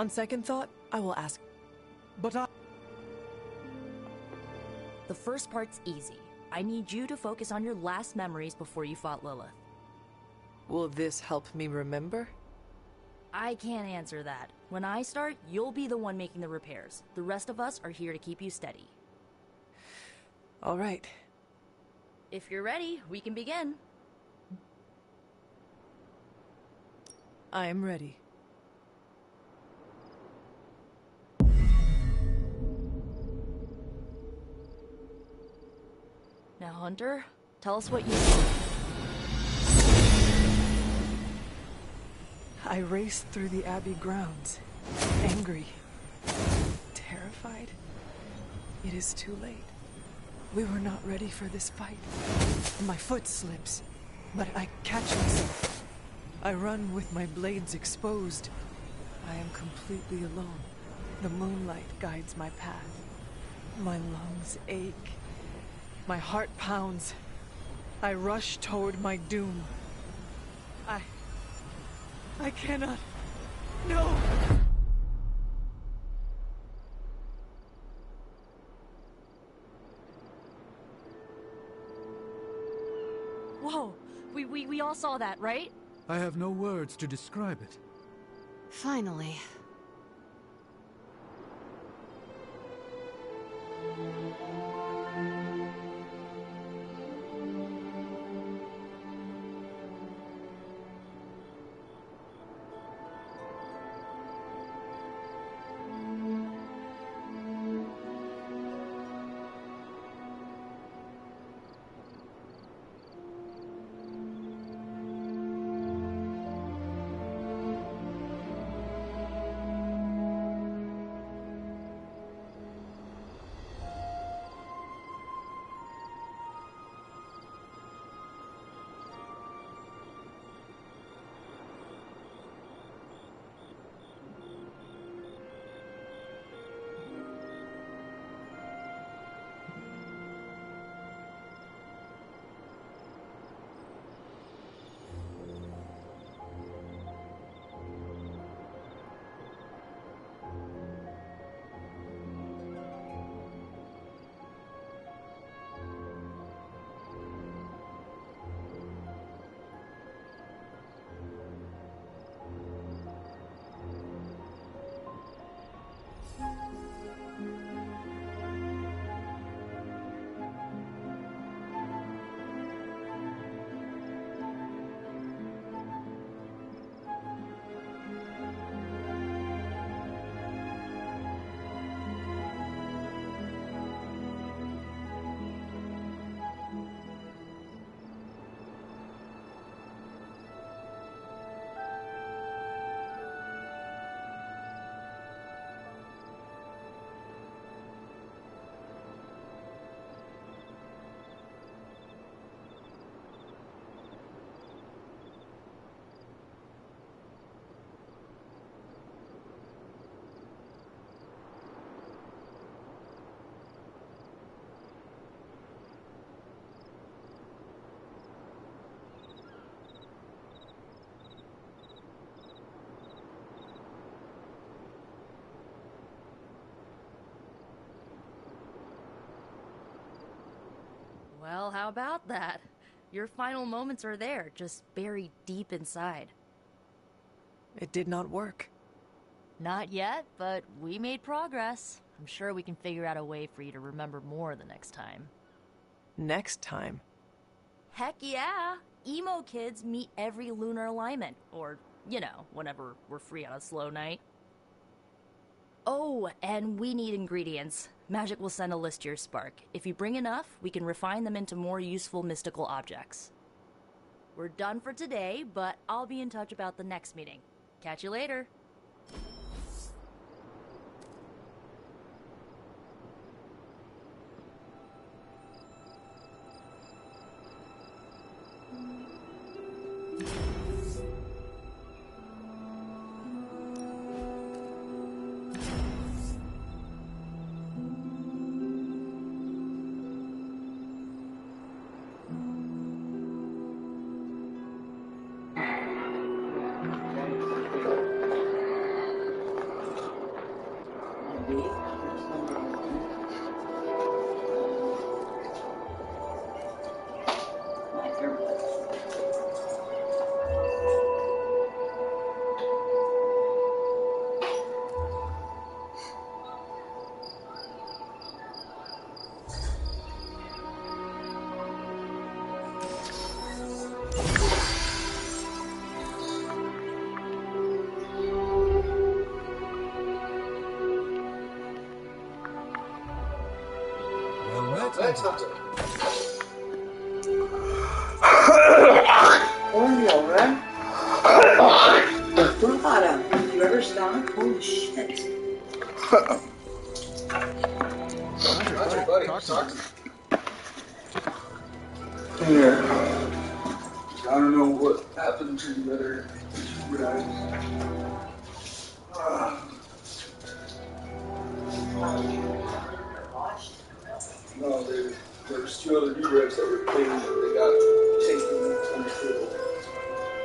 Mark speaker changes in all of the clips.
Speaker 1: On second thought, I will ask.
Speaker 2: But I...
Speaker 3: The first part's easy. I need you to focus on your last memories before you fought Lilith.
Speaker 1: Will this help me remember?
Speaker 3: I can't answer that. When I start, you'll be the one making the repairs. The rest of us are here to keep you steady.
Speaker 1: All right.
Speaker 3: If you're ready, we can begin.
Speaker 1: I am ready.
Speaker 3: Now, Hunter, tell us what you...
Speaker 1: I raced through the Abbey grounds, angry, terrified. It is too late. We were not ready for this fight. My foot slips, but I catch myself. I run with my blades exposed. I am completely alone. The moonlight guides my path. My lungs ache. My heart pounds. I rush toward my doom. I cannot. No!
Speaker 3: Whoa! We all saw that, right?
Speaker 2: I have no words to describe it.
Speaker 4: Finally.
Speaker 3: Well, how about that? Your final moments are there, just buried deep inside.
Speaker 1: It did not work.
Speaker 3: Not yet, but we made progress. I'm sure we can figure out a way for you to remember more the next time.
Speaker 1: Next time?
Speaker 3: Heck yeah! Emo kids meet every lunar alignment, or, you know, whenever we're free on a slow night. Oh, and we need ingredients. Magic will send a list to your Spark. If you bring enough, we can refine them into more useful mystical objects. We're done for today, but I'll be in touch about the next meeting. Catch you later.
Speaker 5: Cornmeal, right? Florida. You ever stop? Holy shit.
Speaker 2: Roger, buddy. Talk to me.
Speaker 6: Yeah. I don't know what happened to the other guys. No, there's two other D-Rex that were clean, but they got taken from the field.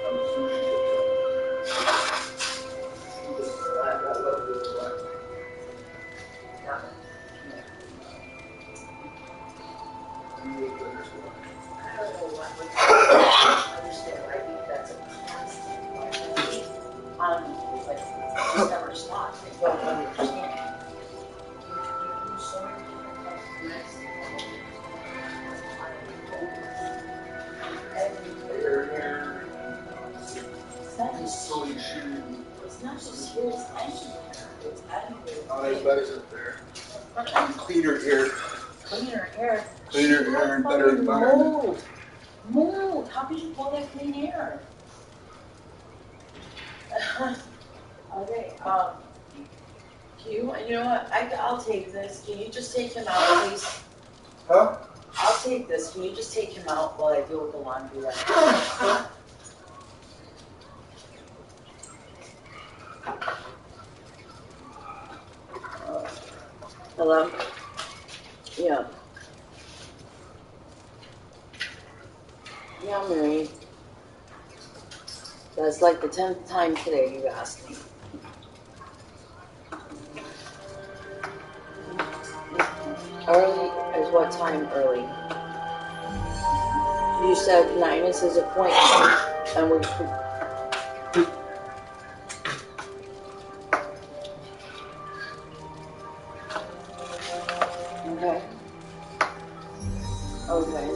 Speaker 6: I'm assuming that left with the black.
Speaker 5: Just never stop. I don't understand. It's not just here, it's anywhere. It's everywhere.
Speaker 6: Not as bad as up there. Cleaner air.
Speaker 5: Cleaner air.
Speaker 6: Cleaner air and better environment.
Speaker 5: Move. How could you pull that clean air? Okay, you know what? I'll take this. Can you just take him out, please?
Speaker 6: Huh?
Speaker 5: I'll take this. Can you just take him out while I deal with the laundry? Hello? Yeah. Yeah, Mary. That's like the 10th time today you asked me. Early is what time early? You said 9 is his appointment, and we. Okay. Okay.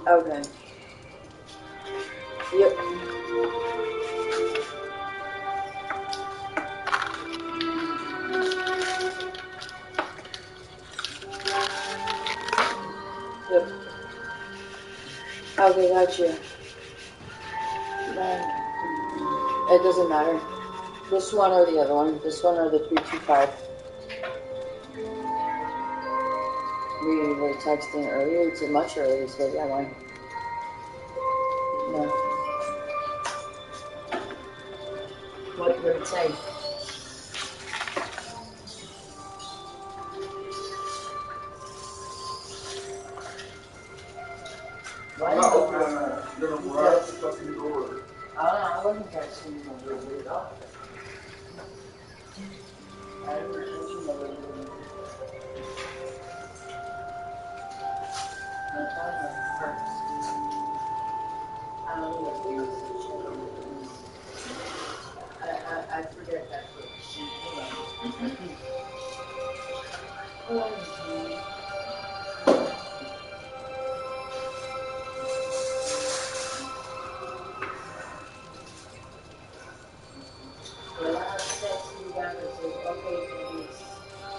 Speaker 5: Okay. Yep. Yep. Okay, gotcha. It doesn't matter. This one or the other one. This one or the 325. We were texting earlier. It's much earlier, so yeah, why? No. What did it say? Why?
Speaker 6: I'm not opening that. You're gonna run the fucking door.
Speaker 5: I wasn't texting you when you were laid off. I never told you no one. I forget that.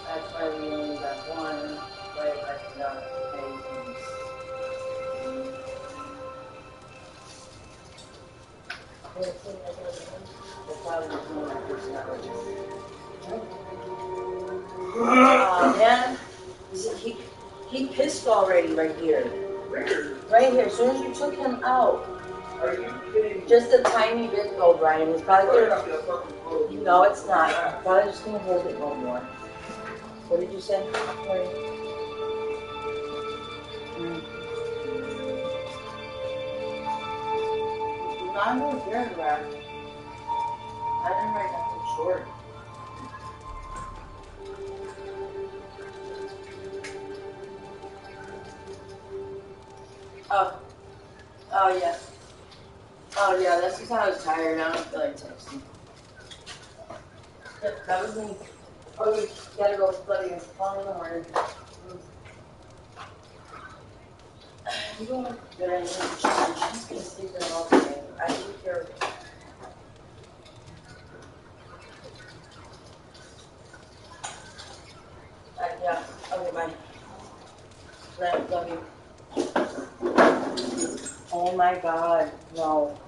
Speaker 5: That's why we only got one, right? That's not anything. Oh man, he pissed already right here. Right here. As soon as you took him out.
Speaker 6: Are you kidding?
Speaker 5: Just a tiny bit though, Brian. It's probably gonna. No, it's not. Probably just gonna hold it no more. What did you say? Sorry. I'm going to paragraph. I didn't write nothing short. Oh yeah. Oh yeah, that's just how I was tired. I don't feel like texting. Yep, that was me. Oh, you gotta go study and call in the morning. You don't look good anymore. She's gonna sleep there all day. I take care of it. Yeah, I'll get my lamp. Love you. Oh my God, no.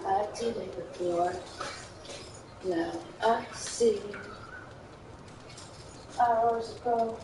Speaker 5: I did it before. Now I see hours ago.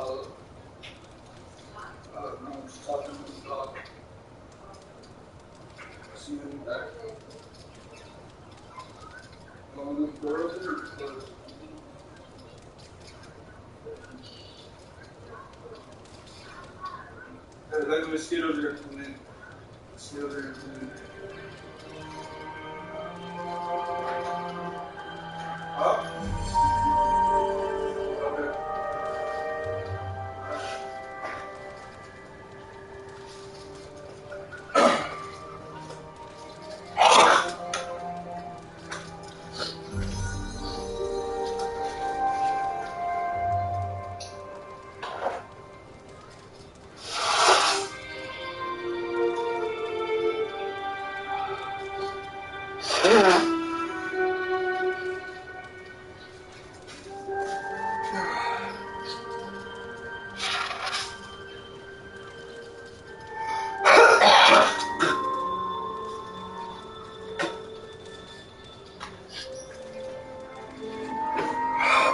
Speaker 6: No, I'm just talking to the dog. See you in the back. Going to the door open or closed? Let the mosquitoes are coming in. Mosquitoes are coming in. Up? Okay.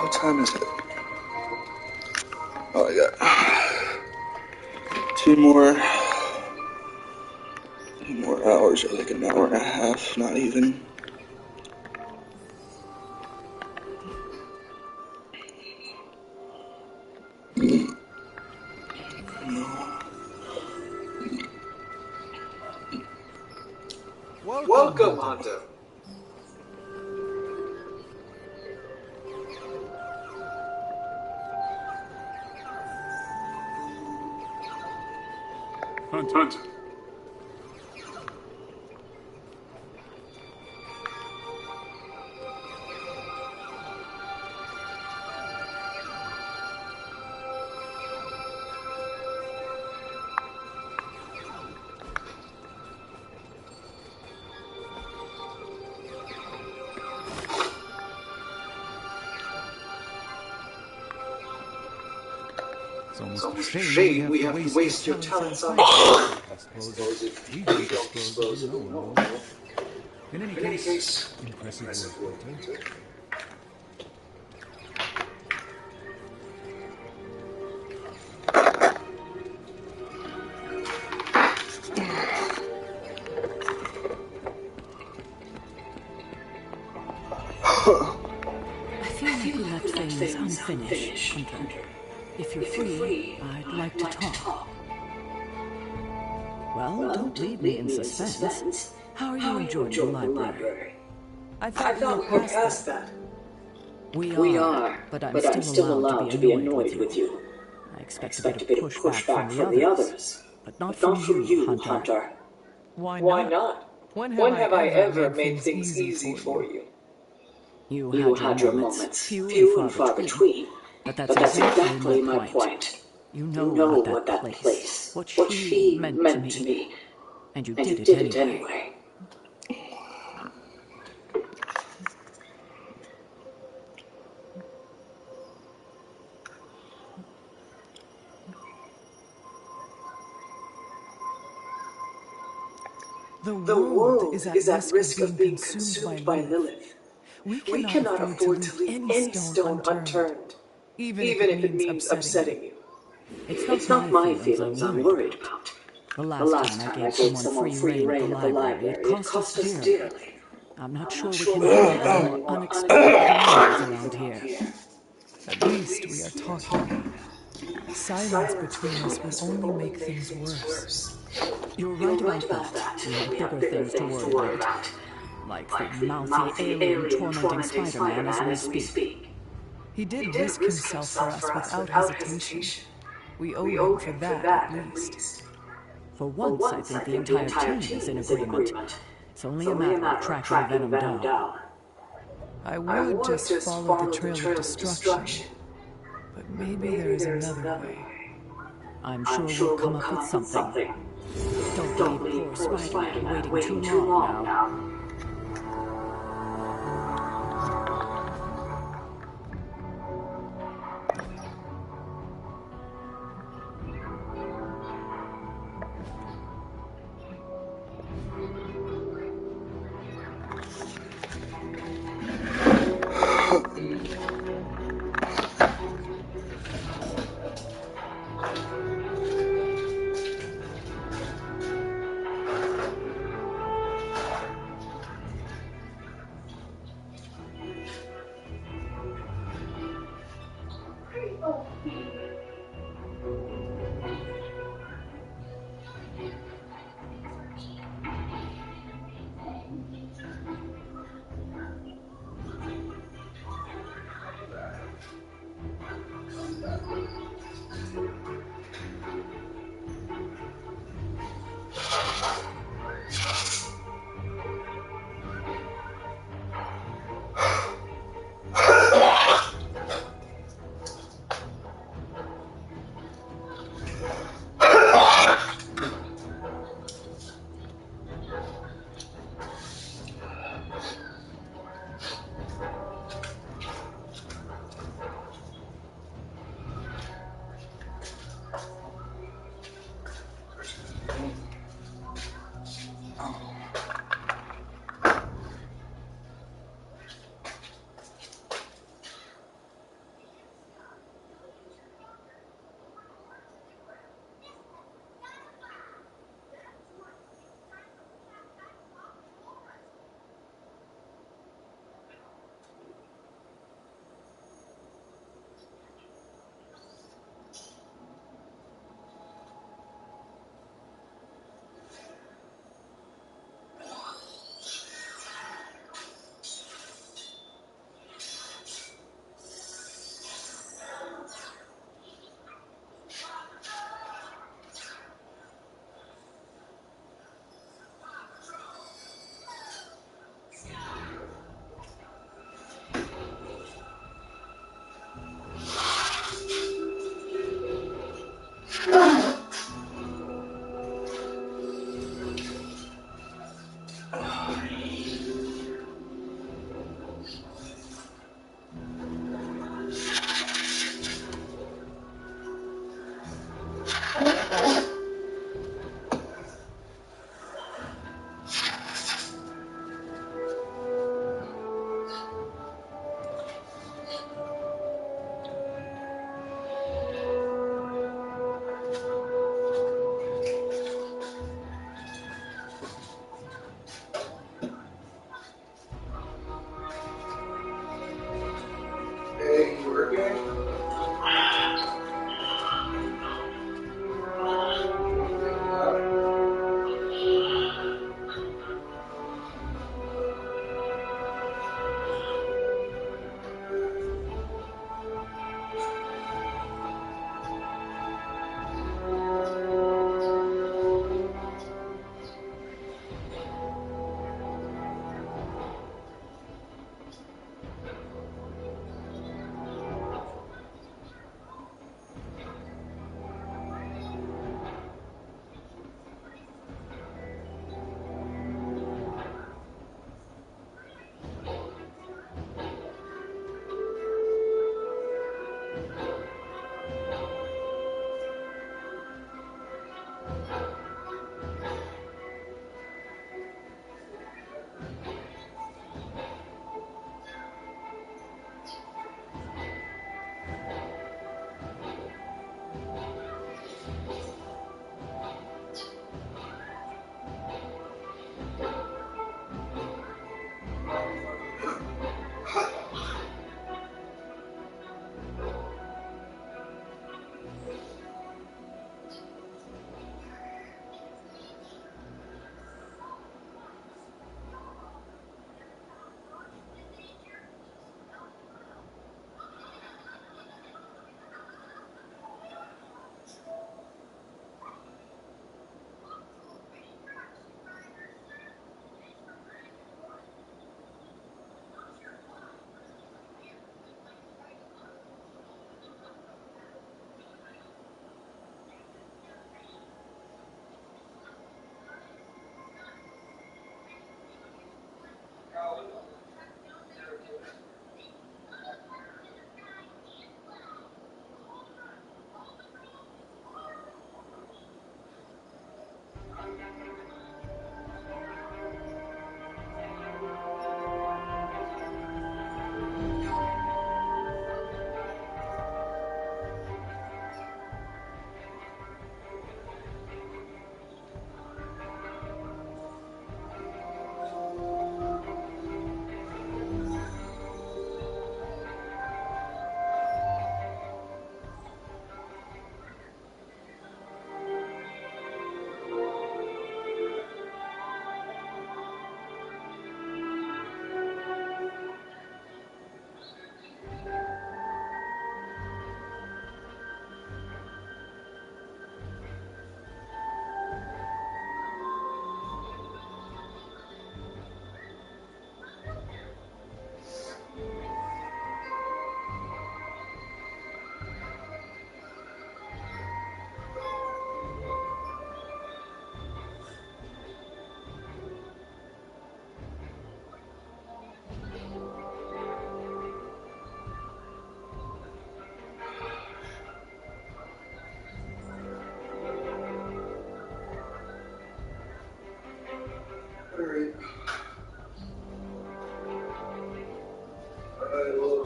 Speaker 6: What time is it? Oh, I got two more hours, or like an hour and a half, not even.
Speaker 2: Welcome, Hunter.
Speaker 7: Hunter.
Speaker 2: It's almost a shame we have to waste your talents on I suppose if we don't dispose of them, no one will. In any case, impressive work, Hunter.
Speaker 4: I feel like we left things unfinished, Hunter. If you're free, I'd like to talk. Well, don't leave me in suspense. How are you enjoying the library?
Speaker 1: I thought we were past that.
Speaker 4: We are, but I'm still allowed to be annoyed with you. I expect a bit of pushback from the others, but not from you, Hunter.
Speaker 1: Why
Speaker 8: Why
Speaker 1: not?
Speaker 8: not?
Speaker 1: When
Speaker 8: When have I ever made things easy for you?
Speaker 4: You had your moments, few and far between. But that's exactly my point. You know what that place, what she meant to me, and you did it anyway.
Speaker 1: The world is at risk of being consumed by Lilith. We cannot afford to leave any stone unturned, even if it means upsetting you.
Speaker 4: It's not my feelings I'm worried about. The last time I gave someone free rein of the library, it cost us dearly. I'm not sure we can handle any more unexpected calamities around here.
Speaker 1: At least we are talking. Silence between us will only make things worse.
Speaker 4: You're right about that. We have bigger things to worry about. Like the mouthy alien tormenting Spider-Man as we speak.
Speaker 1: He did risk himself for us without hesitation. We owe him for that, at least.
Speaker 4: For once, I think the entire team is in agreement. It's only a matter of tracking Venom down.
Speaker 1: I would just follow the trail of destruction, but maybe there is another way.
Speaker 4: I'm sure we'll come up with something. Don't leave poor Spider-Man waiting too long now.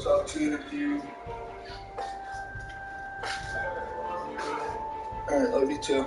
Speaker 6: talk to you. Alright, love you too.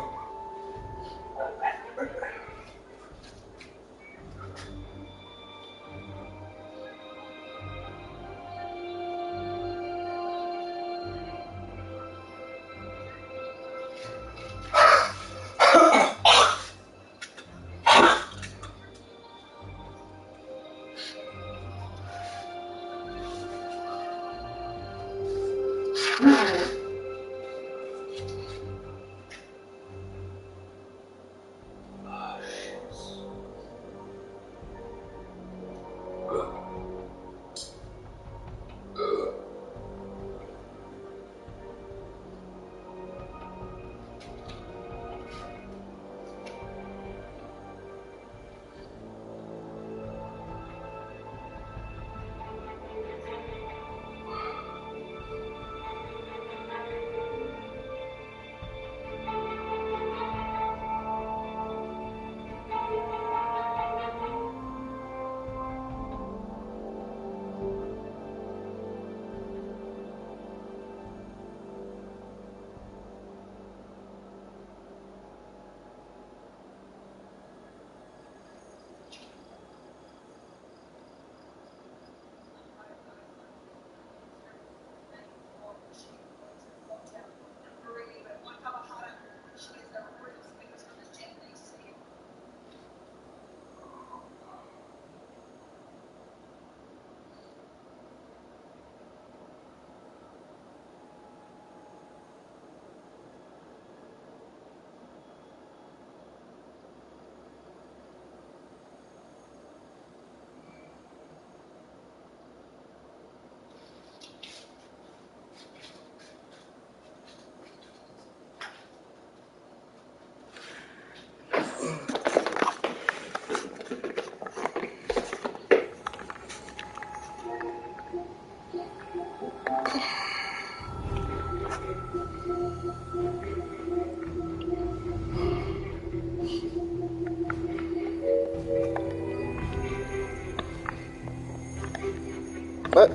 Speaker 6: What?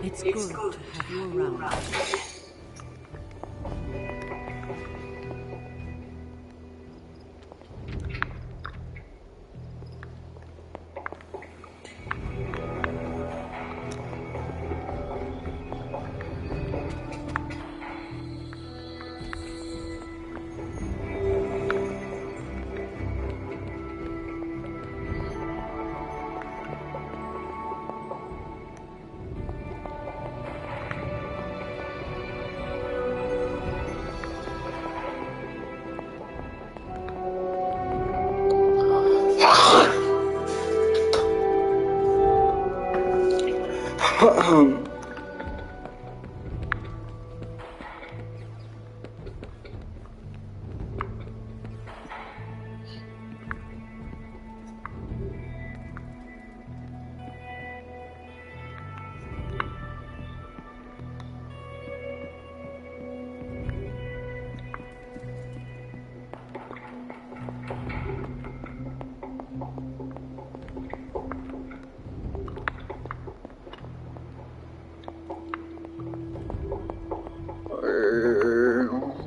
Speaker 4: It's good to have you around.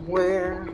Speaker 6: Where?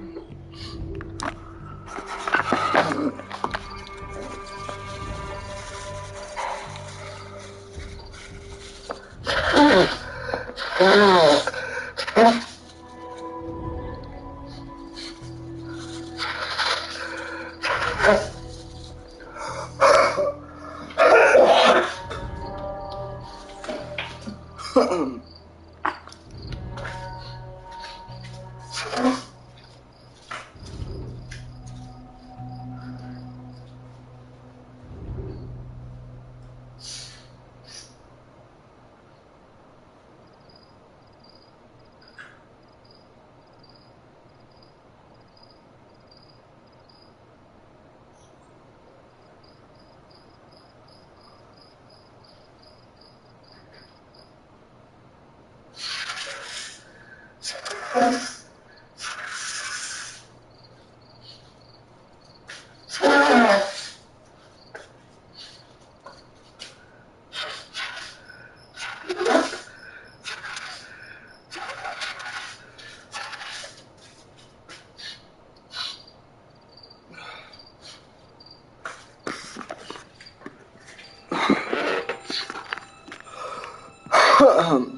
Speaker 6: Oh,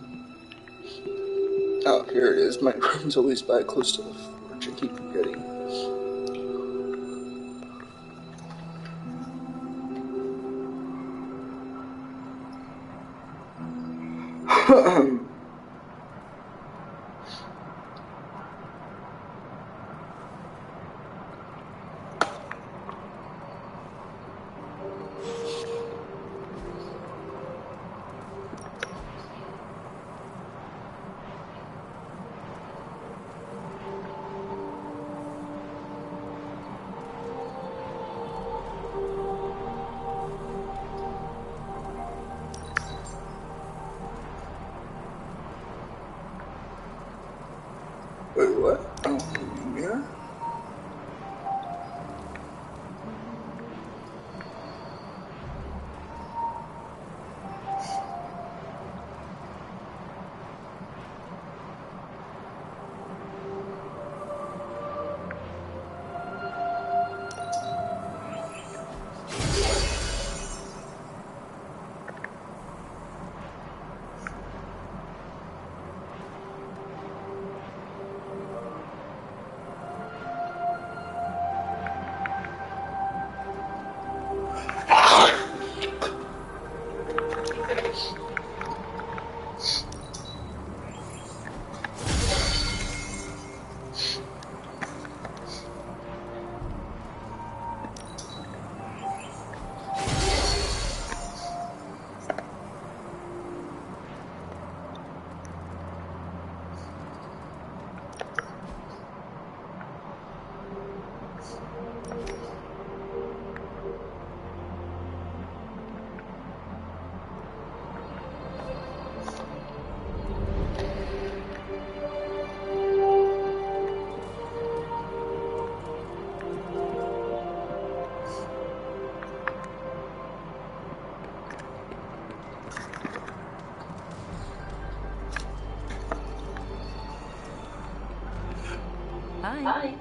Speaker 6: here it is. My room's always by close to the forge. I keep forgetting. Wait, what? Oh, mirror?
Speaker 3: Hi.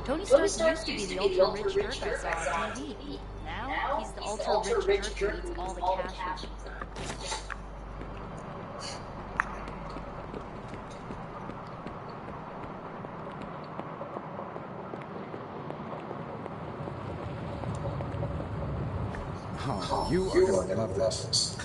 Speaker 3: Tony Stark used to be the ultra-rich jerk I saw on TV. Now, he's the ultra-rich jerk who eats all the cash he can.
Speaker 2: Oh, you are gonna love this.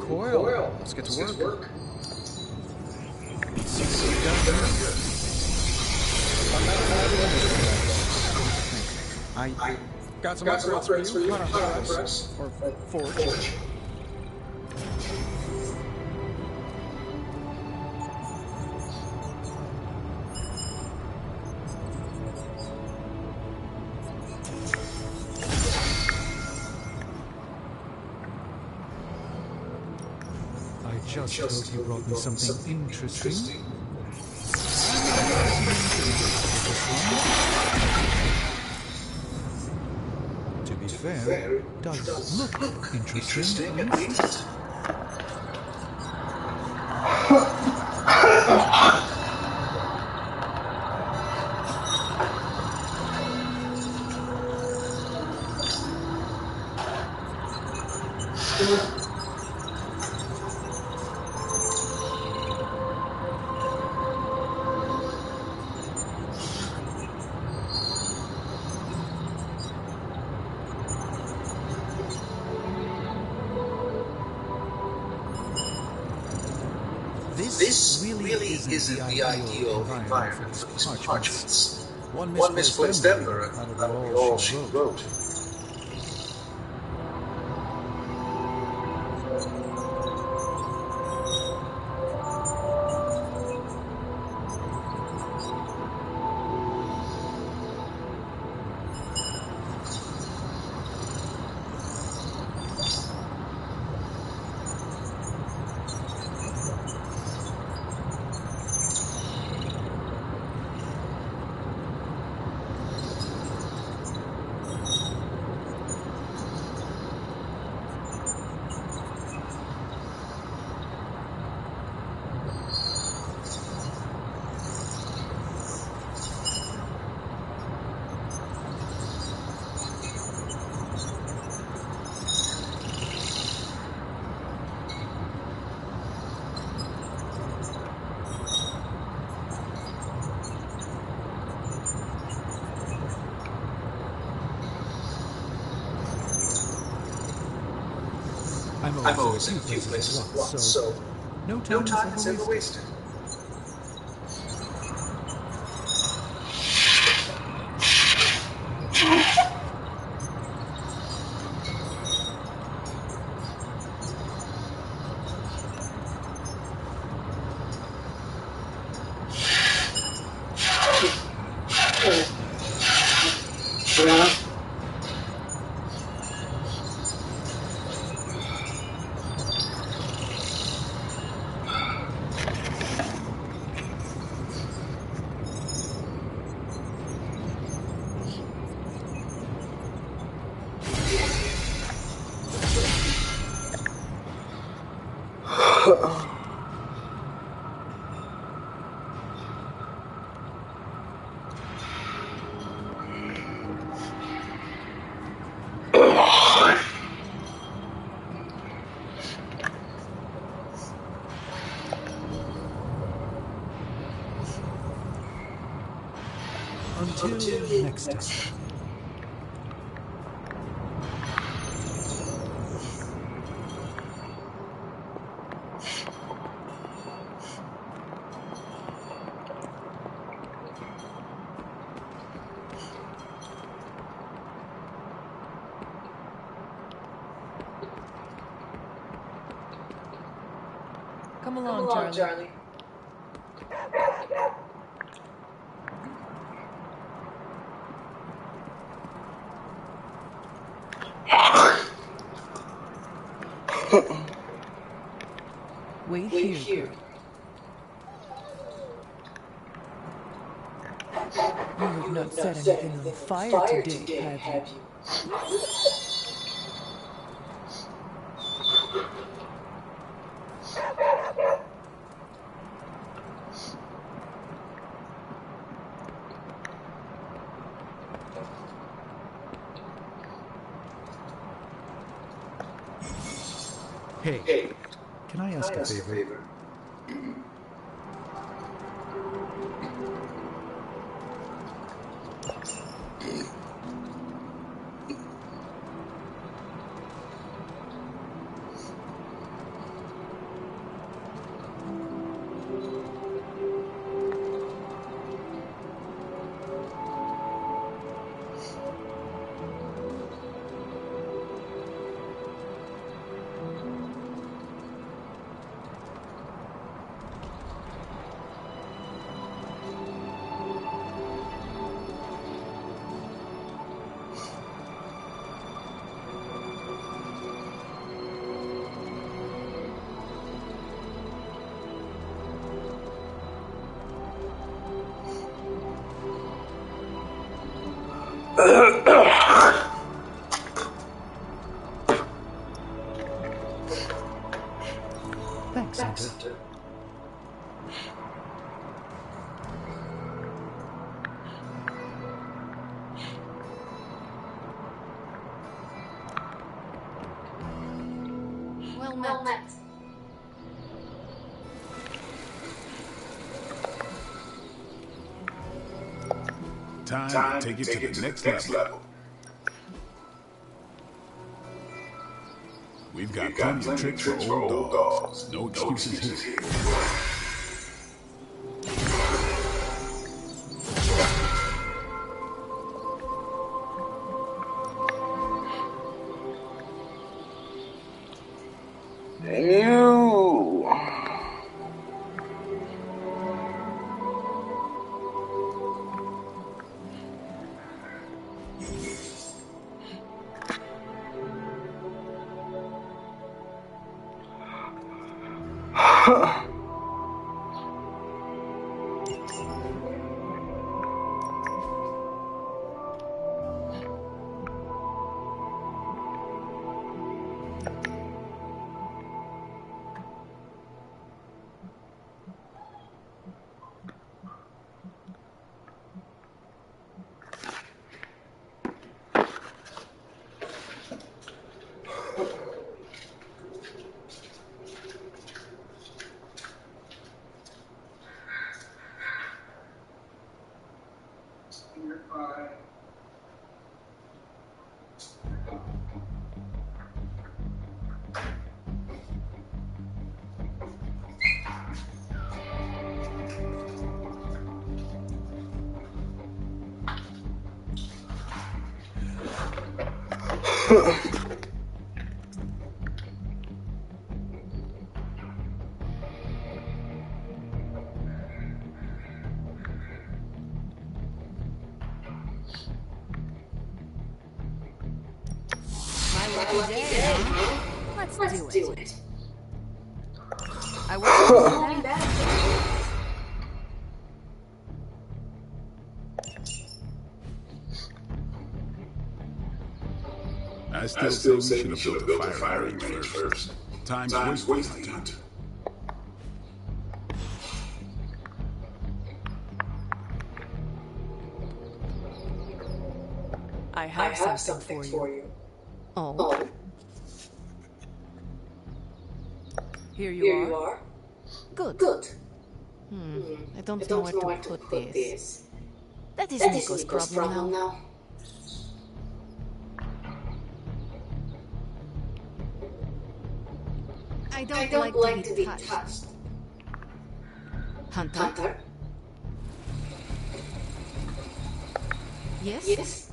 Speaker 2: Coil. Let's get to work. I got some upgrades for you. Not a press. Or forge. I just hope you brought me something interesting. To be fair, it does look interesting at least. This really isn't the ideal environment for these parchments. One misplaced ember, that'll be all she wrote. I'm always in a few places at once, so no time is ever wasted. Until next time.
Speaker 1: Come along, Charlie. Wait here. You have not set anything on fire today, have you?
Speaker 2: Hey, can I ask a favor? Thanks, Hunter.
Speaker 3: Well met.
Speaker 7: Time to take it to the next level. We've got plenty of tricks for old dogs. No excuses here.
Speaker 3: Let's do it. I won't be back.
Speaker 7: I still say we should have built a firing range first. Time's wasting.
Speaker 1: I have something for you.
Speaker 4: Oh.
Speaker 1: Here you are.
Speaker 4: Good. I don't know where to put this. That is Nico's problem now. I don't like to be touched. Hunter? Yes?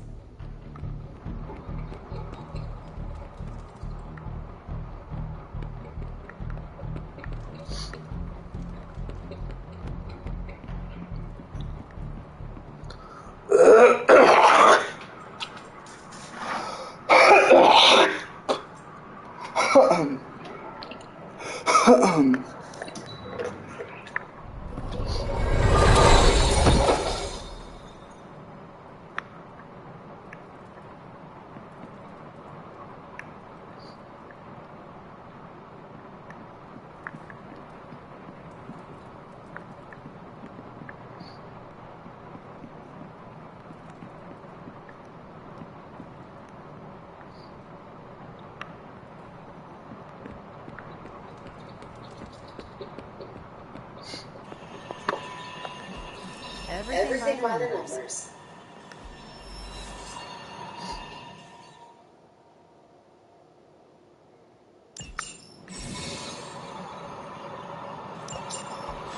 Speaker 3: Everything by the numbers.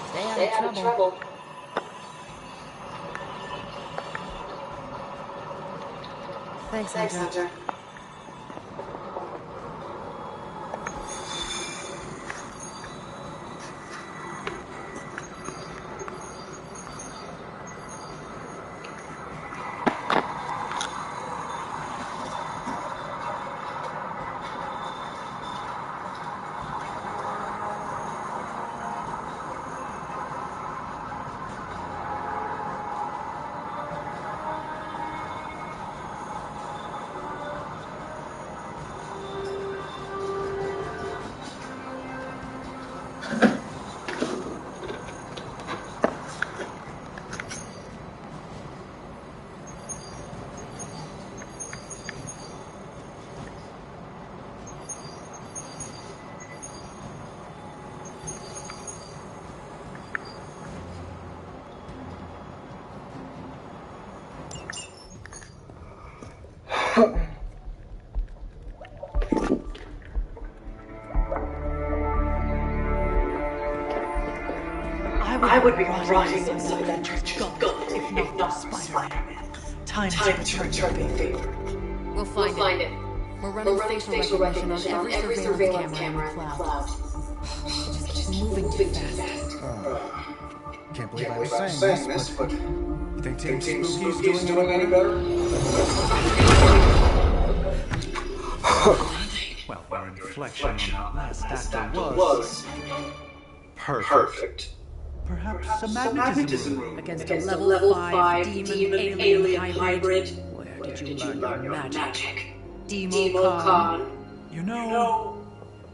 Speaker 3: Stay out of trouble.
Speaker 4: Thanks, Hunter.
Speaker 1: I would be rotting inside that church skull if not Spider-Man. Time to return your favor.
Speaker 4: We'll find it. We're running facial recognition on every surveillance camera in the cloud. Just moving too fast.
Speaker 2: Can't believe I was saying this, but you think Team Spooky's doing any better? Well, our inflection on that last actor was perfect. Perhaps a magnetism room
Speaker 4: Against a level 5 demon-alien hybrid.
Speaker 2: Where did you learn your magic?
Speaker 4: Demo-Con.
Speaker 2: You know,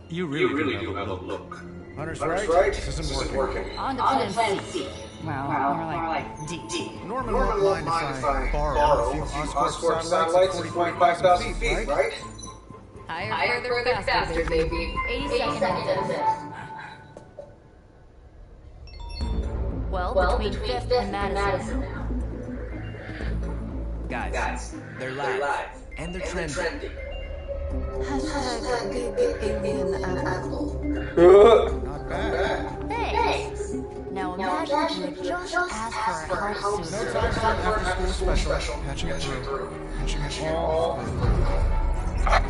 Speaker 2: you really do have a look. Hunter's right. This isn't working.
Speaker 3: On to plan C.
Speaker 4: Well, more like D.
Speaker 2: Norman won't mind if I borrow a few Oscorp satellites at 45,000 feet, right?
Speaker 3: Higher, further, faster, baby. 80 seconds in. Well, between 5th and Madison now.
Speaker 9: Guys, they're live. And they're trending.
Speaker 4: Hashtag big alien apple.
Speaker 2: Not bad.
Speaker 3: Thanks. Now imagine if you had just asked for help
Speaker 2: No
Speaker 3: sooner.
Speaker 2: time for an after-school special. Patching it through. Patching it all through.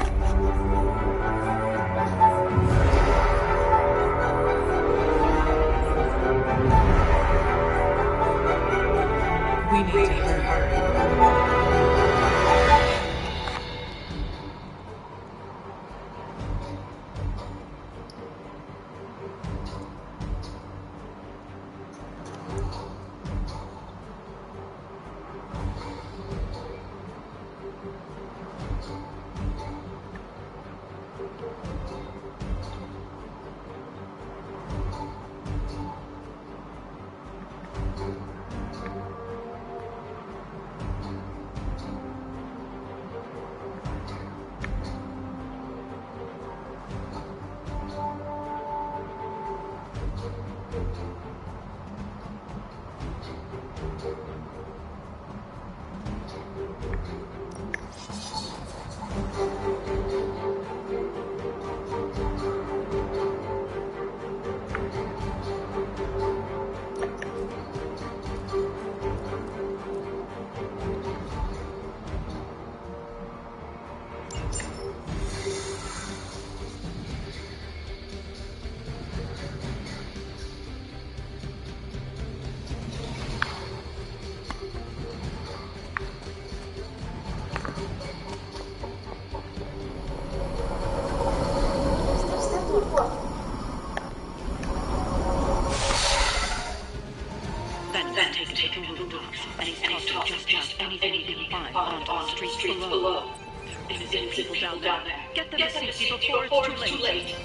Speaker 10: Get them to safety before it's too late.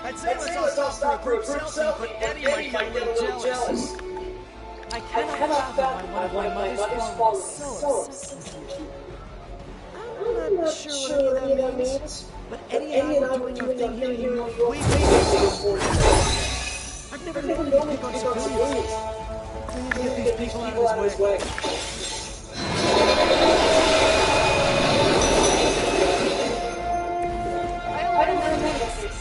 Speaker 9: I'd say let's all stop for a group selfie, but Eddie might get a little jealous.
Speaker 1: I cannot fathom why my mother's fallen so obsessed. I'm not sure what any of that means, but Eddie and I were doing our thing here in New York way before this. I've never known him to pick on civilians. Get these people out of his way. I don't know this.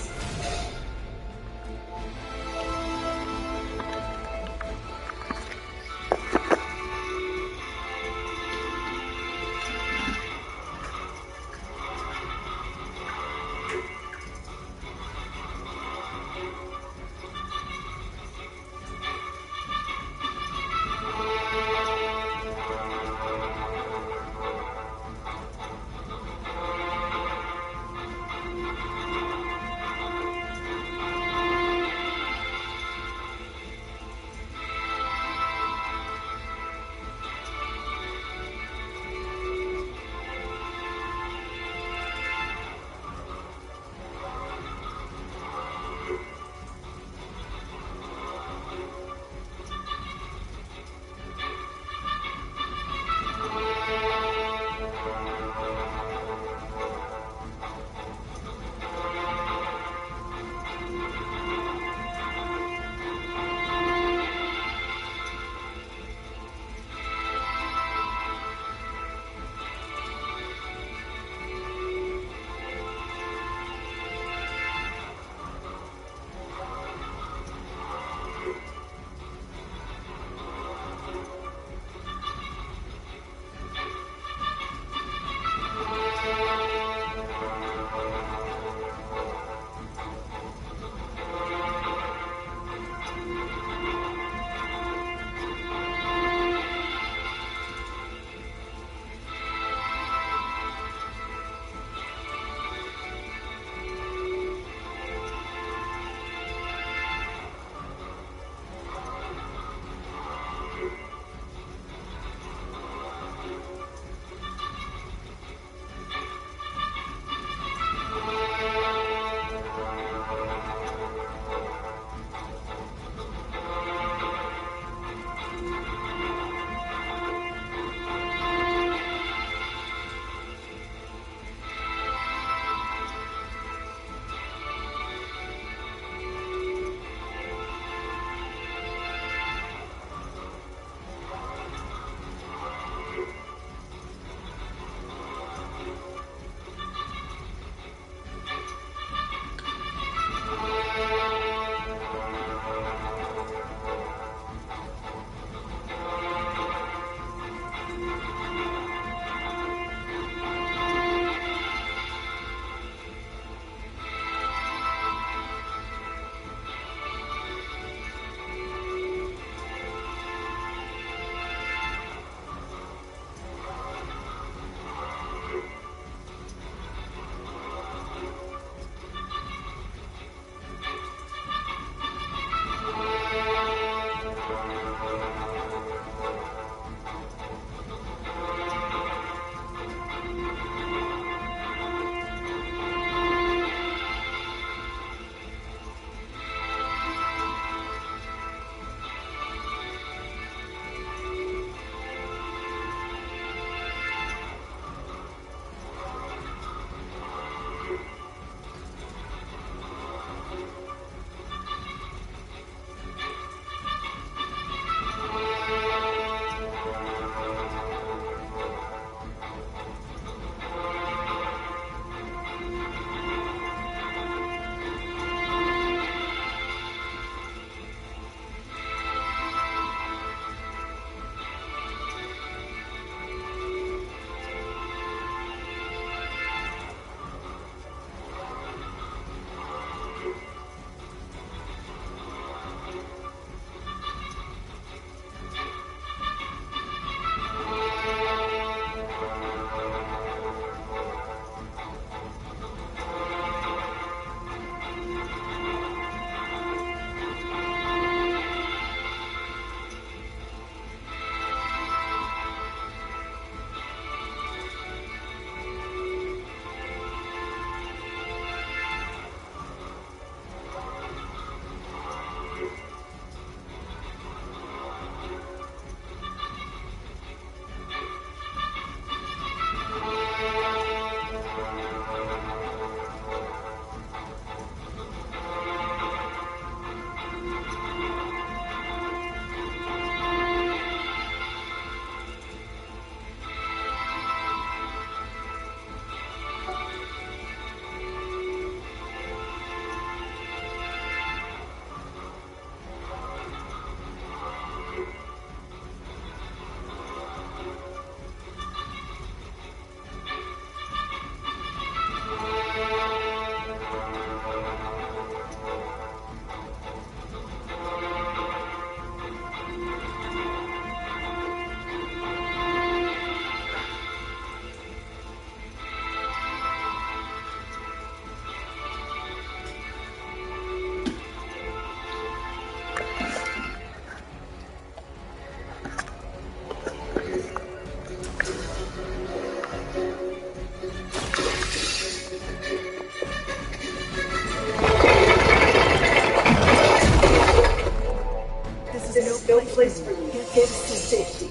Speaker 5: his safety.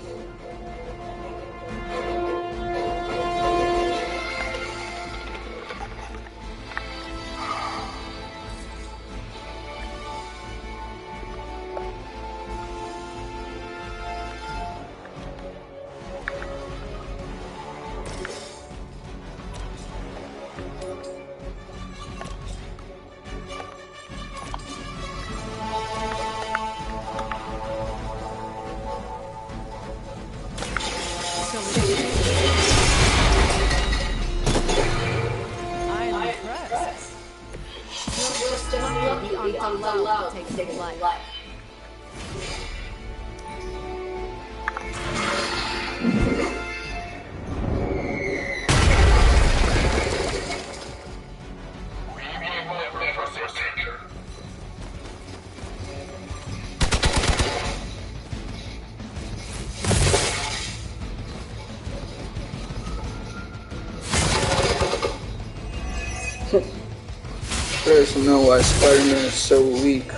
Speaker 3: Allowed to take life.
Speaker 6: There's no why Spider-Man is so weak.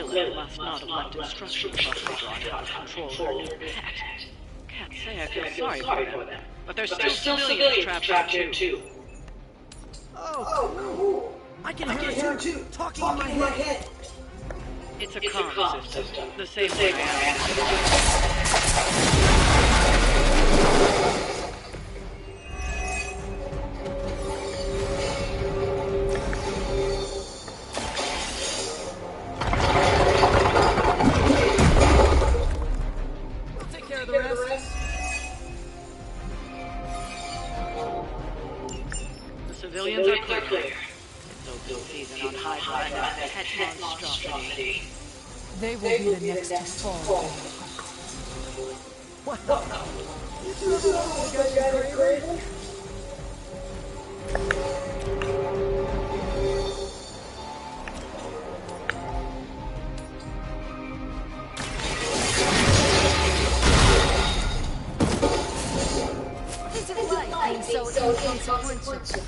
Speaker 11: Lily must not have left instructions for Hydra on how to control her new pet. Can't say I feel sorry for them, but there's still civilians trapped here too.
Speaker 9: Oh, cool. I can hear her too, talking in my head.
Speaker 11: It's a comm system, the same way I am. Civilians are clear. It's so goofy that on Hydra and that pet monstrosity.
Speaker 1: They will be the next to fall.
Speaker 9: What? You two are crazy?
Speaker 3: So inconsequential.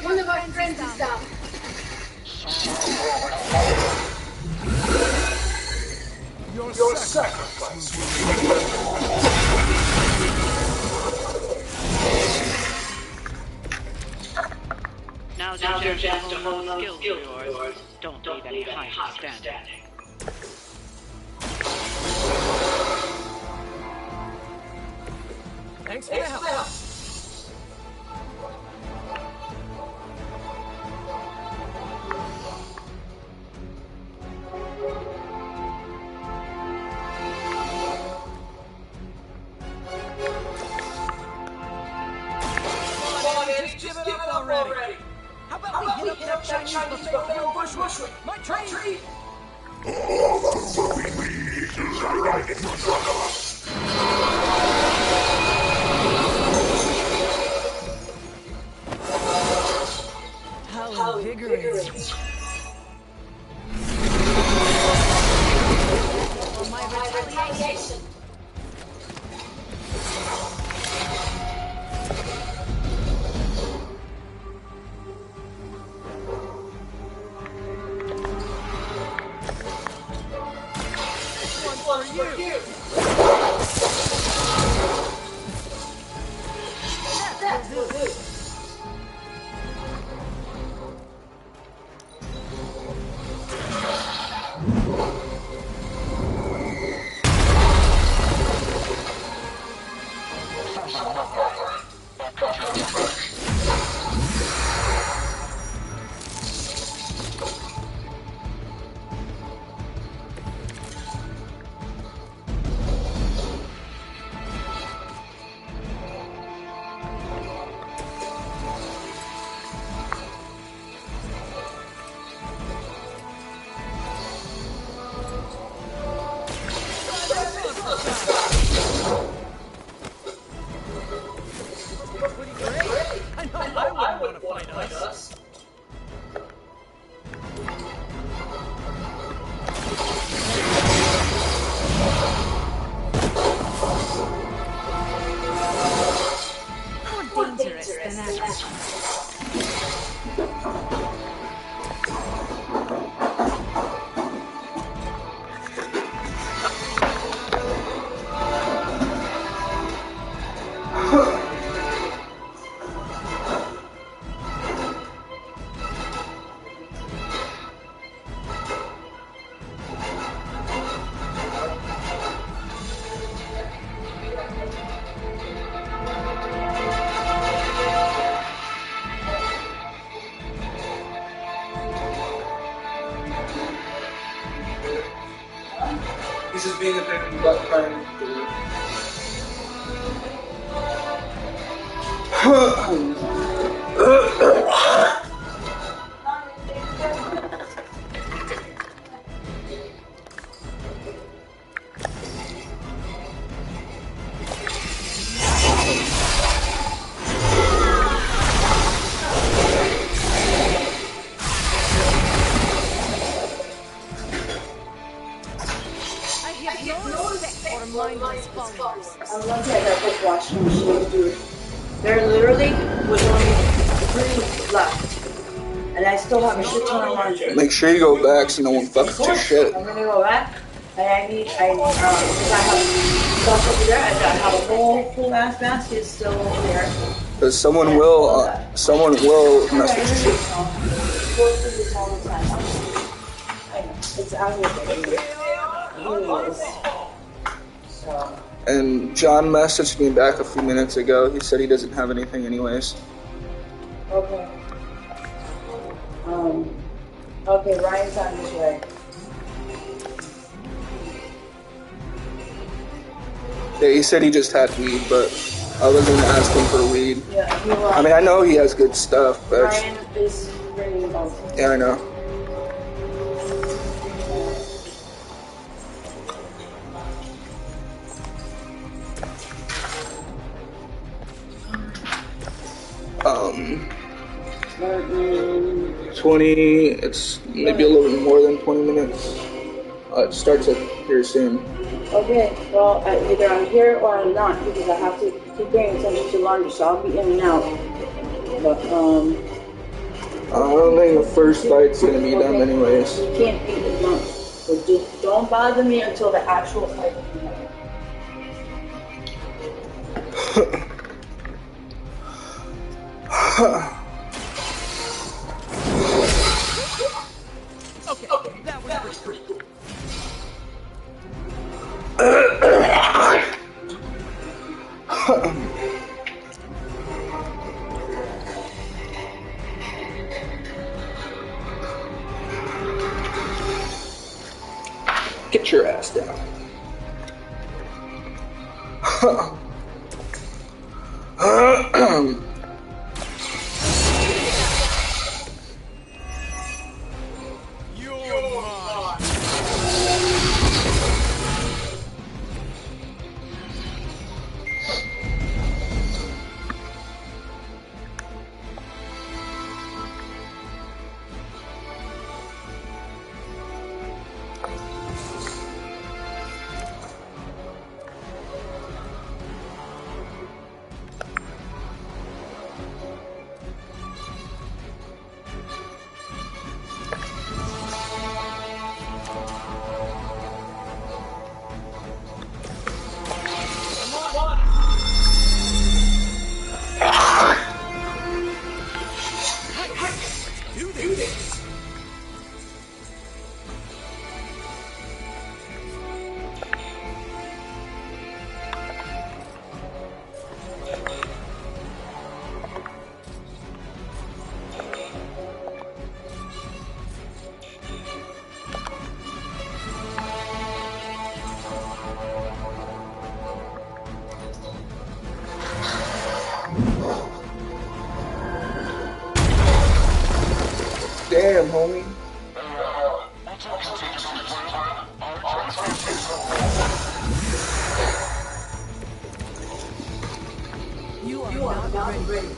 Speaker 10: One of our friends is down.
Speaker 6: Your sacrifice.
Speaker 11: Now's your chance to hone those skills of yours. Don't leave any Hydra standing.
Speaker 9: Thanks for the help. Just give it up already. How about we hit up that Chinese buffet on Bushwick? My train!
Speaker 1: How invigorating.
Speaker 10: For my retaliation.
Speaker 9: For you.
Speaker 10: That will do.
Speaker 6: He's just being a big butt crying.
Speaker 5: I'm lucky I got this washing machine, dude. There literally was only 3 left. And I still have a shit ton of laundry.
Speaker 6: Make sure you go back so no one fucks with your shit.
Speaker 5: I'm gonna go back. And because I have stuff over there, I have a whole full ass basket still over there.
Speaker 6: Because someone will mess with your shit.
Speaker 5: Go through this all the time. I know. It's out here. It is. So.
Speaker 6: And John messaged me back a few minutes ago. He said he doesn't have anything anyways.
Speaker 5: Okay. Okay, Ryan's on his way.
Speaker 6: Yeah, he said he just had weed, but I was going to ask him for weed.
Speaker 5: Yeah, he will.
Speaker 6: I mean, I know he has good stuff, but...
Speaker 5: Ryan is bringing both.
Speaker 6: Yeah, I know. Um... 20, it's maybe a little bit more than 20 minutes. It starts up here soon.
Speaker 5: Okay, well, either I'm here or I'm not, because I have to keep paying attention to laundry, so I'll be in and out. But,
Speaker 6: I don't think the first fight's gonna be done anyways.
Speaker 5: You can't beat the drunk. So just don't bother me until the actual fight.
Speaker 9: Okay, that was pretty cool.
Speaker 6: Get your ass down.
Speaker 5: Damn, homie.
Speaker 1: You are not ready.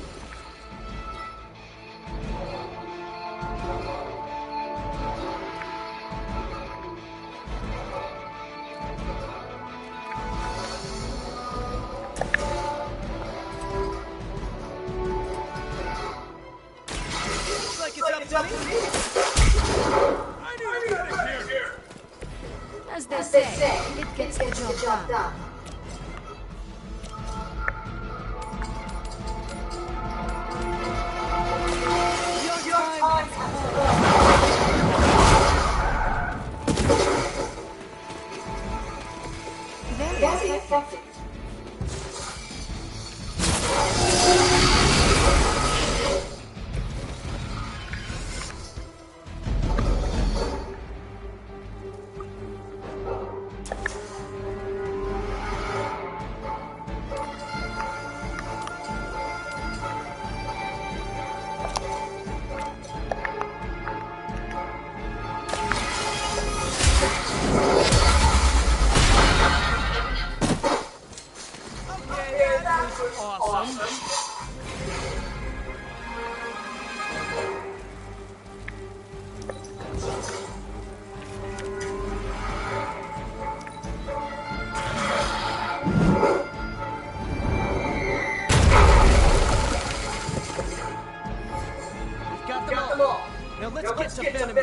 Speaker 9: Looks like it's up to me. I knew you were here.
Speaker 10: As they say, it gets the job done. Very effective.
Speaker 9: Now let's get to Venom.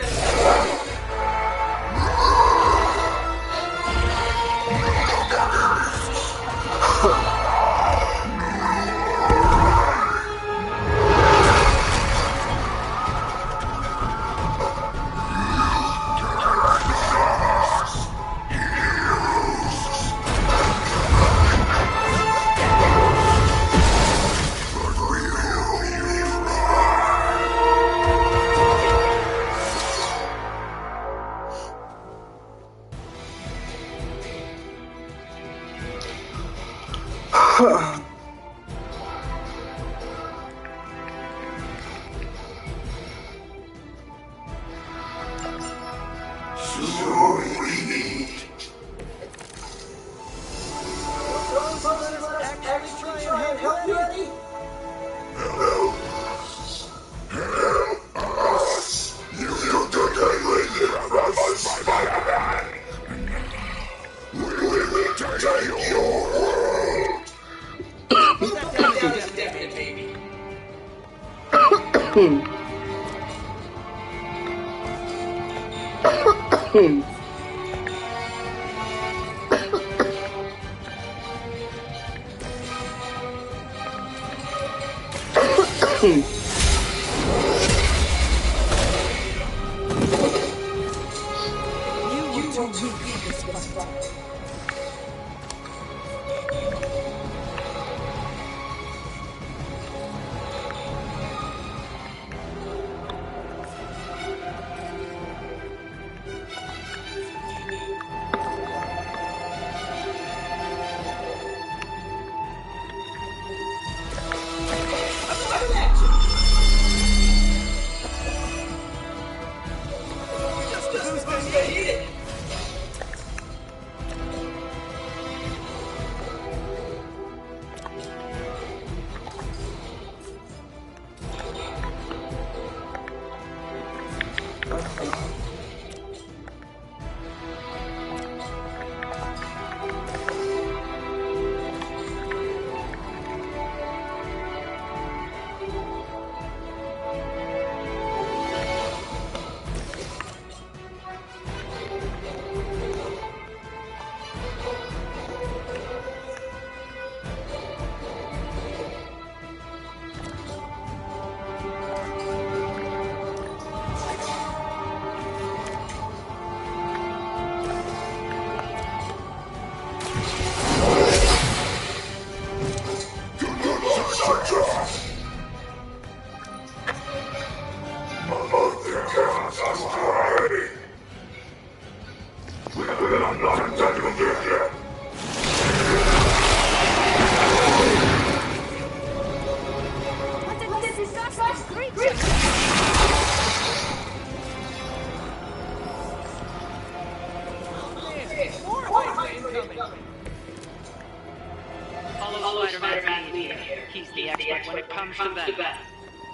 Speaker 11: He's the expert when it comes to that.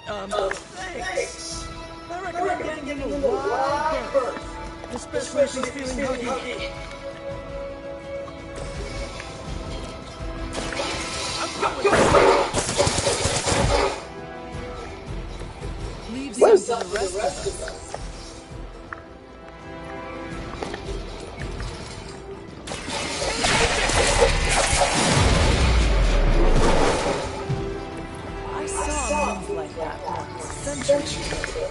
Speaker 9: Thanks. I recommend getting him a wild berth, especially if he's feeling hungry.
Speaker 1: Leave some for the rest of us. I saw a move like that once, centuries ago.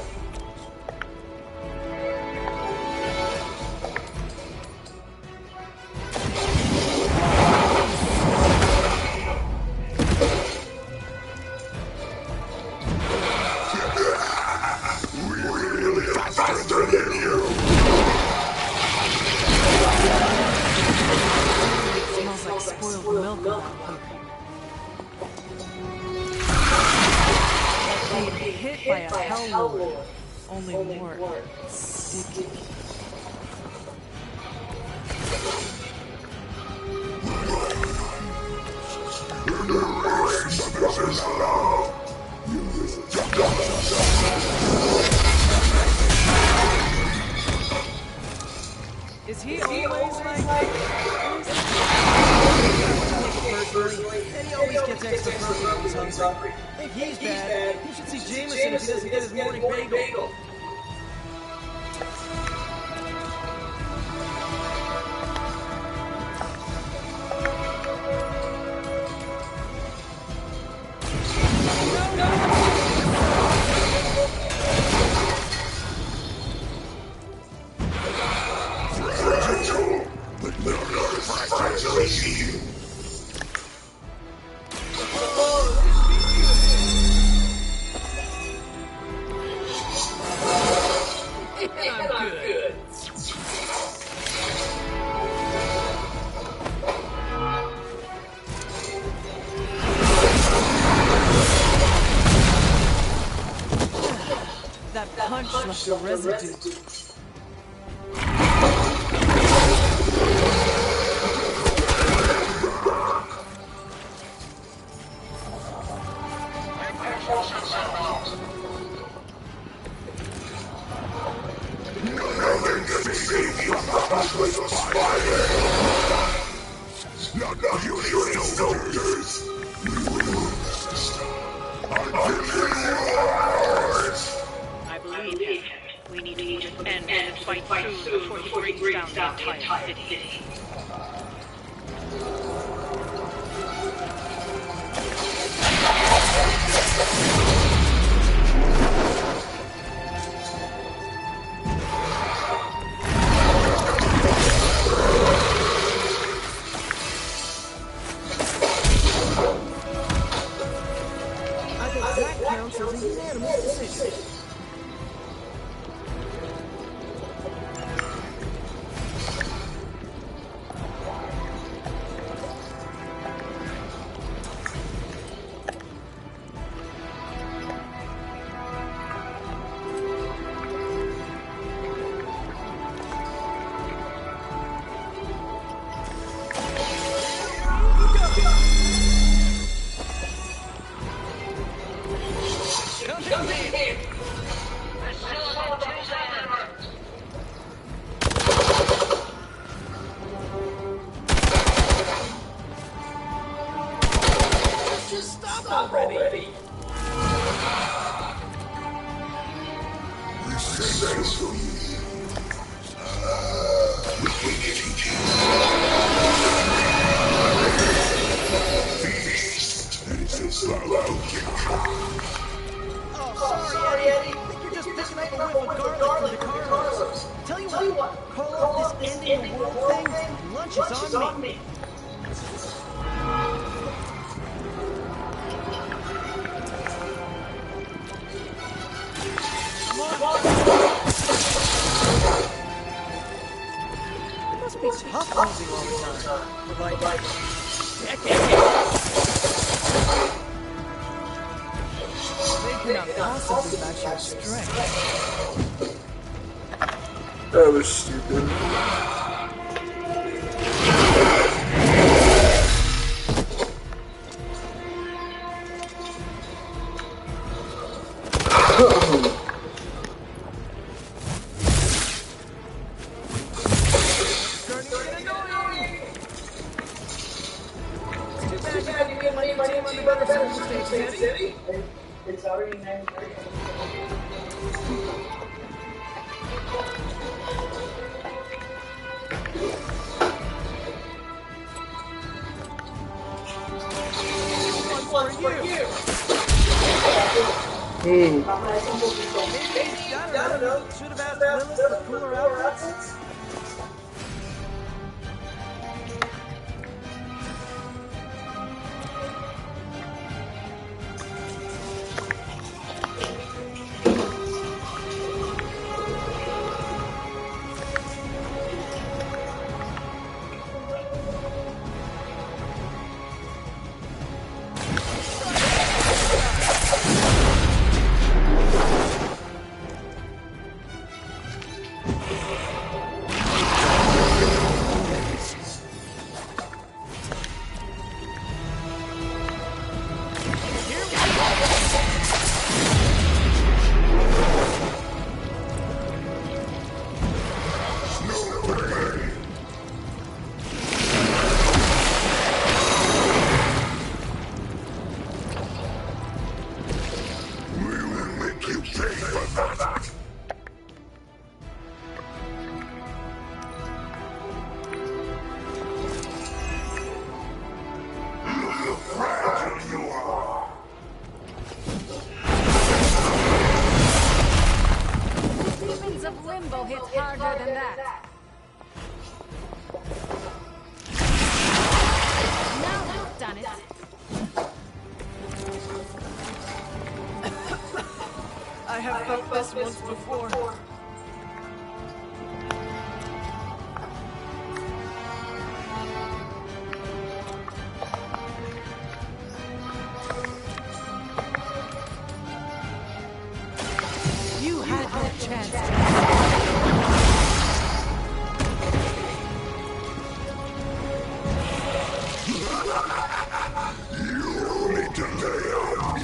Speaker 1: Only more sticky. Is he always like that?
Speaker 9: Eddie always gets extra grumpy when he's hungry. If he's bad, he should see Jameson if he doesn't get his morning bagel.
Speaker 1: That punch left a residue.
Speaker 11: I believe him. We need to just end this fight soon before he brings down the entire city.
Speaker 9: I think that counts as a unanimous decision. Just stop already. Oh, sorry, Eddie. I think you're just picking up a whiff of garlic from the Carlos. Tell you what, call off this ending the world thing. Lunch is on me. It must be tough losing all the time. For like decades.
Speaker 1: They cannot possibly match your strength.
Speaker 6: That was stupid.
Speaker 5: City. It's already 9:30.
Speaker 9: One for you.
Speaker 5: Hmm.
Speaker 9: I don't know. Should have asked Lilith for cooler outfits. I have felt this once before.
Speaker 10: You had no chance.
Speaker 7: You need to lay on me.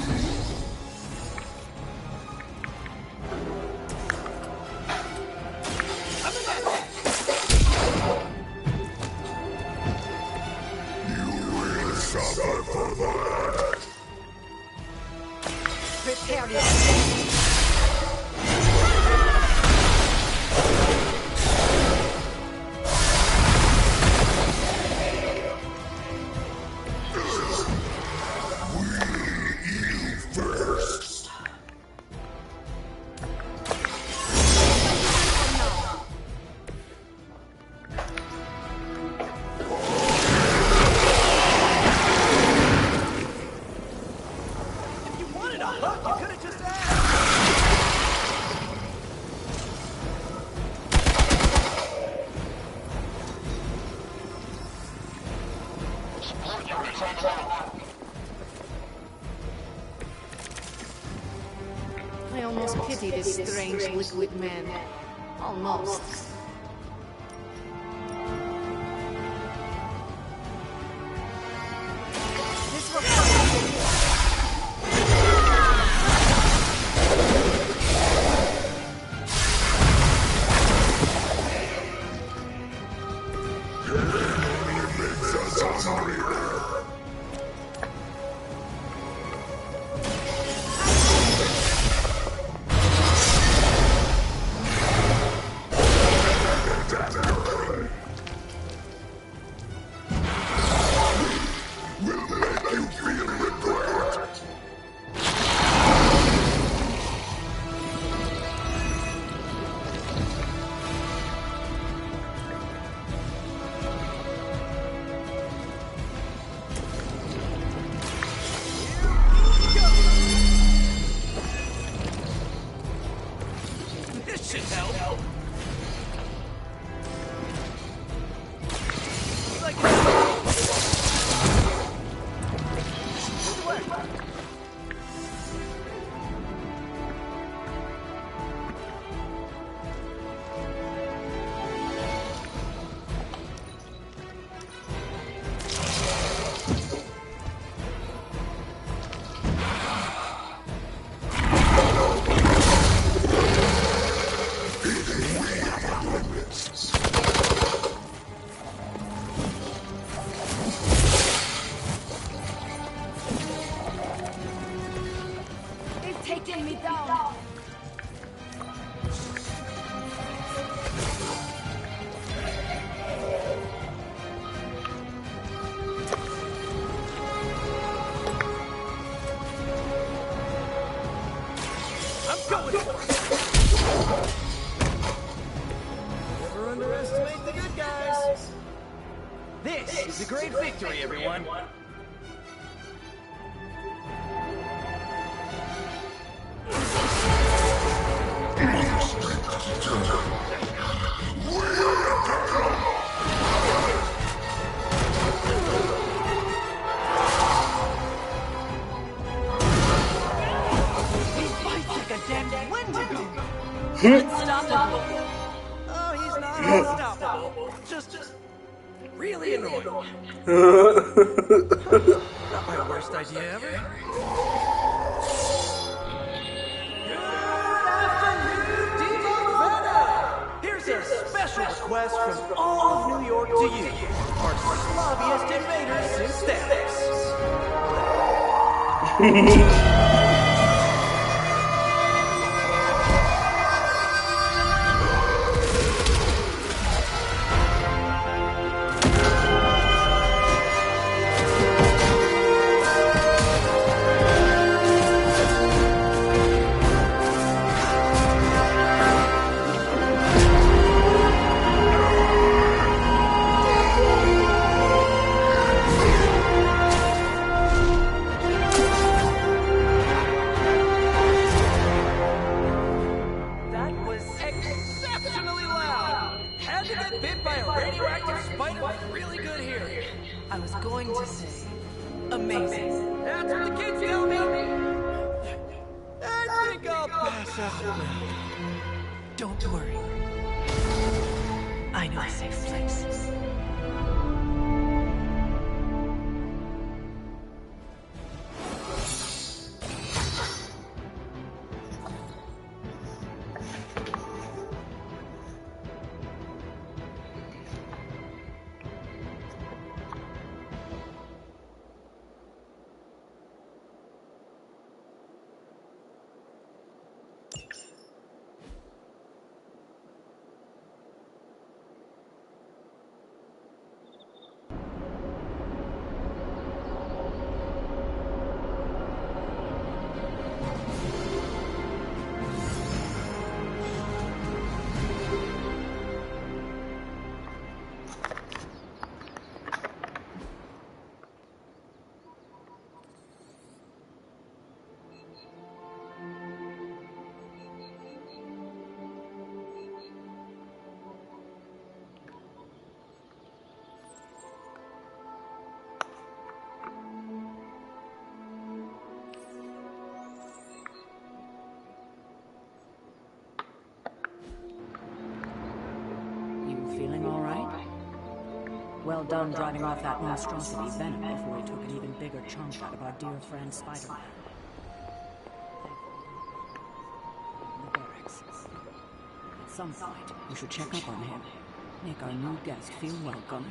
Speaker 7: Suffer for that.
Speaker 10: Prepare yourself. I almost pity this strange liquid man. Almost. This will
Speaker 7: Makes us hungry.
Speaker 10: taking me down.
Speaker 9: I'm going for it. Never underestimate the good guys. This is a great victory, everyone. Unstoppable. Oh, he's not unstoppable. Just really annoying. Not my worst idea ever. Good afternoon, Devo Venom. Here's a special request from all of New York to you, our slobbiest invaders since Thanos.
Speaker 1: I was going to say, amazing.
Speaker 9: That's what the kids tell me. I think I'll pass out.
Speaker 1: Don't worry. I know a safe place.
Speaker 4: Feeling all right? Well done driving off that monstrosity Venom before he took an even bigger chunk out of our dear friend Spider-Man. In the barracks. At some point, we should check up on him. Make our new guest feel welcome.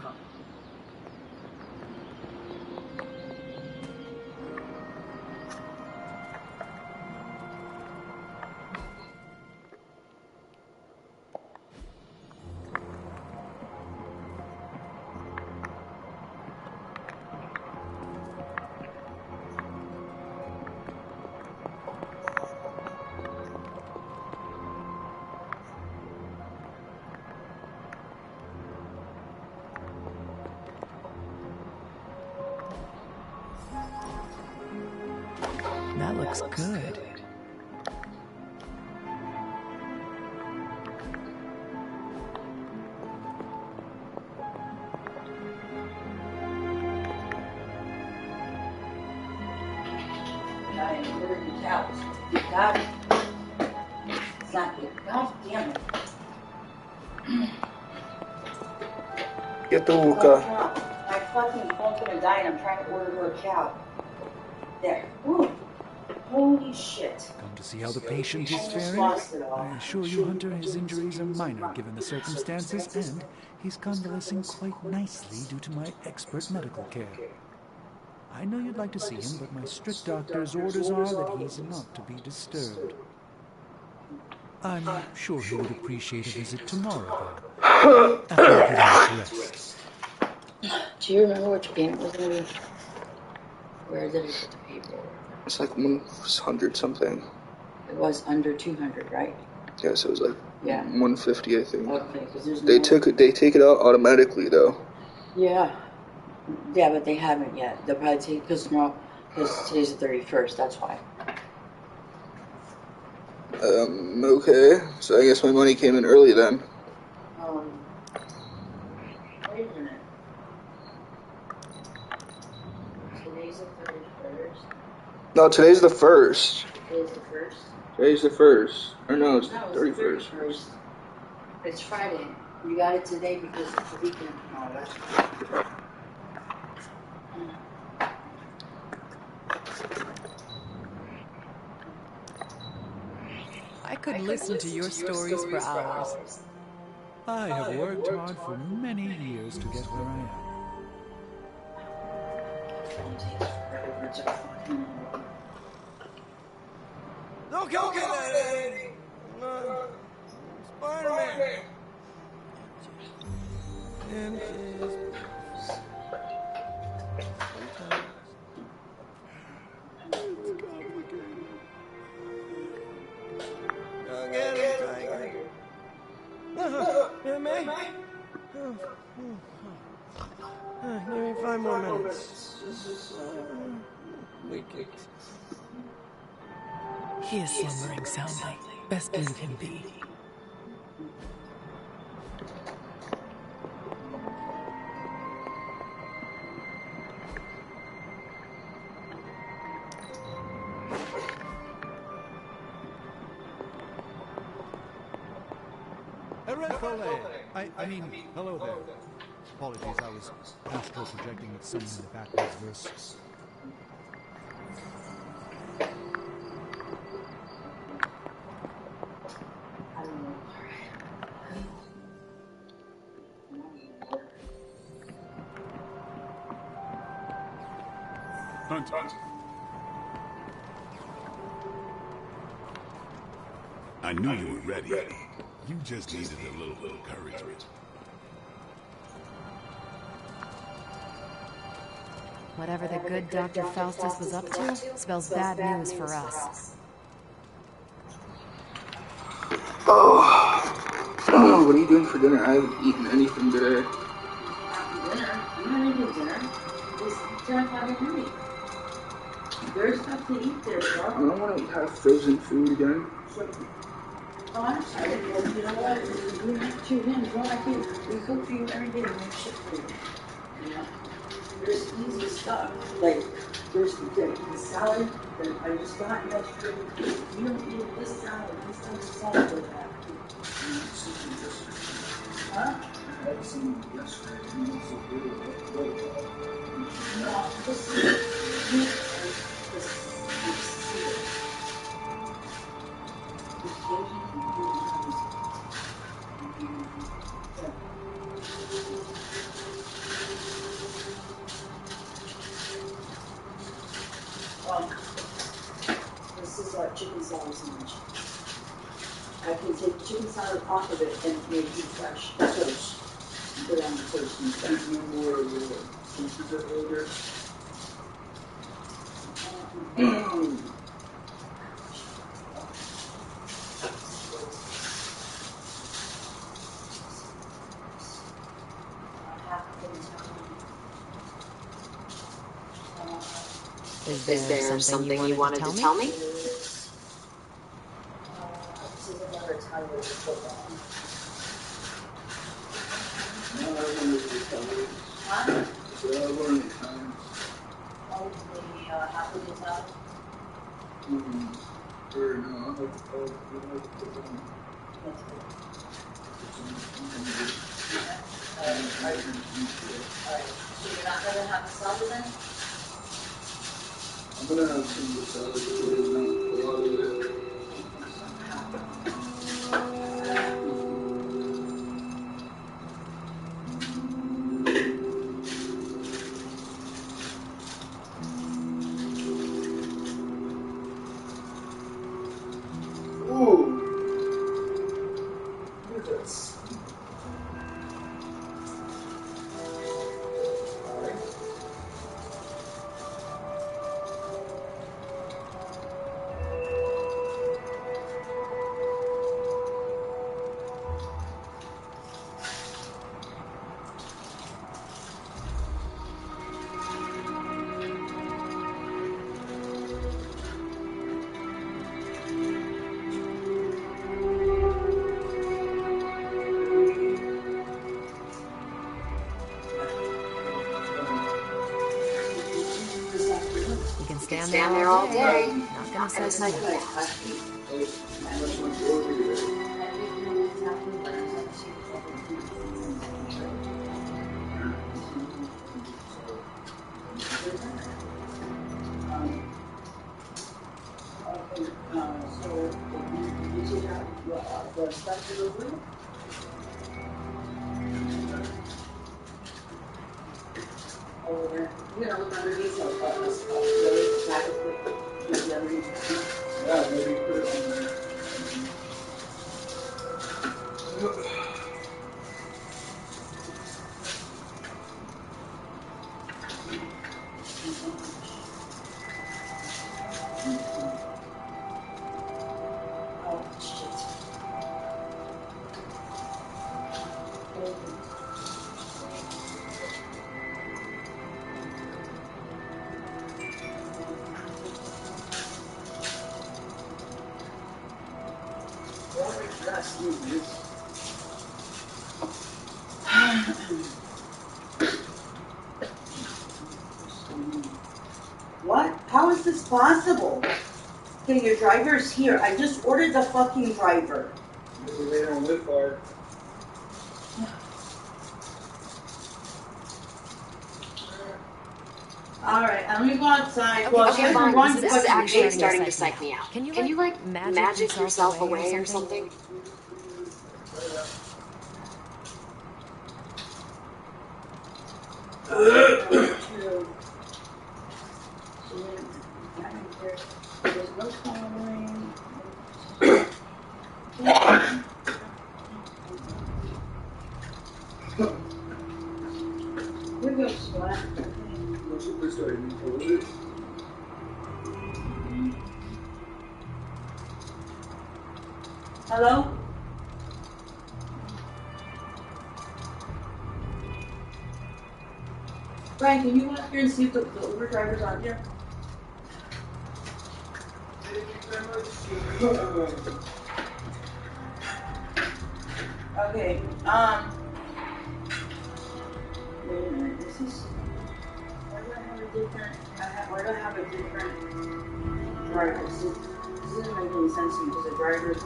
Speaker 1: That looks good.
Speaker 5: God, it's not good. God damn it.
Speaker 6: Get the hookah.
Speaker 5: My fucking phone's gonna die and I'm trying to order her a cow. There. Ooh. Holy shit.
Speaker 2: Come to see how the patient is faring? I assure you, Hunter, his injuries are minor given the circumstances, and he's convalescing quite nicely due to my expert medical care. I know you'd like to see him, but my strict doctor's orders are that he's not to be disturbed. I'm sure he would appreciate a visit tomorrow, though. After his rest.
Speaker 5: Do you remember which payment was going to be? Where did I put the paper?
Speaker 6: It's like 100 something.
Speaker 5: It was under 200, right?
Speaker 6: Yeah, so it was like 150, I think.
Speaker 5: Okay, because there's
Speaker 6: They take it out automatically though.
Speaker 5: Yeah. Yeah, but they haven't yet. They'll probably take because today's the 31st. That's why.
Speaker 6: Okay. So I guess my money came in early then.
Speaker 5: Wait a minute. Today's the 31st.
Speaker 6: No, today's the 1st.
Speaker 5: Today's the 1st?
Speaker 6: Today's the 1st. Or no, it's the 31st.
Speaker 5: It's Friday. You got it today because it's the weekend. Oh, that's
Speaker 1: I could listen to your stories for hours.
Speaker 2: I have worked hard for many years to get where I am.
Speaker 9: Don't kill me, lady! Spider-Man! And give me 5 more minutes.
Speaker 1: He is slumbering soundly. Best leave him be.
Speaker 2: I mean, hello there. Apologies, I was astral projecting with someone in the backwards verse.
Speaker 7: Hunt. I knew you were ready. You just needed a little encouragement.
Speaker 3: Whatever the good Dr. Faustus was up to spells bad news for us.
Speaker 6: Oh, what are you doing for dinner? I haven't eaten anything today.
Speaker 5: dinner. I'm not eating dinner. It's 10 o'clock at night. There's stuff to eat there, bro.
Speaker 6: I don't want to have frozen food again.
Speaker 5: Oh, I'm sorry. Well, you know what? We have 2 hands. Well, I can. We cook for you every day and make shit for you. You know? There's easy stuff. Like, there's the salad that I just got yesterday. You don't eat this salad. This one's salad with that. Huh?
Speaker 6: I had some yesterday.
Speaker 5: No, this is this is our chicken salad sandwich. I can take chicken salad off of it and make it fresh toast. Put it on the toast and stuff.
Speaker 6: There's no more of the sensitive order.
Speaker 3: Is there something you wanted to tell me?
Speaker 5: This is another time where you put that.
Speaker 6: No, I wanted to tell you.
Speaker 5: Huh?
Speaker 6: So I wanted to tell you.
Speaker 5: Oh, the half of the salad?
Speaker 6: Or no, I'll have to put that on.
Speaker 5: That's good.
Speaker 6: Alright.
Speaker 5: So you're not going to have the salad then?
Speaker 6: I'm gonna have some of the salad, but there's not a lot of it. Ooh. Look at this.
Speaker 10: You can stand there all day. Not gonna psych you out.
Speaker 5: You know, look underneath the
Speaker 6: Yeah, maybe put it on there.
Speaker 5: What? How is this possible? Okay, your driver's here. I just ordered the fucking driver.
Speaker 6: Maybe they don't live far.
Speaker 5: Alright, let me go outside.
Speaker 10: Okay, fine.
Speaker 5: This is
Speaker 10: actually starting to psych me out. Can you like magic yourself away or something?
Speaker 5: Hello? Brian, can you go up here and see if the Uber driver's on here? Okay, wait a minute, this is, why do I have a different, why do I have a different driver? This doesn't make any sense to me, because the driver, it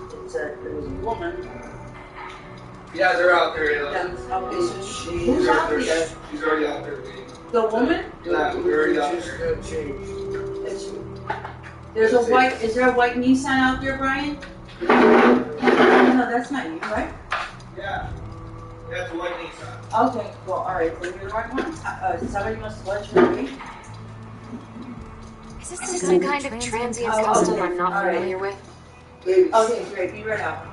Speaker 5: was a woman.
Speaker 6: Yeah, they're out there.
Speaker 5: Yeah, okay, so
Speaker 6: She's already out there.
Speaker 5: The woman?
Speaker 6: Yeah, we're already out there.
Speaker 5: There's a white, is there a white Nissan out there, Brian? No, that's not you, right?
Speaker 6: Yeah, that's white Nissan.
Speaker 5: Okay, well, alright, then you're the right one. Somebody must have let you me.
Speaker 10: Is this some kind of transient custom I'm not familiar with?
Speaker 5: Okay, great, be right out.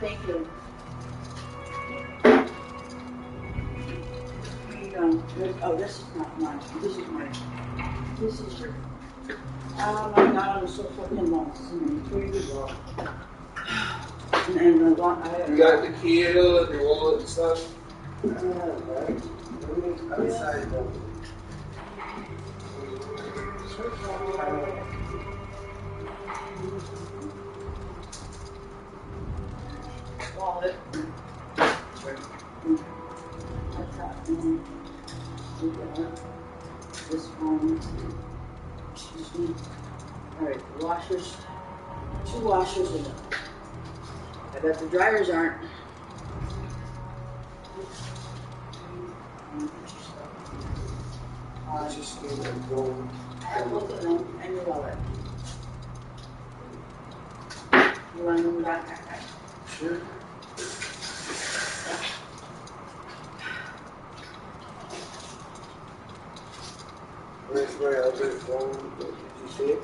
Speaker 5: Thank you. Oh, this is not mine. This is mine. This is your. Oh my god, I'm so fucking lost. And the one
Speaker 6: You got the key and your wallet and stuff?
Speaker 5: Wallet. This one. Excuse me. Alright, the washers. 2 washers are done. I bet the dryers aren't.
Speaker 6: Just need to go.
Speaker 5: And look at them and your wallet. You want to move that back?
Speaker 6: Sure. Where's my other phone? Did you see it?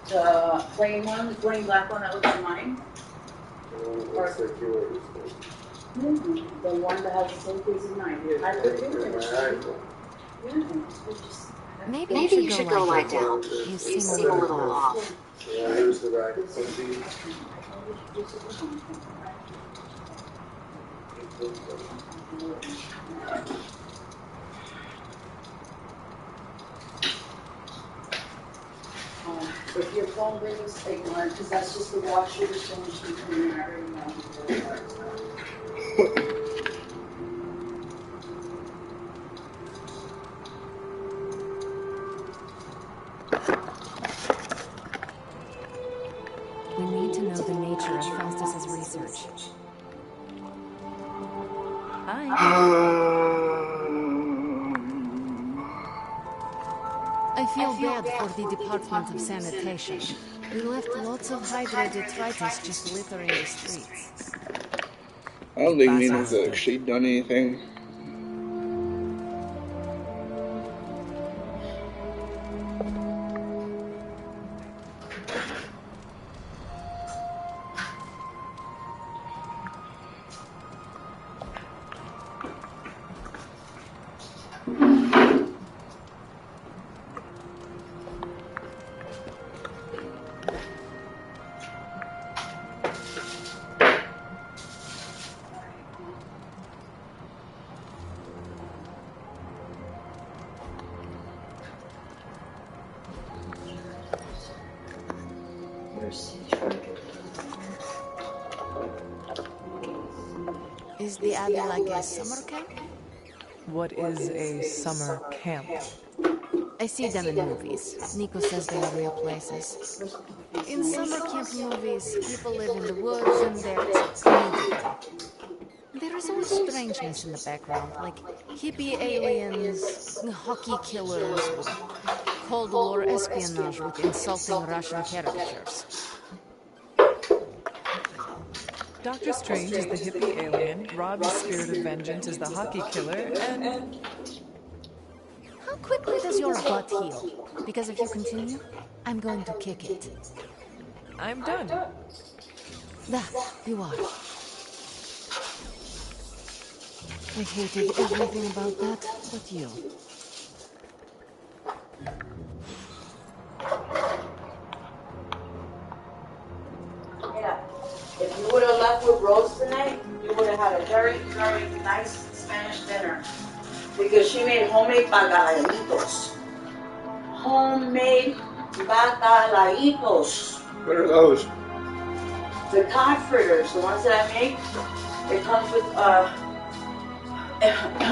Speaker 5: The plain one, the plain black one that looks like mine. Or the one that has the same face as mine. I put it in there.
Speaker 10: Maybe you should go lie down. You seem a little off.
Speaker 6: Yeah, here's the rack.
Speaker 5: If your phone rings, ignore it, because that's just the washer that's going to keep you in there.
Speaker 10: We need to know the nature of Faustus's research. I feel bad for the Department of Sanitation. We left lots of hydra detritus just littering the streets.
Speaker 6: I don't think Nina's actually done anything.
Speaker 10: Is the Abbey like a summer camp?
Speaker 1: What is a summer camp?
Speaker 10: I see them in movies. Nico says they are real places. In summer camp movies, people live in the woods and there's community. There is always strangeness in the background, like hippie aliens, hockey killers, Cold War espionage with insulting Russian caricatures.
Speaker 1: Doctor Strange is the hippie alien, Robbie's spirit of vengeance is the hockey killer, and...
Speaker 10: How quickly does your butt heal? Because if you continue, I'm going to kick it.
Speaker 1: I'm done.
Speaker 10: That, you are. I hated everything about that, but you.
Speaker 5: Yeah. If you would have left with Rose tonight, you would have had a very, very nice Spanish dinner. Because she made homemade bacalaitos. Homemade bacalaitos.
Speaker 6: What are those?
Speaker 5: The cod fritters, the ones that I make, it comes with,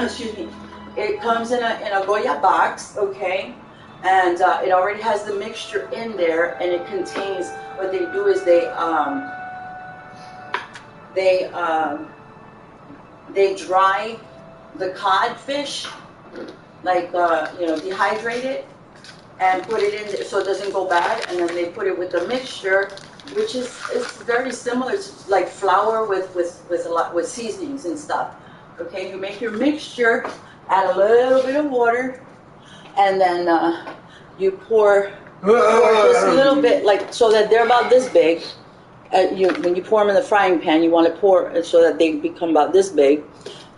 Speaker 5: excuse me, it comes in a Goya box, okay? And it already has the mixture in there, and it contains, what they do is they dry the codfish, like, dehydrate it, and put it in so it doesn't go bad, and then they put it with the mixture, which is very similar. It's like flour with seasonings and stuff. Okay, you make your mixture, add a little bit of water, and then you pour just a little bit, like so that they're about this big. When you pour them in the frying pan, you want to pour it so that they become about this big.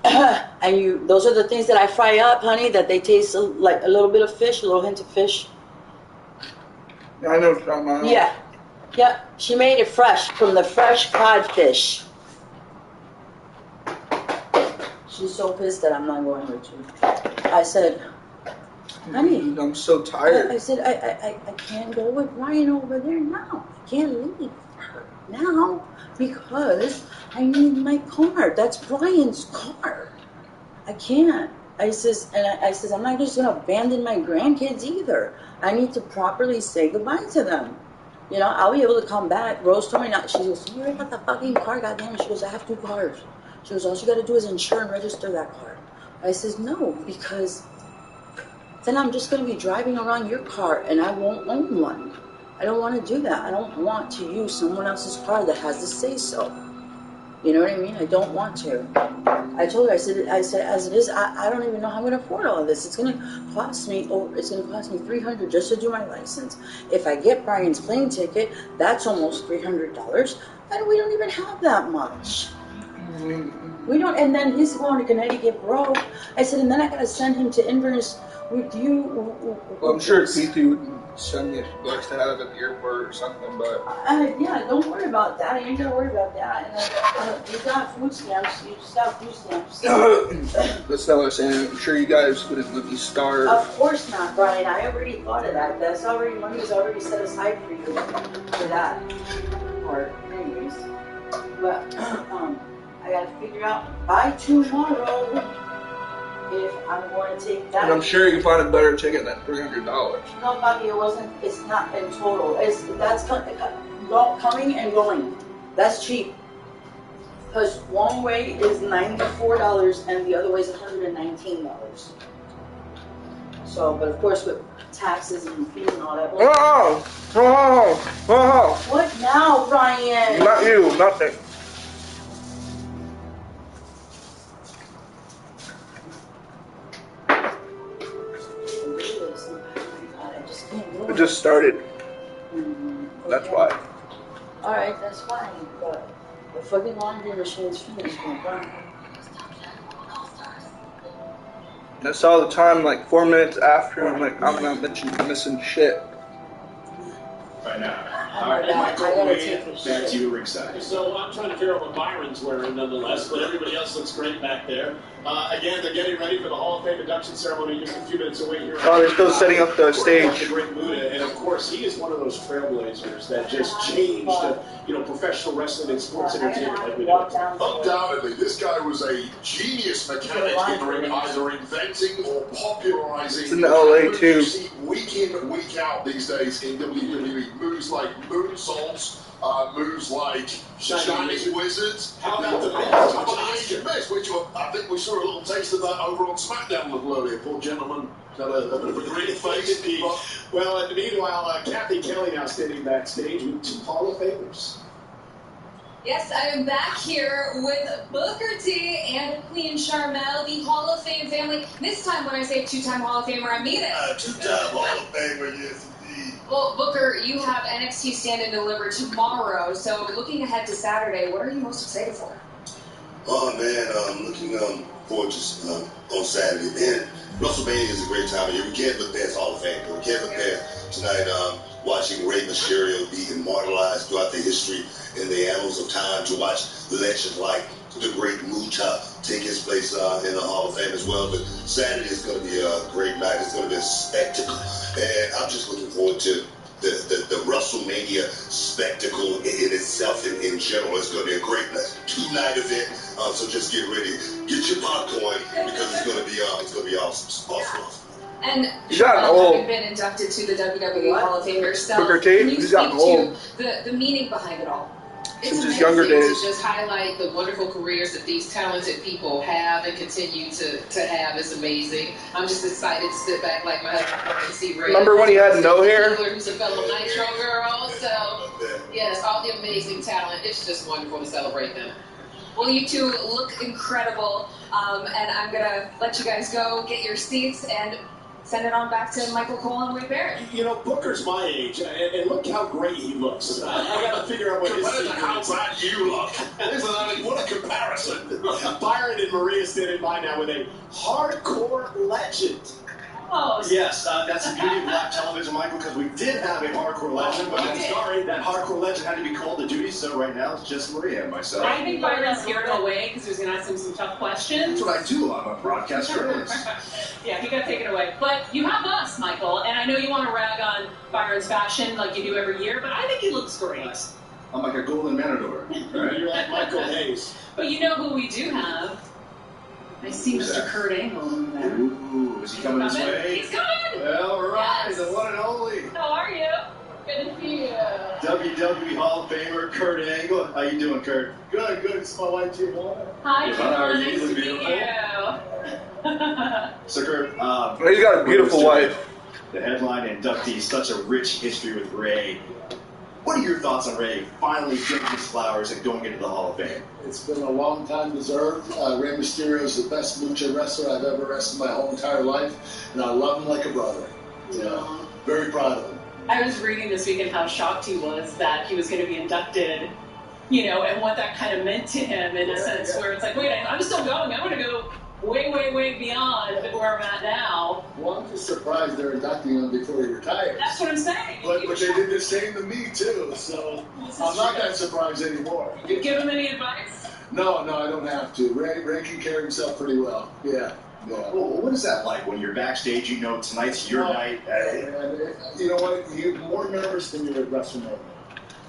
Speaker 5: And those are the things that I fry up, honey, that they taste like a little bit of fish, a little hint of fish.
Speaker 6: Yeah, I know what you're talking about.
Speaker 5: Yeah. Yeah, she made it fresh, from the fresh codfish. She's so pissed that I'm not going with you. I said, honey.
Speaker 6: I'm so tired.
Speaker 5: I said, I can't go with Ryan over there now. I can't leave her now because I need my car. That's Brian's car. I can't. I says, I'm not just going to abandon my grandkids either. I need to properly say goodbye to them. You know, I'll be able to come back. Rose told me not. She goes, you already got the fucking car, goddamn. She goes, I have 2 cars. She goes, all you got to do is insure and register that car. I says, no, because then I'm just going to be driving around your car and I won't own one. I don't want to do that. I don't want to use someone else's car that has the say-so. You know what I mean? I don't want to. I told her, I said, as it is, I don't even know how I'm going to afford all of this. It's going to cost me $300 just to do my license. If I get Brian's plane ticket, that's almost $300, and we don't even have that much. We don't, and then he's going to Connecticut broke. I said, and then I got to send him to Inverness with you.
Speaker 6: Well, I'm sure T.T. would send me if he likes to have at the airport or something, but...
Speaker 5: yeah, don't worry about that. I ain't going to worry about that. And you got food stamps. You just got food stamps.
Speaker 6: That's not what I'm saying. I'm sure you guys wouldn't let me starve.
Speaker 5: Of course not, Brian. I already thought of that. That's already, money was already set aside for you for that. Or, anyways. But, I got to figure out by tomorrow if I'm going to take that.
Speaker 6: And I'm sure you can find a better ticket than $300.
Speaker 5: No, Bobby, it wasn't. It's not in total. That's coming and going. That's cheap. Because one way is $94 and the other way is $119. So, but of course with taxes and fees and all that. What now, Brian?
Speaker 6: Not you, nothing. It just started. That's why.
Speaker 5: Alright, that's fine, but the fucking laundry machine's finished, my God.
Speaker 6: I saw the time like 4 minutes after, and I'm like, I'm not missing shit.
Speaker 12: Right now. Alright, Michael, back to you ringside.
Speaker 13: So I'm trying to figure out what Byron's wearing nonetheless, but everybody else looks great back there. Again, they're getting ready for the Hall of Fame induction ceremony just a few minutes away here.
Speaker 6: Oh, they're still setting up the stage.
Speaker 13: Great Muda, and of course, he is one of those trailblazers that just changed, professional wrestling and sports entertainment like we know it.
Speaker 7: Undoubtedly, this guy was a genius mechanic in ring, either inventing or popularizing.
Speaker 6: It's in LA too.
Speaker 7: You see week in, week out these days in WWE. Moves like moonsaults, moves like Chinese wizards.
Speaker 13: How about the
Speaker 7: Asian Miz, which I think we saw a little taste of that over on SmackDown a little earlier. Poor gentleman got a bit of a green face.
Speaker 13: Well, and meanwhile, Kathy Kelly now standing backstage with 2 Hall of Famers.
Speaker 14: Yes, I am back here with Booker T and Queen Sharmell, the Hall of Fame family. This time when I say 2-time Hall of Famer, I mean it.
Speaker 7: 2-time Hall of Famer, yes indeed.
Speaker 14: Well, Booker, you have NXT Stand and Deliver tomorrow, so looking ahead to Saturday, what are you most excited for?
Speaker 15: Oh man, looking forward to on Saturday. Man, WrestleMania is a great time of year. We can't look past Hall of Fame. We can't look past tonight watching Rey Mysterio be immortalized throughout the history in the annals of time, to watch legends like the great Muta take his place in the Hall of Fame as well. But Saturday is going to be a great night. It's going to be a spectacle. And I'm just looking forward to the WrestleMania spectacle in itself in general. It's going to be a great night, 2-night event. So just get ready, get your popcorn, because it's going to be awesome.
Speaker 14: And
Speaker 6: he's gotten
Speaker 14: having
Speaker 6: old.
Speaker 14: been inducted to the WWE Hall of Fame yourself,
Speaker 6: Booker T,
Speaker 14: can you
Speaker 6: he's
Speaker 14: speak
Speaker 6: gotten old.
Speaker 14: to the meaning behind it all?
Speaker 6: Since his younger days.
Speaker 16: To just highlight the wonderful careers that these talented people have and continue to have is amazing. I'm just excited to sit back like my husband and see Ray.
Speaker 6: Remember when he had no hair?
Speaker 16: Who's a fellow Nitro girl. So, yes, all the amazing talent. It's just wonderful to celebrate them.
Speaker 14: Well, you two look incredible, and I'm going to let you guys go, get your seats, and send it on back to Michael Cole and Wade Barrett.
Speaker 13: Booker's my age, and look how great he looks. I got to figure out what his
Speaker 7: Compared to how bad you look. What a comparison.
Speaker 13: Byron and Maria standing by now with a hardcore legend.
Speaker 14: Oh,
Speaker 12: yes, that's the beauty of live television, Michael, because we did have a hardcore legend, but I'm sorry, that hardcore legend had to be called to duty, so right now it's just Maria and myself.
Speaker 17: I think Byron's scared away because he's going to ask him some tough questions.
Speaker 12: That's what I do. I'm a broadcast journalist.
Speaker 17: Yeah, he got taken away. But you have us, Michael, and I know you want to rag on Byron's fashion like you do every year, but I think he looks great.
Speaker 12: I'm like a golden matador. Right?
Speaker 13: You're like Michael Hayes.
Speaker 17: But you know who we do have? I see Mr. Kurt Angle over there.
Speaker 12: Ooh, is he coming this way?
Speaker 17: He's coming!
Speaker 12: Well, right,
Speaker 17: Yes.
Speaker 12: the one and only.
Speaker 17: How are you? Good to see you.
Speaker 12: WWE Hall of Famer Kurt Angle. How you doing, Kurt? Good. It's my wife, Giovanna.
Speaker 17: Hi,
Speaker 12: Giovanna, how are
Speaker 17: Giovanna.
Speaker 12: you?
Speaker 17: Nice to meet you.
Speaker 12: So, Kurt,
Speaker 6: He's got a beautiful wife.
Speaker 12: The headline inductee, such a rich history with Ray. What are your thoughts on Rey finally getting his flowers and going into the Hall of Fame?
Speaker 6: It's been a long time deserved. Rey Mysterio is the best lucha wrestler I've ever wrestled my whole entire life, and I love him like a brother. Yeah, very proud of him.
Speaker 17: I was reading this weekend how shocked he was that he was going to be inducted, you know, and what that kind of meant to him in a sense where it's like, wait, I'm still going. I'm going to go way, way, way beyond where I'm at now.
Speaker 6: Well, I'm just surprised they're inducting him before he retires.
Speaker 17: That's what I'm saying.
Speaker 6: But they did the same to me, too, so I'm not that surprised anymore.
Speaker 17: You give him any advice?
Speaker 6: No, I don't have to. Ray can carry himself pretty well. Yeah.
Speaker 12: Well, what is that like when you're backstage? You know tonight's your night.
Speaker 6: You know what? You're more nervous than you're at WrestleMania.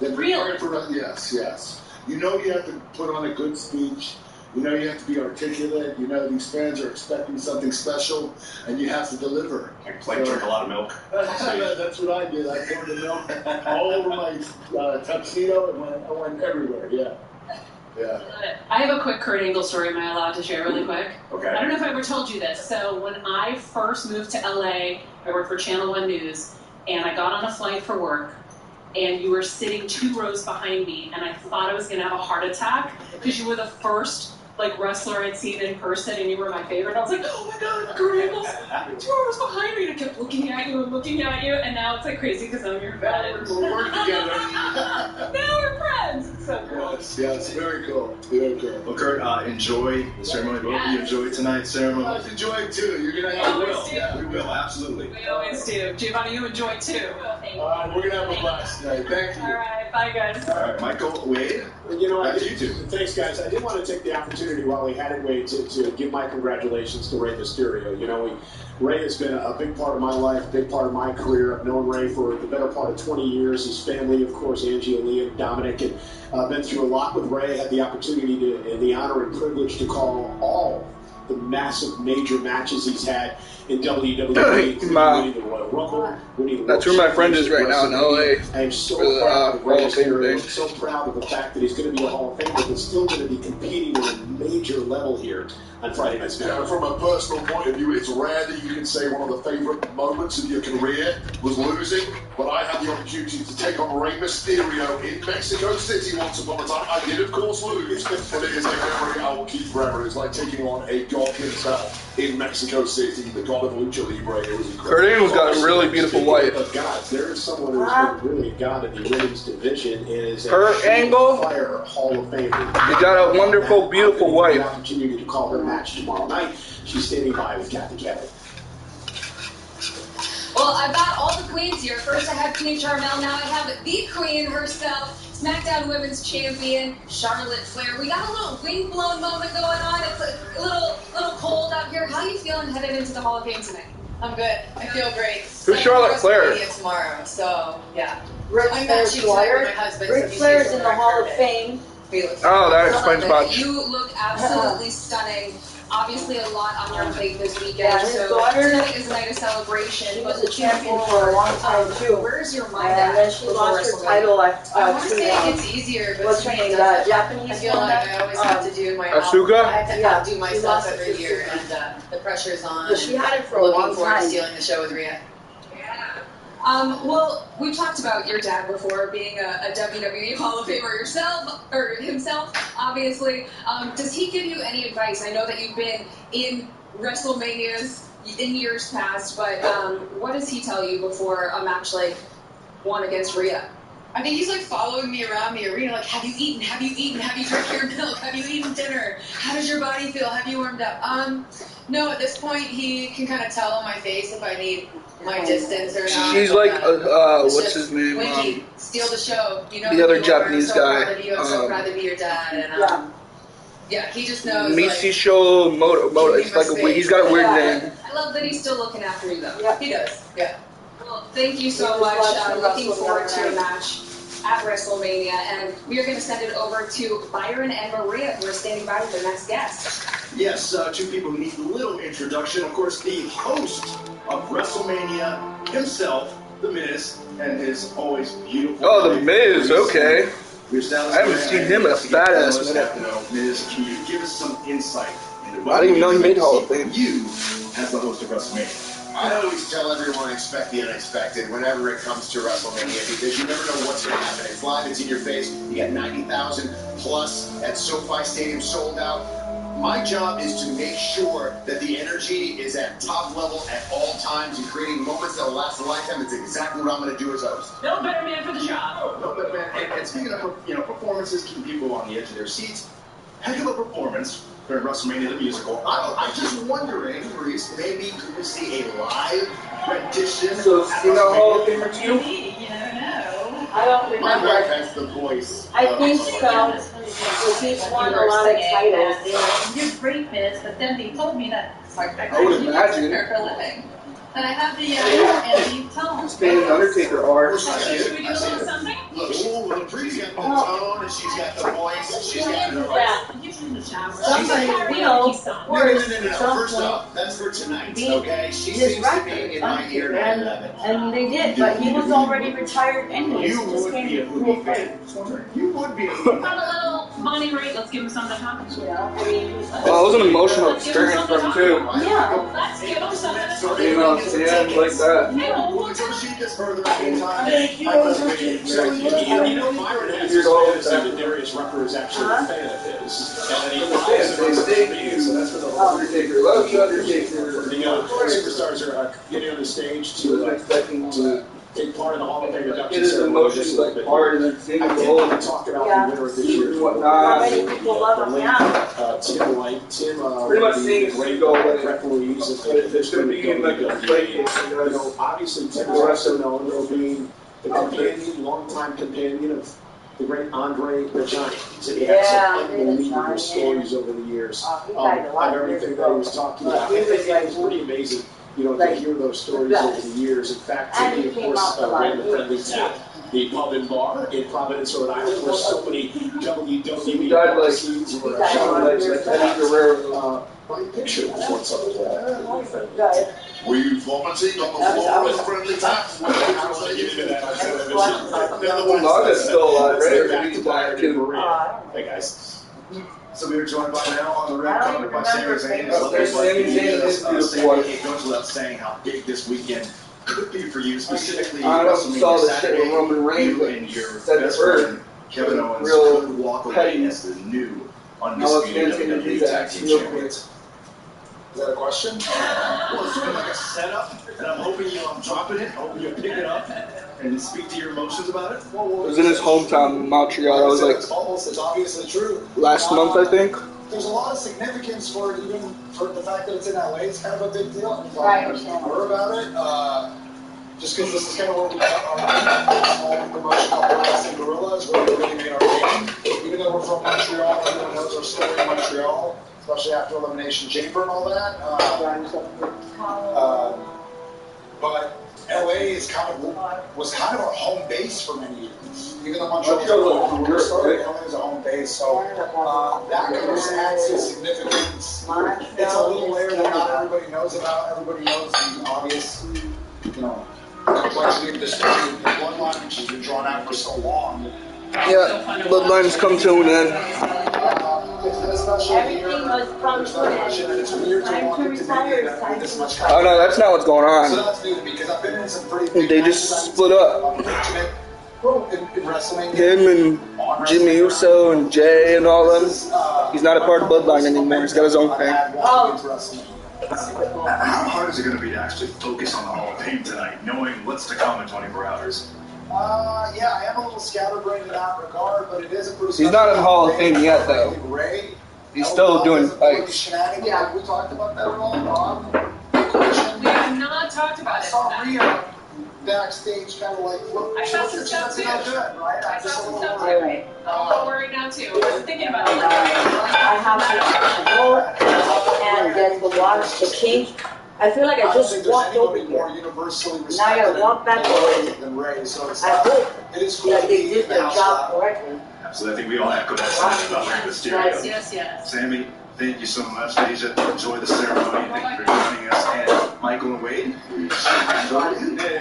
Speaker 17: Really?
Speaker 6: Yes. You know you have to put on a good speech. You know you have to be articulate. You know these fans are expecting something special, and you have to deliver.
Speaker 12: Like drink a lot of milk.
Speaker 6: That's what I did. I poured the milk all over my tuxedo, and I went everywhere. Yeah.
Speaker 17: I have a quick Kurt Angle story. Am I allowed to share really quick?
Speaker 12: Okay.
Speaker 17: I don't know if I ever told you this. So when I first moved to LA, I worked for Channel 1 News, and I got on a flight for work, and you were sitting 2 rows behind me, and I thought I was going to have a heart attack because you were the first wrestler I'd seen in person, and you were my favorite. I was like, oh my God, Kurt Angle's 2 rows behind me, and I kept looking at you, and now it's like crazy because I'm your friend.
Speaker 6: We'll work together.
Speaker 17: Now we're friends. It's so cool.
Speaker 6: Yes, very cool. Very cool.
Speaker 12: Well, Kurt, enjoy the ceremony. Both of you enjoy tonight's ceremony.
Speaker 6: I'll enjoy it too. You're going to have a will.
Speaker 12: Yeah, we will, absolutely.
Speaker 17: We always do. Giovanni, you enjoy too.
Speaker 6: We're going to have a blast tonight. Thank you.
Speaker 17: All right, bye guys.
Speaker 12: All right, Michael, Wade.
Speaker 18: You know,
Speaker 12: back to you two.
Speaker 18: Thanks, guys. I did want to take the opportunity while we had it, Wade, to give my congratulations to Rey Mysterio. You know, Rey has been a big part of my life, a big part of my career. I've known Rey for the better part of 20 years. His family, of course, Angie, Liam, Dominic, and I've been through a lot with Rey. Had the opportunity to, and the honor and privilege to call all the massive major matches he's had in WWE, winning the Royal Rumble, winning the
Speaker 19: That's where my friend is right now in LA.
Speaker 18: I'm so
Speaker 19: for the
Speaker 18: proud of
Speaker 19: Hall
Speaker 18: Rey
Speaker 19: of Fame
Speaker 18: Mysterio.
Speaker 19: thing.
Speaker 18: I'm so proud of the fact that he's going to be a Hall of Famer, but still going to be competing at a major level here on Friday Night SmackDown.
Speaker 7: Now, from a personal point of view, it's rare that you can say one of the favourite moments of your career was losing, but I had the opportunity to take on Rey Mysterio in Mexico City once upon a time. I did, of course, lose, but it is a memory I will keep forever. It's like taking on a god himself in Mexico City, the god of Lucha Libre. It was incredible.
Speaker 19: Kurt Angle's got a really beautiful wife.
Speaker 18: Of gods, there is someone who's been really a god in the women's division. Is
Speaker 19: Kurt Angle,
Speaker 18: Fire Hall of Famer.
Speaker 19: You got a wonderful, beautiful wife.
Speaker 18: Opportunity to call her match tomorrow night. She's standing by with Kathy Kelly.
Speaker 14: Well, I've got all the queens here. First I have Queen Charmel, now I have the queen herself, SmackDown Women's Champion, Charlotte Flair. We got a little wind-blown moment going on. It's a little cold out here. How are you feeling headed into the Hall of Fame tonight?
Speaker 20: I'm good. I feel great.
Speaker 19: Who's Charlotte Flair?
Speaker 20: Tomorrow, so yeah.
Speaker 5: Ric Flair is in the Hall of Fame.
Speaker 19: Oh, that explains much.
Speaker 14: You look absolutely stunning. Obviously, a lot on your plate this weekend.
Speaker 5: Yeah, his
Speaker 14: so
Speaker 5: daughter,
Speaker 14: tonight is a night of celebration.
Speaker 5: She was a champion for a long time too.
Speaker 14: Where's your mind
Speaker 5: and
Speaker 14: at?
Speaker 5: then she lost her title.
Speaker 20: I want to say it gets easier, but
Speaker 5: what's her name? Japanese.
Speaker 20: I feel like I always have to do my
Speaker 19: Asuka?
Speaker 20: I have to do my stuff every year, and the pressure's on.
Speaker 5: But she had it for a long
Speaker 20: Looking forward to
Speaker 5: time.
Speaker 20: stealing the show with Rhea.
Speaker 14: Well, we've talked about your dad before being a WWE Hall of Famer himself, obviously. Does he give you any advice? I know that you've been in WrestleManias in years past, but what does he tell you before a match like one against Rhea?
Speaker 20: I think he's like following me around the arena, like, have you eaten? Have you eaten? Have you drank your milk? Have you eaten dinner? How does your body feel? Have you warmed up? No, at this point, he can kind of tell on my face if I need my distance or not.
Speaker 19: She's like, what's his name?
Speaker 20: Winky, steal the show. You know
Speaker 19: the other
Speaker 20: you
Speaker 19: Japanese
Speaker 20: are. So
Speaker 19: guy.
Speaker 20: proud of you. I'm so proud to be your dad. And yeah, he just knows.
Speaker 19: Mishisho Moto. It's like he's got a weird name.
Speaker 14: I love that he's still looking after you, though.
Speaker 20: Yeah, he does. Yeah.
Speaker 14: Well, thank you so much. Looking forward to a match at WrestleMania, and we are going to send it over to Byron and Maria, who are standing by with their next guest.
Speaker 12: Yes, two people who need a little introduction. Of course, the host of WrestleMania himself, The Miz, and his always beautiful.
Speaker 19: Oh, The Miz, okay.
Speaker 12: I
Speaker 19: haven't seen him in a badass minute.
Speaker 12: Miz, can you give us some insight into
Speaker 19: I didn't even know he made Hall of Fame.
Speaker 12: You as the host of WrestleMania? I always tell everyone expect the unexpected whenever it comes to WrestleMania because you never know what's going to happen. It's live, it's in your face. You got 90,000 plus at SoFi Stadium sold out. My job is to make sure that the energy is at top level at all times and creating moments that will last a lifetime. It's exactly what I'm going to do as host.
Speaker 17: No better man for the job.
Speaker 12: No better man. And speaking of performances, keeping people on the edge of their seats, heck of a performance during WrestleMania the musical. I'm just wondering, Reese, maybe could we see a live rendition?
Speaker 19: So, Hall of Famer too?
Speaker 17: Maybe, you never know.
Speaker 5: I don't remember.
Speaker 12: My wife has the voice.
Speaker 5: I think so. Because he's won a lot of titles.
Speaker 17: You're great, Miz, but then they told me that
Speaker 19: I would imagine.
Speaker 17: for a living. And I have the Andy Tone.
Speaker 19: It's been an Undertaker art.
Speaker 17: Should we do a little something?
Speaker 12: Look, she's got the tone, and she's got the voice, she's got the voice.
Speaker 17: He's in the shower.
Speaker 5: Somebody
Speaker 12: No. First off, that's for tonight, okay? She seems to be in my ear, and I love it.
Speaker 5: And they did, but he was already retired anyway.
Speaker 12: You would be a movie fan. You would be.
Speaker 17: How about a little money rate? Let's give him something to talk about.
Speaker 5: You know, I mean,
Speaker 19: Well, it was an emotional experience for him too.
Speaker 5: yeah.
Speaker 17: Let's give him something to talk
Speaker 19: You know, yeah, like that.
Speaker 12: We'll proceed this further anytime.
Speaker 18: You know, Byron has said that Darius Rucker is actually a fan of his. And he
Speaker 19: They stay you.
Speaker 18: so that's what the
Speaker 19: Undertaker loves you, Undertaker.
Speaker 18: The superstars are getting on the stage to
Speaker 19: Expecting to
Speaker 18: take part in the Hall of Fame
Speaker 19: get
Speaker 18: induction
Speaker 19: his
Speaker 18: ceremony.
Speaker 19: emotions like hard and then sing the
Speaker 18: I did
Speaker 19: whole
Speaker 18: want to talk about the winner of this year's
Speaker 19: and
Speaker 5: How
Speaker 19: whatnot.
Speaker 5: many people love him now?
Speaker 18: Tim White. Tim,
Speaker 19: Pretty much seeing his
Speaker 18: great
Speaker 19: go away.
Speaker 18: referees.
Speaker 19: It's going to be like a play game.
Speaker 18: You know, obviously, Tim is also known for being the companion, longtime companion of the great Andre the Giant. He had some unbelievable stories over the years of everything that he was talking about. I think it was pretty amazing, to hear those stories over the years. In fact, he, of course, ran the Friendly Tap, the pub and bar in Providence, Rhode Island, where so many WWE proceeds were
Speaker 19: like Eddie Guerrero.
Speaker 18: picture before something like that.
Speaker 7: We vomiting on the floor with Friendly Tap.
Speaker 19: Laga's still alive, right? He's back too.
Speaker 18: Hey guys.
Speaker 12: So we were joined by now on the red carpet by Sami Zayn. It goes without saying how big this weekend could be for you, specifically
Speaker 19: I don't know if you saw the shit with Roman Reigns, but
Speaker 12: and your
Speaker 19: said
Speaker 12: best
Speaker 19: the
Speaker 12: friend Kevin Owens
Speaker 19: real
Speaker 12: could walk away
Speaker 19: petty.
Speaker 12: as the new
Speaker 19: I was
Speaker 12: undisputed
Speaker 19: going to do
Speaker 12: WWE
Speaker 19: that
Speaker 12: Tag Team
Speaker 19: real quick.
Speaker 12: Champions. Is that a question? Well, it's sort of like a setup, and I'm hoping I'm dropping it, hoping you'll pick it up and speak to your emotions about it.
Speaker 19: It was in his hometown, Montreal. That was like
Speaker 6: It's obviously true.
Speaker 19: last month, I think.
Speaker 6: There's a lot of significance for it, even for the fact that it's in LA. It's kind of a big deal.
Speaker 5: Right.
Speaker 6: I've heard about it. Just because this is kind of where we got our small promotion called Wrestling Gorillas, where we really made our name. Even though we're from Montreal, everyone knows our story in Montreal, especially after Elimination Chamber and all that. But LA was kind of our home base for many years. Even though Montreal was started, LA was a home base. So that kind of adds to significance. It's a little layer that not everybody knows about. Everybody knows the obvious, complexity of this bloodline, which has been drawn out for so long.
Speaker 19: Yeah, bloodlines come to an end.
Speaker 5: Everything was punctuated. Time to retire.
Speaker 19: Oh no, that's not what's going
Speaker 6: So
Speaker 19: on.
Speaker 6: that's new to me because I've been in some pretty big
Speaker 19: They just split up.
Speaker 6: in wrestling.
Speaker 19: Him and Jimmy Uso and Jay and all them. He's not a part of Bloodline anymore. He's got his own thing.
Speaker 12: How hard is it going to be to actually focus on the Hall of Fame tonight, knowing what's to come in 24 hours?
Speaker 6: Yeah, I am a little scatterbrained in that regard, but it is a pretty.
Speaker 19: He's not in the Hall of Fame yet, though. He's still doing fights.
Speaker 6: Yeah, we talked about that at all, Rob.
Speaker 17: We have not talked about
Speaker 6: I
Speaker 17: it.
Speaker 6: saw Rhea backstage, kind of like, look,
Speaker 17: I saw some stuff too.
Speaker 6: not good, right?
Speaker 17: I
Speaker 6: I'm
Speaker 17: saw
Speaker 6: just a
Speaker 17: some
Speaker 6: little
Speaker 17: stuff
Speaker 6: worried.
Speaker 17: too. I'm a little worried now too. I was thinking about it.
Speaker 5: I have to go and get the watch, the king. I feel like I just walked over here.
Speaker 6: More universally
Speaker 5: Now I gotta walk back over.
Speaker 6: than Ray, so it's
Speaker 5: I hope
Speaker 6: it is cool
Speaker 5: that
Speaker 6: to
Speaker 5: they
Speaker 6: be
Speaker 5: did
Speaker 6: in the
Speaker 5: their
Speaker 6: house
Speaker 5: job
Speaker 6: now.
Speaker 5: correctly.
Speaker 12: So I think we all echo that sentiment about Rey Mysterio.
Speaker 17: Yes.
Speaker 12: Sammy, thank you so much. Deja, enjoy the ceremony. Thank you for joining us. And Michael and Wade,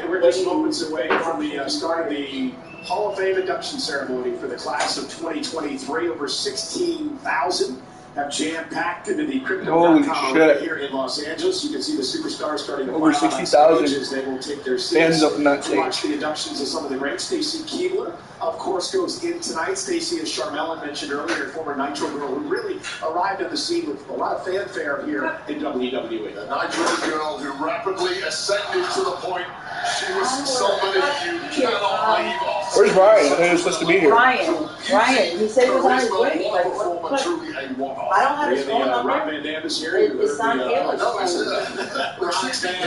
Speaker 18: We're just moments away from the start of the Hall of Fame induction ceremony for the class of 2023. Over 16,000 have jam-packed into the
Speaker 19: Holy
Speaker 18: Crypto.com
Speaker 19: shit.
Speaker 18: here in Los Angeles. You can see the superstars starting to
Speaker 19: Over
Speaker 18: file out on
Speaker 19: 60,000
Speaker 18: stage as they will take their
Speaker 19: fans
Speaker 18: seats
Speaker 19: up in that
Speaker 18: to watch
Speaker 19: stage.
Speaker 18: the inductions of some of the greats. Stacey Keebler, of course, goes in tonight. Stacey, as Sharmella mentioned earlier, former Nitro girl who really arrived on the scene with a lot of fanfare here in WWE.
Speaker 7: The Nitro girl who rapidly ascended to the point she was somebody you cannot leave off.
Speaker 19: Where's Ryan? I think he was supposed to be here.
Speaker 5: Ryan, he said he was on his way. Like, what? I don't have his phone number.
Speaker 18: Rob Van Dam is here.
Speaker 5: It's not Caleb's phone.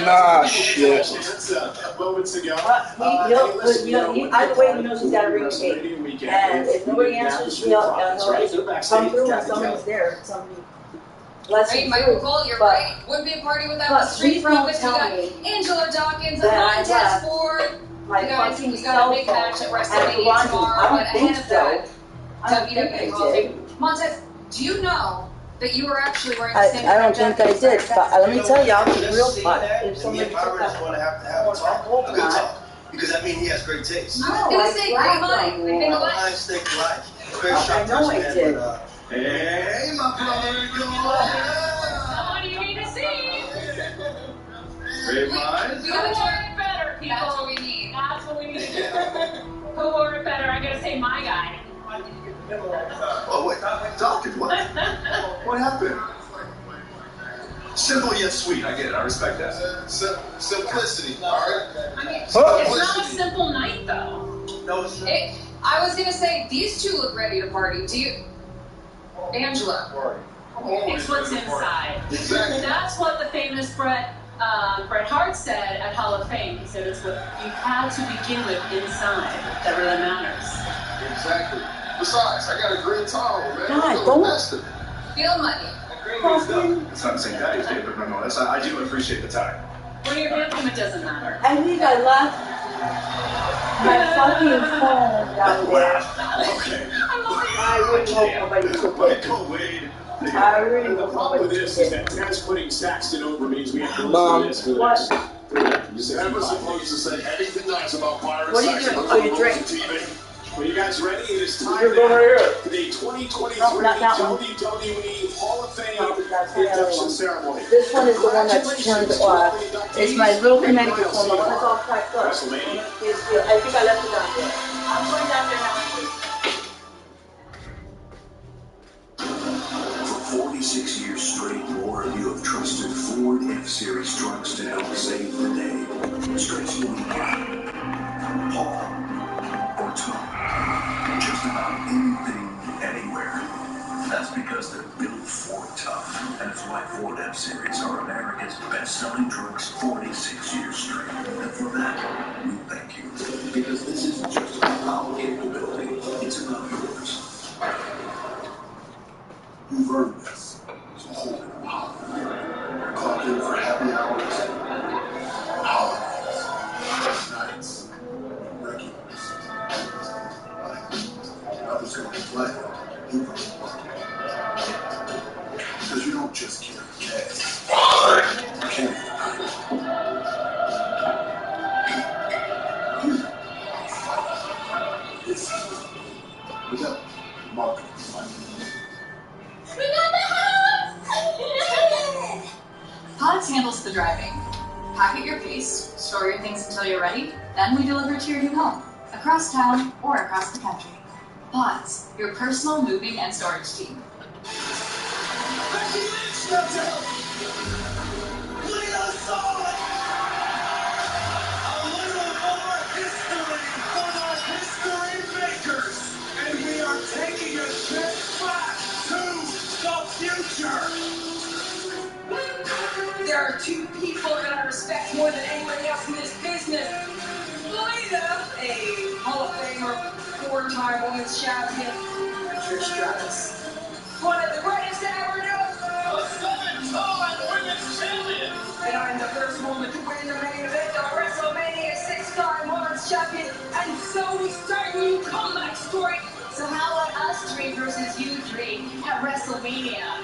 Speaker 19: Nah, shit.
Speaker 18: Moments ago.
Speaker 5: Either way, he knows he's got a ring gate. And if nobody answers, he'll just come through when somebody's there. Somebody.
Speaker 14: Right, Michael Cole, you're right. Wouldn't be a party without the Street Profits. You got Angela Dawkins, Montez Ford. You guys, we got a big match at WrestleMania tomorrow, but ahead of that, WWE Hall of Fame. Montez, do you know that you were actually wearing the same
Speaker 5: I don't think I did, but let me tell you, I'll be real fun. If
Speaker 12: Me
Speaker 5: somebody
Speaker 12: and Byron is going to have a good talk, because I mean he has great taste.
Speaker 14: I was going to say great mind. I think alike.
Speaker 12: I think alike. Very
Speaker 5: I
Speaker 12: sharp
Speaker 5: know I
Speaker 12: person,
Speaker 5: did.
Speaker 12: but, hey, my brother-in-law.
Speaker 17: What do you need to see?
Speaker 12: Great mind.
Speaker 17: Who wore it better, people?
Speaker 14: That's what we need.
Speaker 17: That's what we need. Who wore it better? I gotta say my guy.
Speaker 12: Oh, wait, Dawkins, what? What happened? Simple yet sweet. I get it. I respect that. Simplicity. All right.
Speaker 17: I mean, it's not a simple night, though.
Speaker 12: No, it's not.
Speaker 14: I was going to say, these two look ready to party. Do you... Angela.
Speaker 17: It's what's inside.
Speaker 12: Exactly.
Speaker 17: That's what the famous Bret Hart said at Hall of Fame. He said it's what you had to begin with inside that really matters.
Speaker 7: Exactly. Besides, I got a great towel, man.
Speaker 5: God, don't.
Speaker 14: Feel money.
Speaker 12: It's not the same guy as David, but no, I do appreciate the time.
Speaker 17: When you're with him, it doesn't matter.
Speaker 5: I think I left my fucking phone down there.
Speaker 12: Okay.
Speaker 5: I really hope nobody took it. I really
Speaker 18: The
Speaker 5: hope
Speaker 18: problem with
Speaker 5: nobody
Speaker 18: this
Speaker 5: took
Speaker 18: is
Speaker 5: it.
Speaker 18: that Taz putting Saxton over means we have to
Speaker 19: Mom.
Speaker 18: listen to this.
Speaker 5: What?
Speaker 7: That was supposed to say anything nice about Byron
Speaker 5: What are you
Speaker 7: Saxton
Speaker 5: doing?
Speaker 7: on
Speaker 5: Oh, you drink.
Speaker 7: TV.
Speaker 18: Are you guys ready? It is time
Speaker 19: You're going right
Speaker 18: now for the 2023
Speaker 5: No, not that one.
Speaker 18: WWE Hall of Fame
Speaker 5: No, that's the other
Speaker 18: induction
Speaker 5: one.
Speaker 18: ceremony.
Speaker 5: This one is the one that's turned off. It's my little Connecticut phone, the one that's all cracked up.
Speaker 18: WrestleMania.
Speaker 5: I think I left it down there. I'm going down there now.
Speaker 21: For 46 years straight, more of you have trusted Ford F-Series trucks to help save the day. Stretch Lee, Paul, or Tom. Just about anything, anywhere. That's because they're built Ford tough. And it's why Ford F-Series are America's best-selling trucks 46 years straight. And for that, we thank you. Because this isn't just about our capability, it's about yours. You've earned this, so hold it high. Clock in for happy hours, holidays, nights, regulars. Others going to play, you because you don't just carry cash, you carry the night. You fight. This is without marketing fight.
Speaker 14: Pods handles the driving. Pack at your pace, store your things until you're ready, then we deliver to your new home, across town or across the country. Pods, your personal moving and storage team.
Speaker 21: And we are taking a trip back to the future.
Speaker 22: There are two people that I respect more than anybody else in this business. Lita, a Hall of Famer, four-time women's champion, Trish Stratus. One of the greatest to ever do it. A seven-time women's champion. And I'm the first woman to win the main event of WrestleMania, six-time women's champion. And so we start a new comeback story.
Speaker 14: So how about us three versus you three at WrestleMania?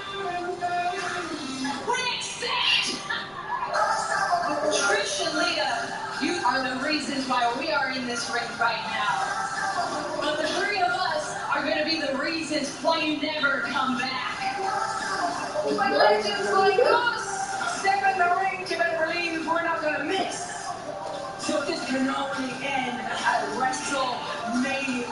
Speaker 22: Trish and Lita, you are the reasons why we are in this ring right now. But the three of us are going to be the reasons why you never come back. But legends like us step in the ring to better believe we're not gonna miss. So this can only end at WrestleMania.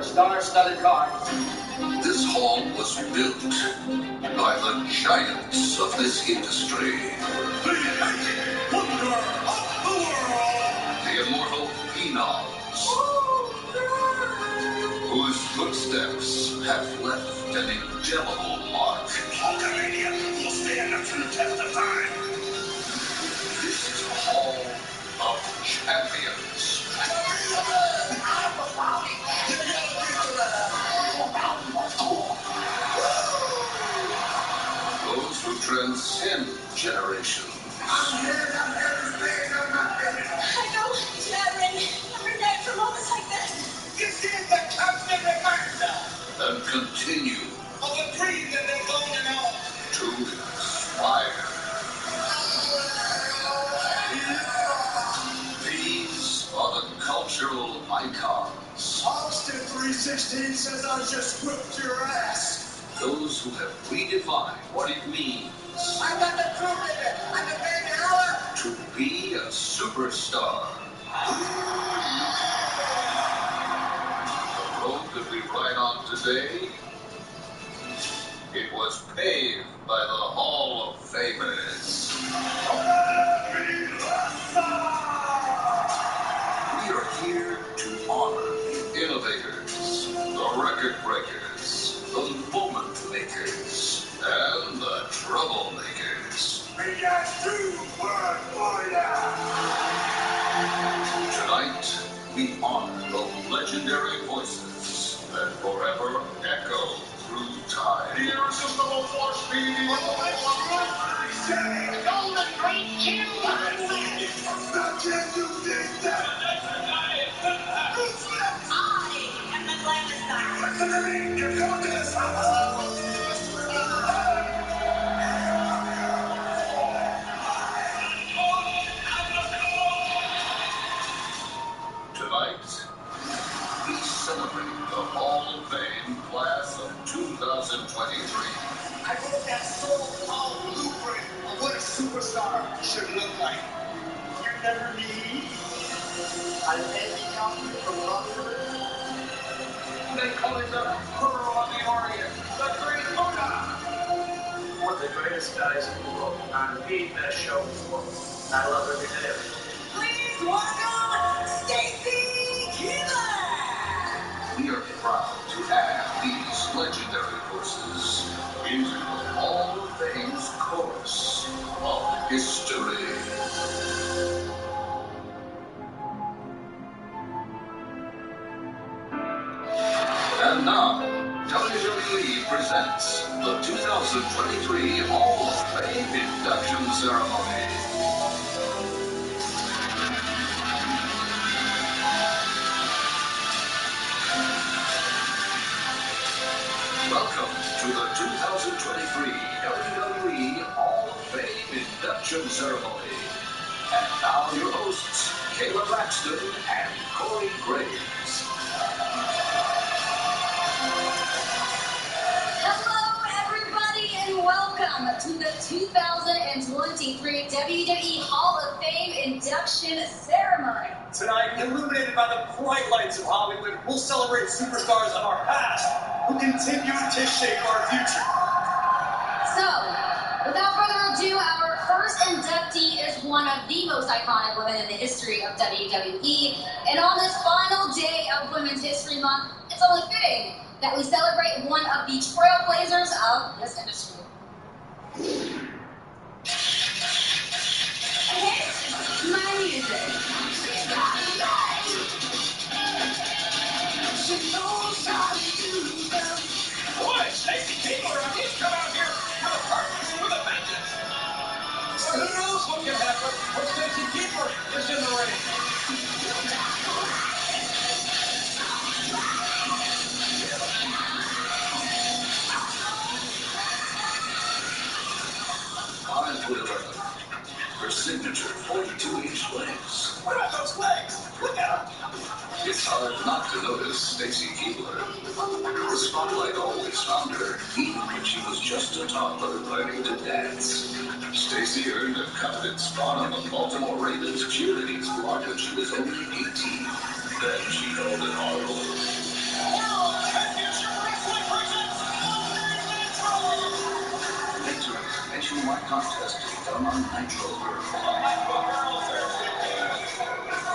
Speaker 21: Star-studded card. This hall was built by the giants of this industry. The wonder of the world. The immortal phenoms. Whose footsteps have left an indelible mark. Hulkamania will stand the true test of time. This is the Hall of Champions. Those who transcend generations.
Speaker 22: I know, Sharon. Every night for moments like this. This is the constant reminder.
Speaker 21: And continue.
Speaker 22: Of a dream that they're going to know.
Speaker 21: To inspire. These are the cultural icons.
Speaker 22: Austin 316 says I just whipped your ass.
Speaker 21: Those who have redefined what it means.
Speaker 22: I got the proof of it. I'm a baby hour.
Speaker 21: To be a superstar. The road that we ride on today, it was paved by the Hall of Famers. We are here to honor the innovators, the record breakers, the moment makers, and the troublemakers.
Speaker 22: We got 2 word warrior.
Speaker 21: Tonight, we honor the legendary voices that forever echo through time.
Speaker 22: The irresistible force feeding Golden Great King. Now can you dig that? I am the Glamazar. Listen, you're going to this house.
Speaker 21: Tonight, we celebrate the Hall of Fame class of 2023.
Speaker 22: I wrote that so-called blueprint of what a superstar should look like. You never need a lady company from London. They call it the Pearl of the Orient, the Great Buddha. One of the greatest guys in the world, and the best show before. I love every day of it. Please welcome Stacy Keibler.
Speaker 21: We are proud to add these legendary voices into the Hall of Fame's chorus of history. And now, WWE presents the 2023 Hall of Fame induction ceremony. Welcome to the 2023 WWE Hall of Fame induction ceremony. And now your hosts, Kayla Braxton and Corey Graves.
Speaker 8: Hello, everybody, and welcome to the 2023 WWE Hall of Fame induction ceremony.
Speaker 22: Tonight, illuminated by the bright lights of Hollywood, we'll celebrate superstars of our past who continue to shape our future.
Speaker 8: So, without further ado, our first inductee is one of the most iconic women in the history of WWE. And on this final day of Women's History Month, it's only fitting that we celebrate one of the trailblazers of this industry. Hit my music. She knows how to do them.
Speaker 4: Boy, Stacy Keibler, he's come out here with a purpose, with a vengeance. So who knows what can happen when Stacy Keibler is in the ring?
Speaker 21: Her signature 42-inch legs.
Speaker 4: What about those legs? Look at them.
Speaker 21: It's hard not to notice Stacy Keibler. The spotlight always found her, even when she was just a toddler learning to dance. Stacy earned a coveted spot on the Baltimore Ravens cheerleading squad when she was only 18. Then she held it hard over. Nationwide contest to be done on Nitro Girl.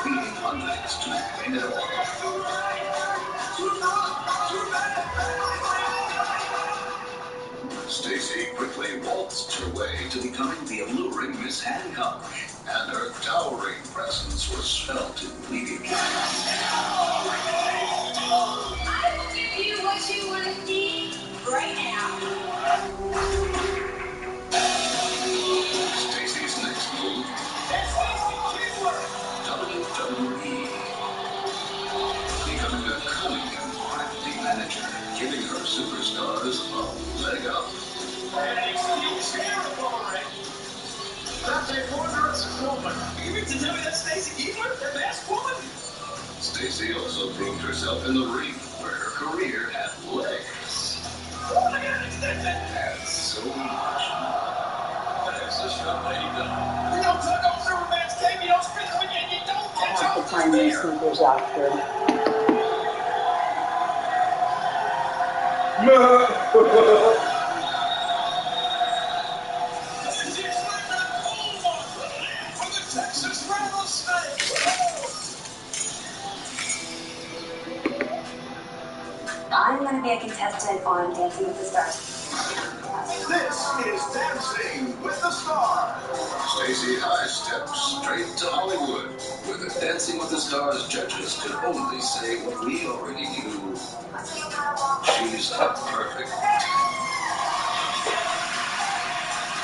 Speaker 21: Feeding hundreds to win it all. Stacy quickly waltzed her way to becoming the alluring Miss Hancock, and her towering presence was felt immediately.
Speaker 8: I will give you what you want to see right now.
Speaker 21: Stacy's next move, WWE. Becoming a cunning and crafty manager, giving her superstars a leg up.
Speaker 4: That's a wondrous woman. You mean to tell me that's Stacy Keibler, the best woman?
Speaker 21: Stacy also proved herself in the ring, where her career had legs.
Speaker 4: Oh, look at it, extension.
Speaker 21: And so much more.
Speaker 4: What has this young lady done? You don't tug on Superman's cape, you don't spit when you don't catch
Speaker 5: I have
Speaker 4: up.
Speaker 5: to find these sneakers after.
Speaker 4: Texas rattlesnake.
Speaker 8: I'm going to be a contestant on Dancing with the Stars.
Speaker 7: This is Dancing with the Stars.
Speaker 21: Stacy high steps straight to Hollywood, where the Dancing with the Stars judges could only say what we already knew. She's a perfect.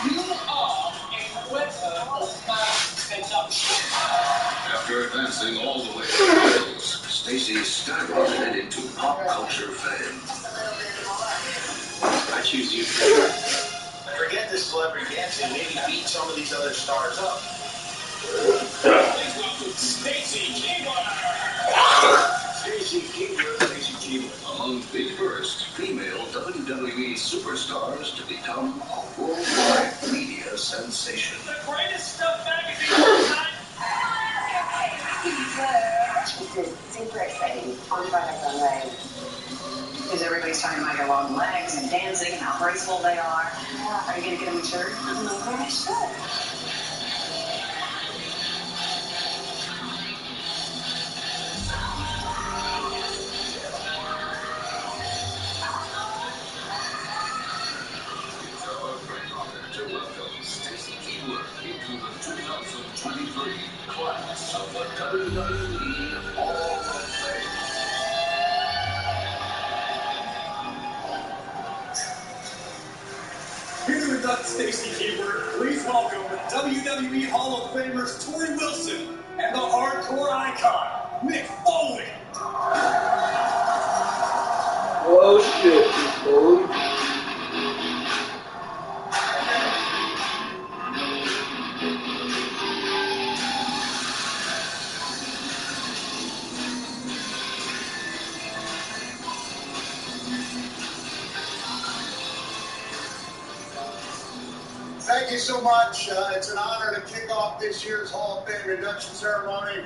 Speaker 4: You are a weapon of mass seduction.
Speaker 21: After advancing all the way to the hills, Stacy skyrocketed into pop culture fame.
Speaker 12: I choose you. Forget this celebrity dancing. Maybe beat some of these other stars up.
Speaker 4: Please welcome Stacy Keibler.
Speaker 12: Stacy Keibler. Stacy Keibler.
Speaker 21: Among the first female WWE superstars to become a worldwide media sensation.
Speaker 4: The greatest stuff magazine of all time.
Speaker 11: It's super exciting. On Project Runway. Because everybody's talking about your long legs and dancing and how graceful they are. Are you going to get them a shirt? I should.
Speaker 21: To welcome Stacy Keibler into the 2023 class of the WWE Hall of Fame.
Speaker 4: Here to induct Stacy Keibler, please welcome WWE Hall of Famers Tori Wilson and the hardcore icon, Mick Foley.
Speaker 19: Oh shit, dude.
Speaker 6: Thank you so much. It's an honor to kick off this year's Hall of Fame induction ceremony.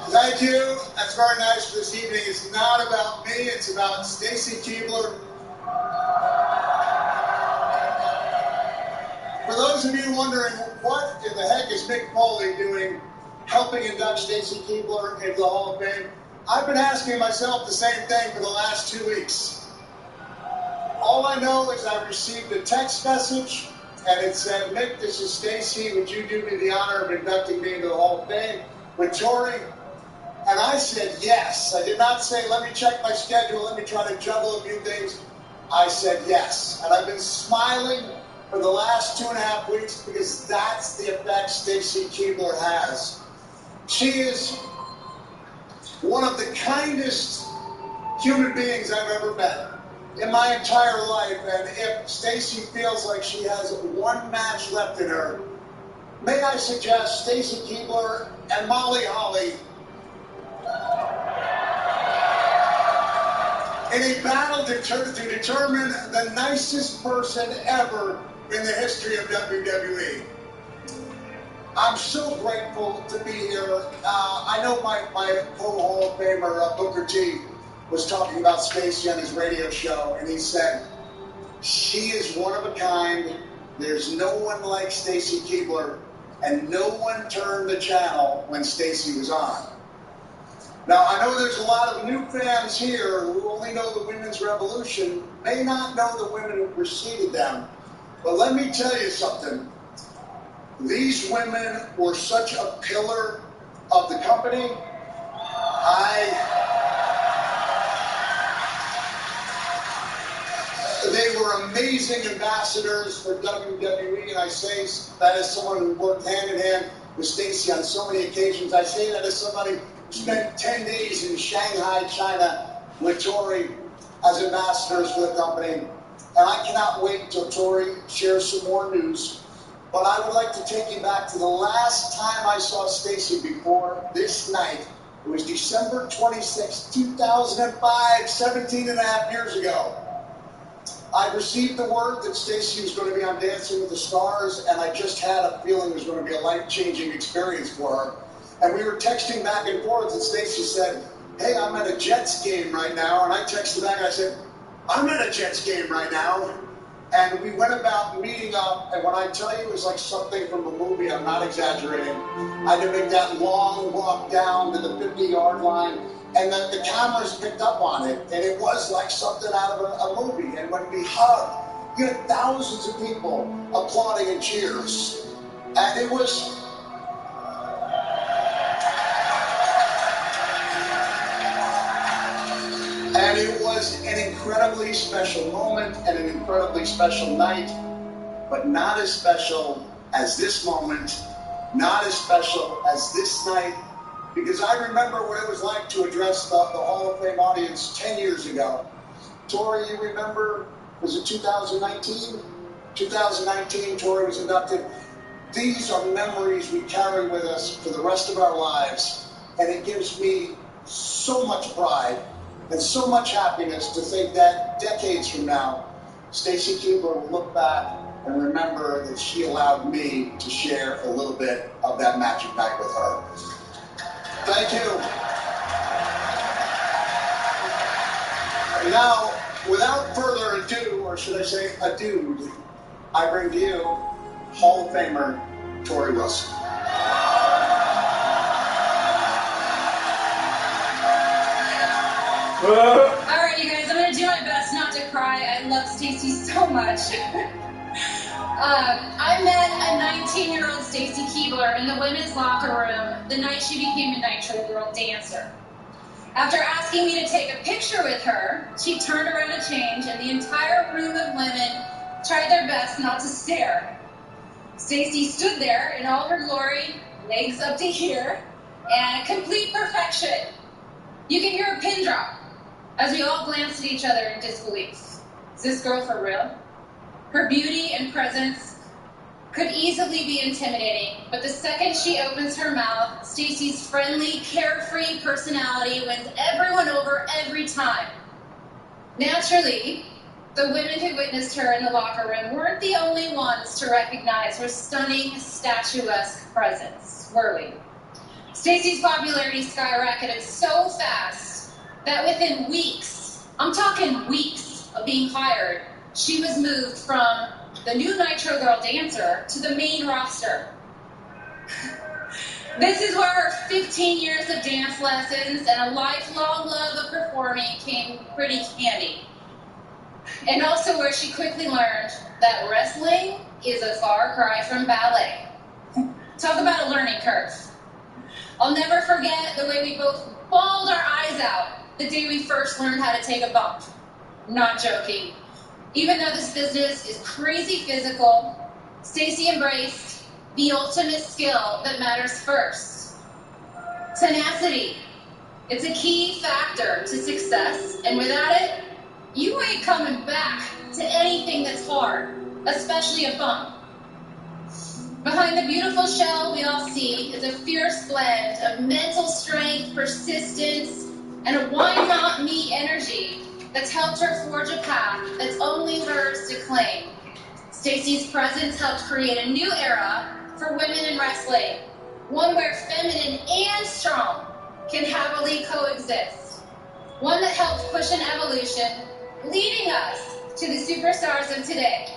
Speaker 6: Thank you. That's very nice for this evening. It's not about me. It's about Stacy Keibler. For those
Speaker 2: those of you wondering what in the heck is Mick Foley doing helping induct Stacy Keibler into the Hall of Fame, I've been asking myself the same thing for the last 2 weeks. All I know is I received a text message and it said, Mick, this is Stacy. Would you do me the honor of inducting me into the Hall of Fame with Tori? And I said yes. I did not say, let me check my schedule, let me try to juggle a few things. I said yes. And I've been smiling for the last 2.5 weeks because that's the effect Stacy Keibler has. She is one of the kindest human beings I've ever met in my entire life. And if Stacy feels like she has one match left in her, may I suggest Stacy Keibler and Molly Holly in a battle to determine the nicest person ever in the history of WWE. I'm so grateful to be here. I know my co-Hall of Famer, Booker T, was talking about Stacy on his radio show, and he said, she is one of a kind. There's no one like Stacy Keibler, and no one turned the channel when Stacy was on. Now, I know there's a lot of new fans here who only know the Women's Revolution, may not know the women who preceded them. But let me tell you something. These women were such a pillar of the company. They were amazing ambassadors for WWE, and I say that as someone who worked hand in hand with Stacy on so many occasions. I say that as somebody spent 10 days in Shanghai, China with Tori as ambassadors for the company. And I cannot wait till Tori shares some more news. But I would like to take you back to the last time I saw Stacy before this night. It was December 26, 2005, 17 and a half years ago. I received the word that Stacy was going to be on Dancing with the Stars, and I just had a feeling it was going to be a life-changing experience for her. And we were texting back and forth, and Stacy said, hey, I'm at a Jets game right now. And I texted back, I said, I'm at a Jets game right now. And we went about meeting up, and when I tell you it was like something from a movie, I'm not exaggerating. I had to make that long walk down to the 50-yard line, and the cameras picked up on it, and it was like something out of a movie. And when we hugged, you had thousands of people applauding and cheers. And it was... And it was an incredibly special moment and an incredibly special night, but not as special as this moment, not as special as this night, because I remember what it was like to address the Hall of Fame audience 10 years ago. Tori, you remember, was it 2019? 2019, Tori was inducted. These are memories we carry with us for the rest of our lives, and it gives me so much pride and so much happiness to think that decades from now, Stacy Keibler will look back and remember that she allowed me to share a little bit of that magic night with her. Thank you. Now, without further ado, or should I say adieu, I bring to you Hall of Famer Tori Wilson.
Speaker 8: Alright, you guys, I'm going to do my best not to cry. I love Stacy so much. I met a 19-year-old Stacy Keibler in the women's locker room the night she became a Nitro Girl dancer. After asking me to take a picture with her, she turned around to change, and the entire room of women tried their best not to stare. Stacy stood there in all her glory, legs up to here, and complete perfection. You can hear a pin drop as we all glanced at each other in disbelief. Is this girl for real? Her beauty and presence could easily be intimidating, but the second she opens her mouth, Stacy's friendly, carefree personality wins everyone over every time. Naturally, the women who witnessed her in the locker room weren't the only ones to recognize her stunning, statuesque presence, were we? Stacy's popularity skyrocketed so fast that within weeks, I'm talking weeks of being hired, she was moved from the new Nitro Girl dancer, to the main roster. This is where her 15 years of dance lessons and a lifelong love of performing came pretty handy. And also where she quickly learned that wrestling is a far cry from ballet. Talk about a learning curve. I'll never forget the way we both bawled our eyes out the day we first learned how to take a bump. Not joking. Even though this business is crazy physical, Stacy embraced the ultimate skill that matters first. Tenacity. It's a key factor to success, and without it, you ain't coming back to anything that's hard, especially a bump. Behind the beautiful shell we all see is a fierce blend of mental strength, persistence, and a why not me energy that's helped her forge a path that's only hers to claim. Stacy's presence helped create a new era for women in wrestling, one where feminine and strong can happily coexist, one that helped push an evolution, leading us to the superstars of today.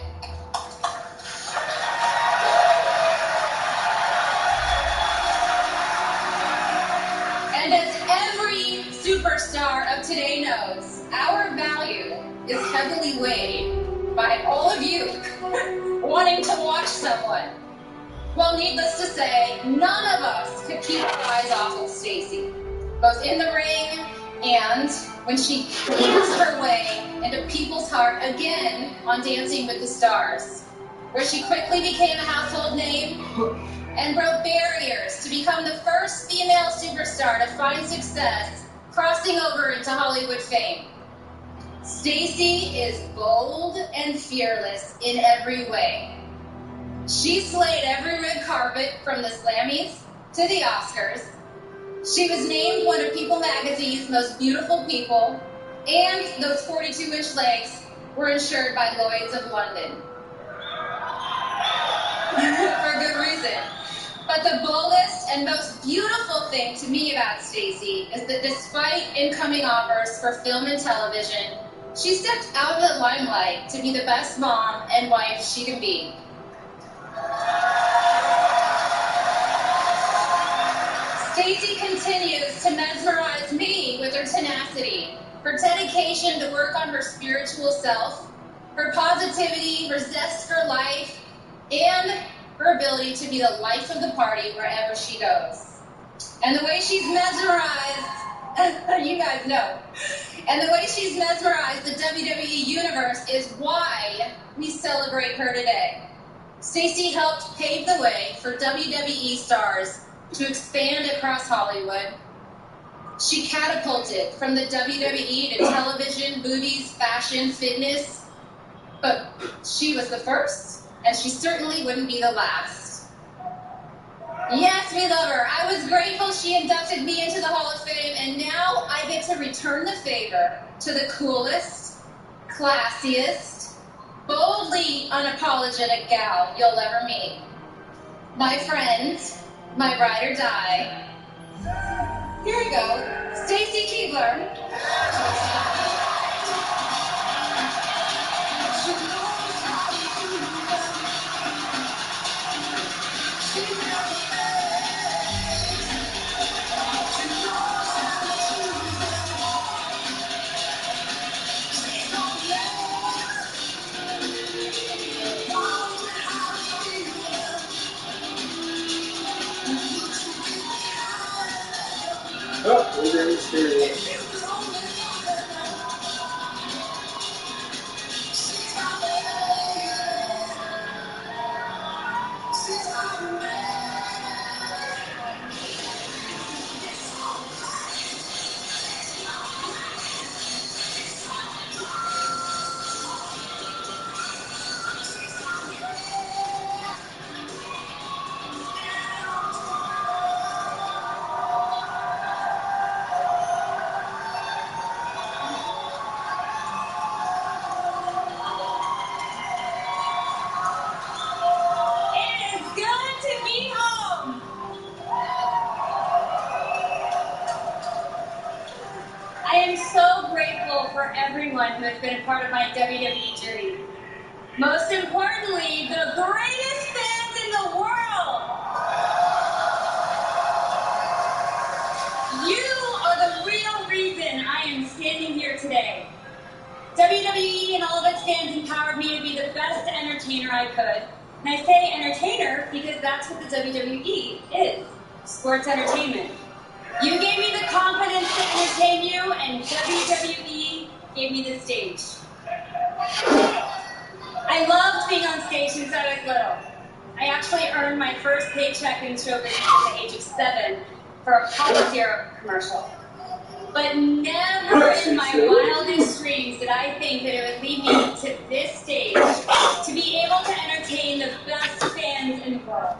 Speaker 8: And as every superstar of today knows, our value is heavily weighed by all of you wanting to watch someone. Well, needless to say, none of us could keep our eyes off of Stacy, both in the ring and when she danced her way into people's heart again on Dancing with the Stars, where she quickly became a household name and broke barriers to become the first female superstar to find success crossing over into Hollywood fame. Stacy is bold and fearless in every way. She slayed every red carpet from the Slammies to the Oscars. She was named one of People magazine's most beautiful people, and those 42-inch legs were insured by Lloyd's of London. For good reason. But the boldest and most beautiful thing to me about Stacy is that despite incoming offers for film and television, she stepped out of the limelight to be the best mom and wife she can be. Stacy continues to mesmerize me with her tenacity, her dedication to work on her spiritual self, her positivity, her zest for life, and her ability to be the life of the party wherever she goes. And the way she's mesmerized, you guys know, and the way she's mesmerized the WWE Universe is why we celebrate her today. Stacy helped pave the way for WWE stars to expand across Hollywood. She catapulted from the WWE to television, movies, fashion, fitness, but she was the first, and she certainly wouldn't be the last. Yes, we love her. I was grateful she inducted me into the Hall of Fame, and now I get to return the favor to the coolest, classiest, boldly unapologetic gal you'll ever meet. My friend, my ride or die. Here you go, Stacy Keibler.
Speaker 19: Oh, we're in Mysterio.
Speaker 8: I am so grateful for everyone who has been a part of my WWE journey. Most importantly, the greatest fans in the world. You are the real reason I am standing here today. WWE and all of its fans empowered me to be the best entertainer I could. And I say entertainer because that's what the WWE is, sports entertainment. You gave me the confidence to entertain you, and WWE gave me the stage. I loved being on stage since I was little. I actually earned my first paycheck in show business at the age of 7 for a Papa Zero commercial. But never in my wildest dreams did I think that it would lead me to this stage, to be able to entertain the best fans in the world.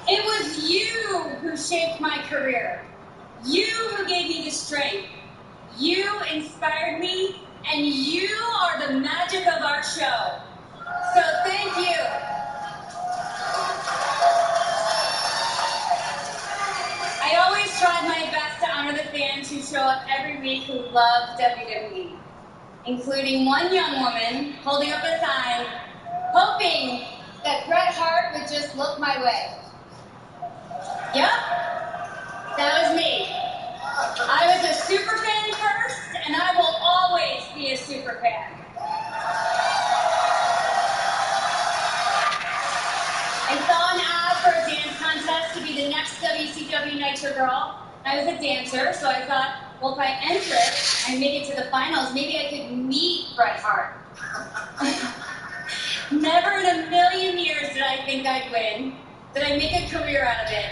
Speaker 8: It was you who shaped my career. You who gave me the strength. You inspired me, and you are the magic of our show. So thank you. I always tried my best to honor the fans who show up every week who love WWE, including one young woman holding up a sign, hoping that Bret Hart would just look my way. Yep, that was me. I was a super fan first, and I will always be a super fan. I saw an ad for a dance contest to be the next WCW Nitro Girl. I was a dancer, so I thought, well, if I enter it and make it to the finals, maybe I could meet Bret Hart. Never in a million years did I think I'd win, that I'd make a career out of it,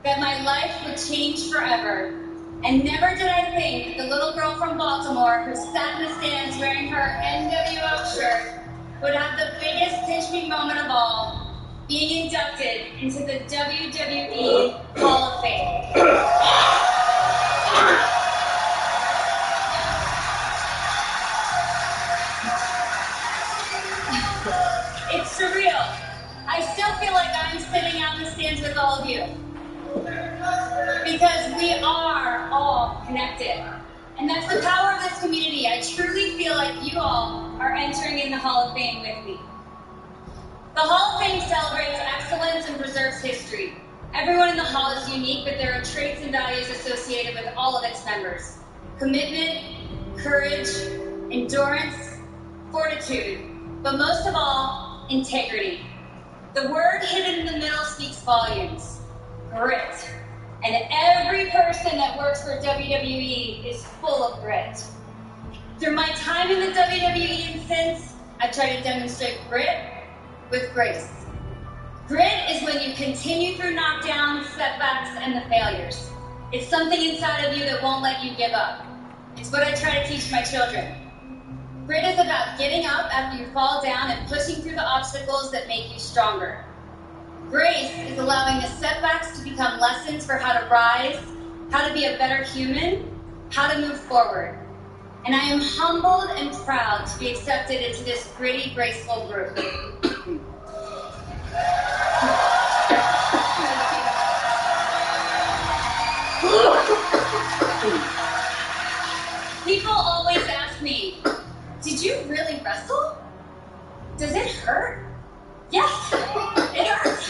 Speaker 8: that my life would change forever. And never did I think the little girl from Baltimore who sat in the stands wearing her NWO shirt would have the biggest pinch me moment of all, being inducted into the WWE Hall of Fame. It's surreal. I still feel like I'm sitting out in the stands with all of you. Because we are all connected. And that's the power of this community. I truly feel like you all are entering in the Hall of Fame with me. The Hall of Fame celebrates excellence and preserves history. Everyone in the Hall is unique, but there are traits and values associated with all of its members. Commitment, courage, endurance, fortitude, but most of all, integrity. The word hidden in the middle speaks volumes. Grit. And every person that works for WWE is full of grit. Through my time in the WWE and since, I've tried to demonstrate grit with grace. Grit is when you continue through knockdowns, setbacks, and the failures. It's something inside of you that won't let you give up. It's what I try to teach my children. Grit is about getting up after you fall down and pushing through the obstacles that make you stronger. Grace is allowing the setbacks to become lessons for how to rise, how to be a better human, how to move forward. And I am humbled and proud to be accepted into this gritty, graceful group. People always ask me, did you really wrestle? Does it hurt? Yes, it hurts.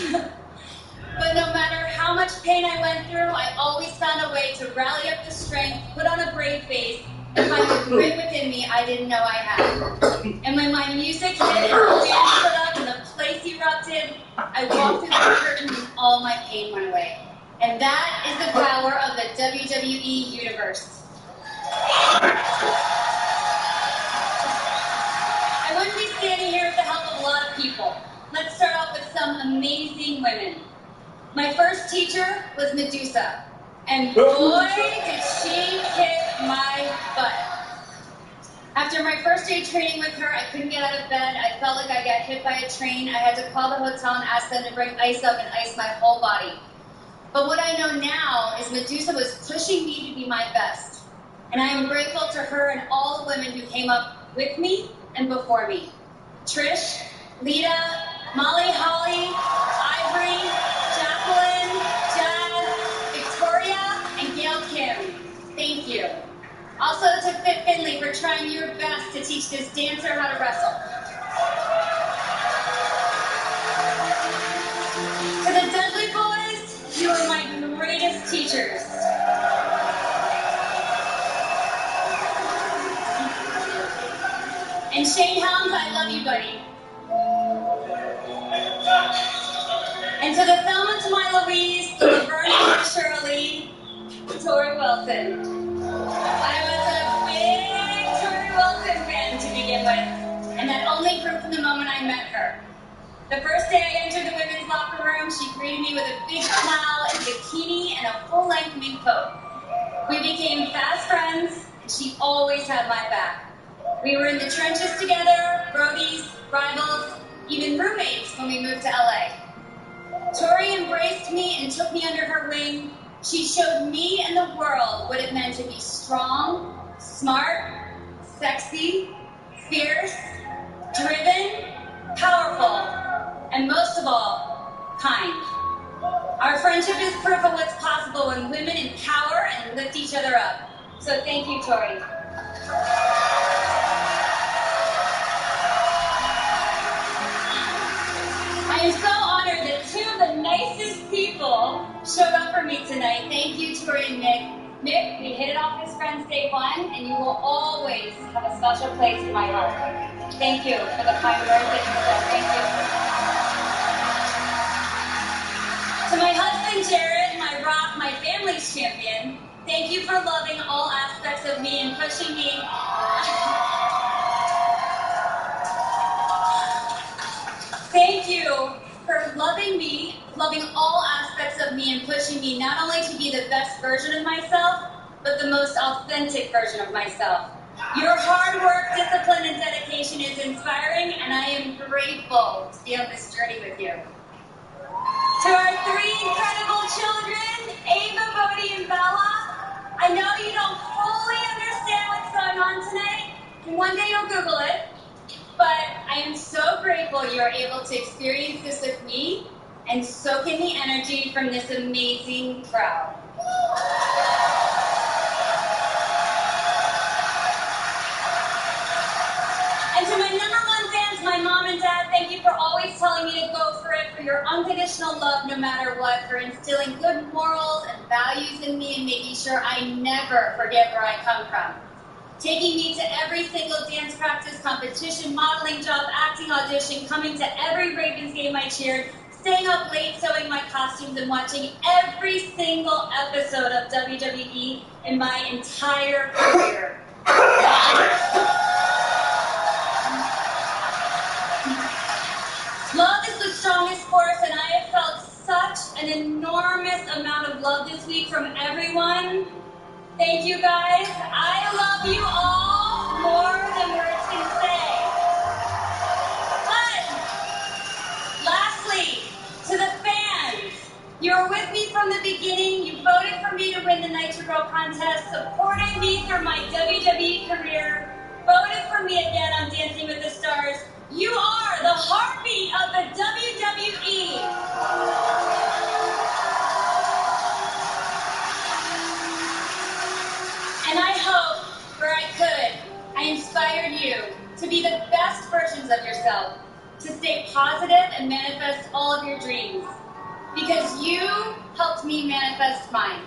Speaker 8: But no matter how much pain I went through, I always found a way to rally up the strength, put on a brave face, and find the grit within me I didn't know I had. And when my music hit and the band stood up and the place erupted, I walked through the curtain and all my pain went away. And that is the power of the WWE Universe. I wouldn't be standing here with the help of a lot of people. Let's start off with some amazing women. My first teacher was Medusa, and boy, did she kick my butt. After my first day training with her, I couldn't get out of bed. I felt like I got hit by a train. I had to call the hotel and ask them to bring ice up and ice my whole body. But what I know now is Medusa was pushing me to be my best. And I am grateful to her and all the women who came up with me and before me. Trish, Lita, Molly, Holly, Ivory, Jacqueline, Jad, Victoria, and Gail Kim. Thank you. Also to Fit Finley for trying your best to teach this dancer how to wrestle. To the Dudley boys, you are my greatest teachers. And Shane Helms, I love you, buddy. And to the Thelma, to my Louise, to Laverne, to my Shirley, to Tori Wilson. I was a big Tori Wilson fan to begin with, and that only grew from the moment I met her. The first day I entered the women's locker room, she greeted me with a big smile, a bikini, and a full-length mink coat. We became fast friends, and she always had my back. We were in the trenches together, roadies, rivals, even roommates when we moved to LA. Tori embraced me and took me under her wing. She showed me and the world what it meant to be strong, smart, sexy, fierce, driven, powerful, and most of all, kind. Our friendship is proof of what's possible when women empower and lift each other up. So thank you, Tori. I am so honored that two of the nicest people showed up for me tonight. Thank you, Tori and Nick. Nick, we hit it off as friends day one, and you will always have a special place in my heart. Thank you for the kind words that you said. Thank you. To my husband, Jared, my rock, my family's champion, thank you for loving all aspects of me and pushing me. Thank you for loving me, loving all aspects of me, and pushing me not only to be the best version of myself, but the most authentic version of myself. Your hard work, discipline, and dedication is inspiring, and I am grateful to be on this journey with you. To our three incredible children, Ava, Bodhi, and Bella, I know you don't fully understand what's going on tonight, and one day you'll Google it. But I am so grateful you are able to experience this with me and soak in the energy from this amazing crowd. And to my #1 fans, my mom and dad, thank you for always telling me to go for it, for your unconditional love no matter what, for instilling good morals and values in me and making sure I never forget where I come from. Taking me to every single dance practice, competition, modeling job, acting audition, coming to every Ravens game I cheered, staying up late sewing my costumes, and watching every single episode of WWE in my entire career. Love is the strongest force, and I have felt such an enormous amount of love this week from everyone. Thank you, guys. I love you all more than words can say. But, lastly, to the fans, you were with me from the beginning. You voted for me to win the Nitro Girl contest, supported me through my WWE career, voted for me again on Dancing with the Stars. You are the heartbeat of the WWE. And I hope, where I could, I inspired you to be the best versions of yourself, to stay positive and manifest all of your dreams. Because you helped me manifest mine.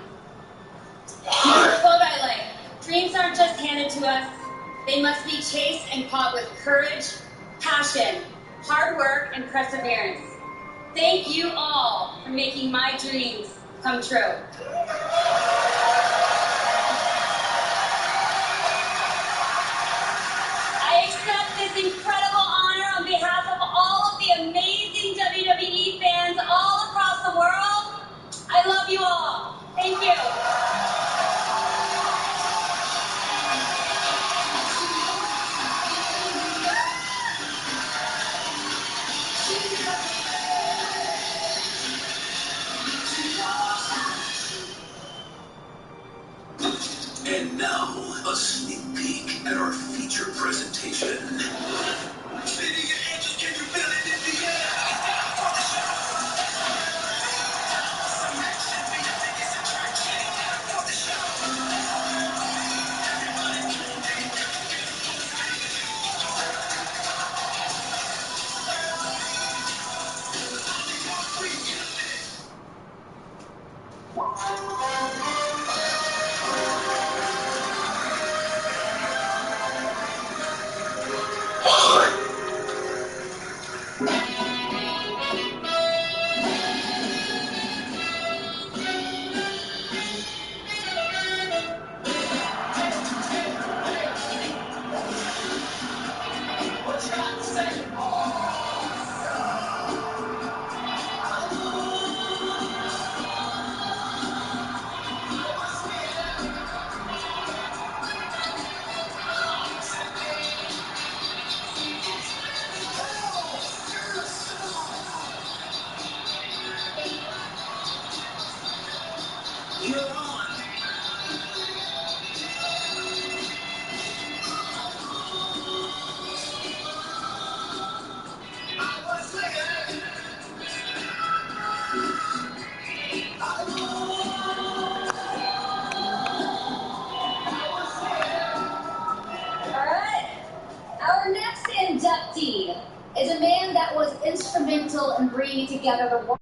Speaker 8: Quote I like, dreams aren't just handed to us, they must be chased and caught with courage, passion, hard work, and perseverance. Thank you all for making my dreams come true. I accept this incredible honor on behalf of all of the amazing WWE fans all across the world. I love you all. Thank you.
Speaker 21: And now, a sneak peek at our feature presentation.
Speaker 8: Alright, our next inductee is a man that was instrumental in bringing together the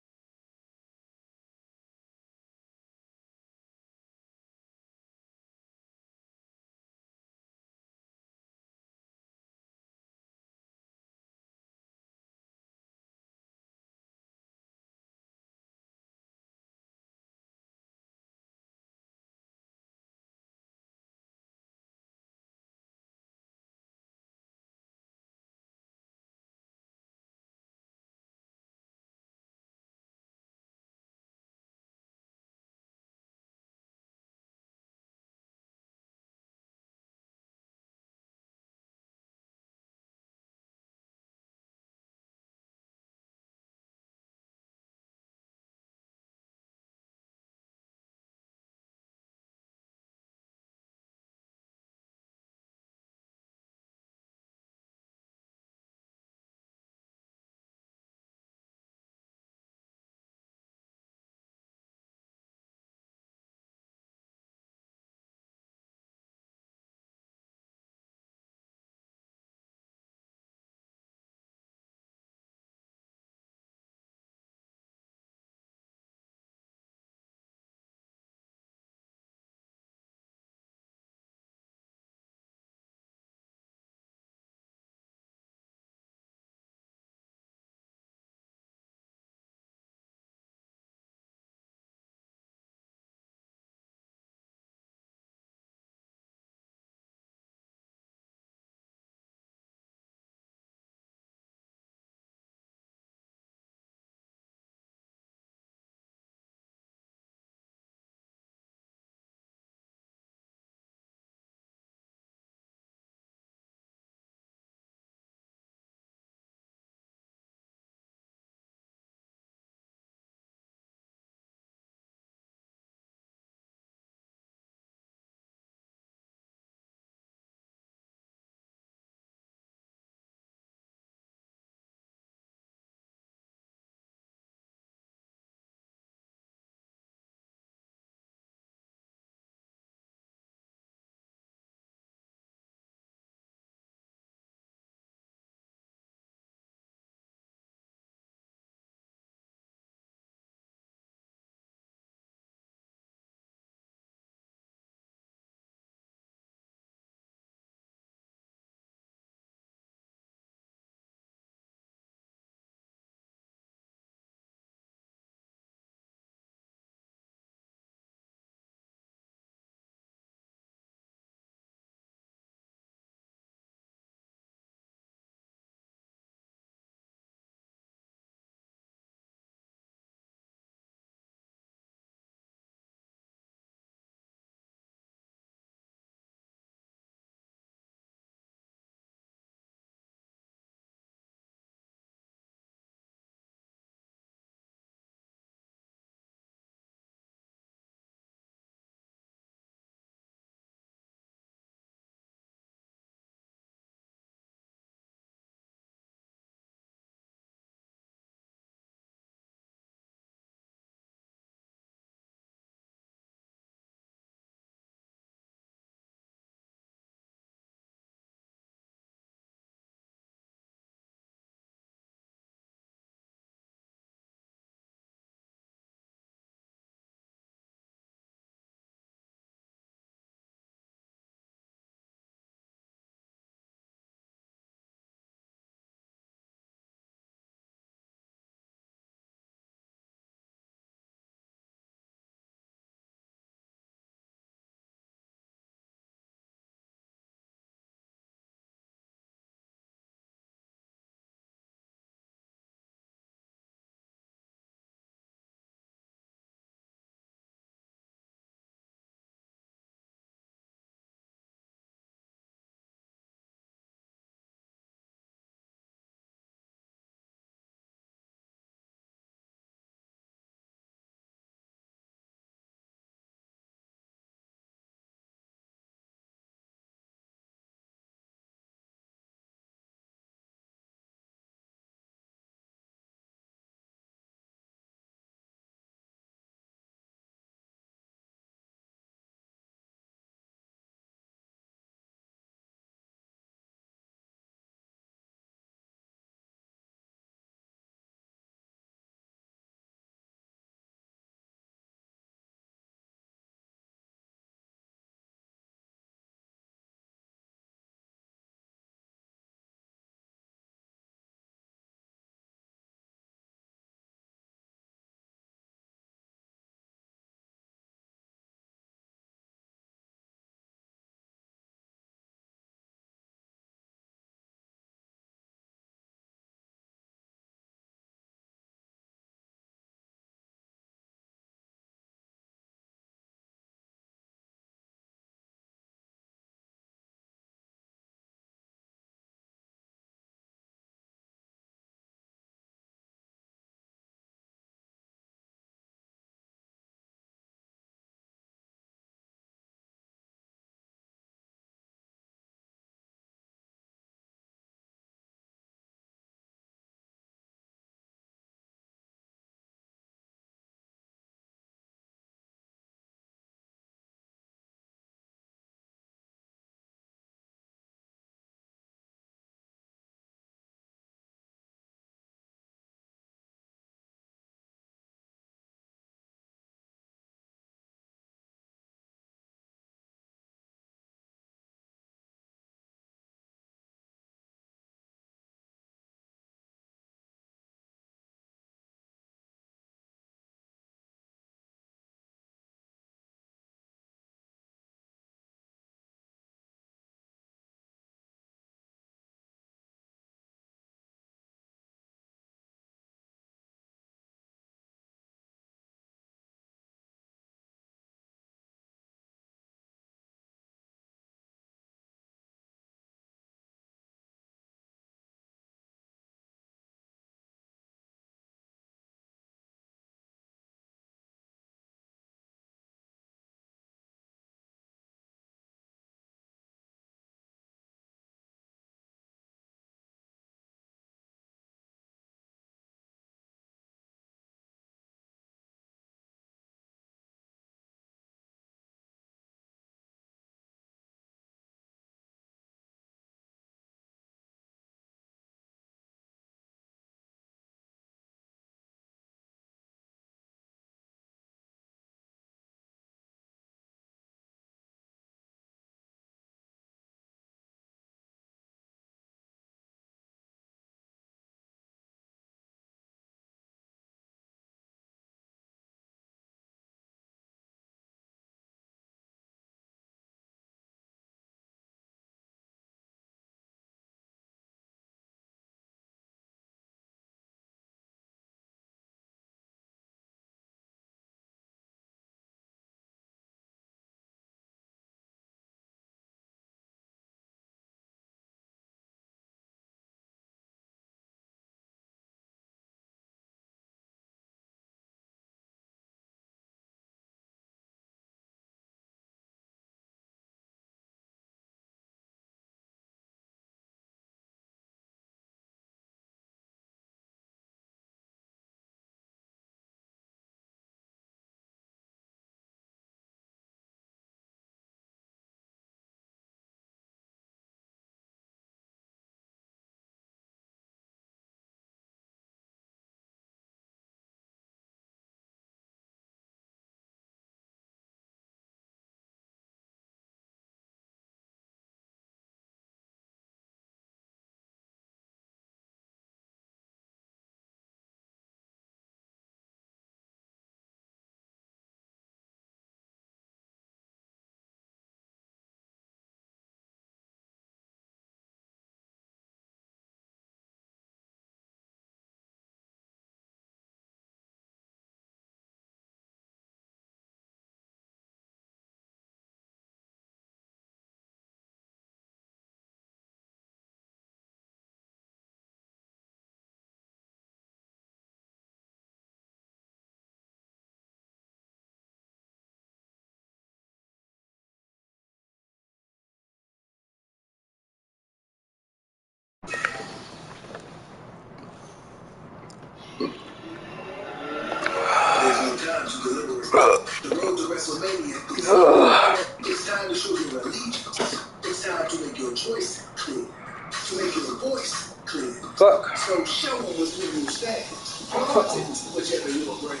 Speaker 21: WrestleMania, it's time to show your allegiance. It's time to make your choice clear. To make your voice clear.
Speaker 19: Fuck.
Speaker 21: So show them what's in your stand. Flaunt it, whichever your brand.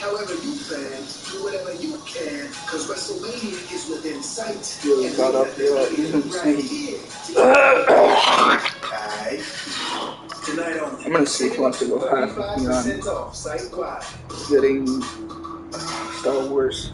Speaker 21: However you fan, do whatever you can, because WrestleMania is within sight.
Speaker 19: Really got up there, even
Speaker 21: here. Tonight on
Speaker 19: I'm gonna see if he wants to go half with me on
Speaker 21: off site-wide.
Speaker 19: getting Star Wars.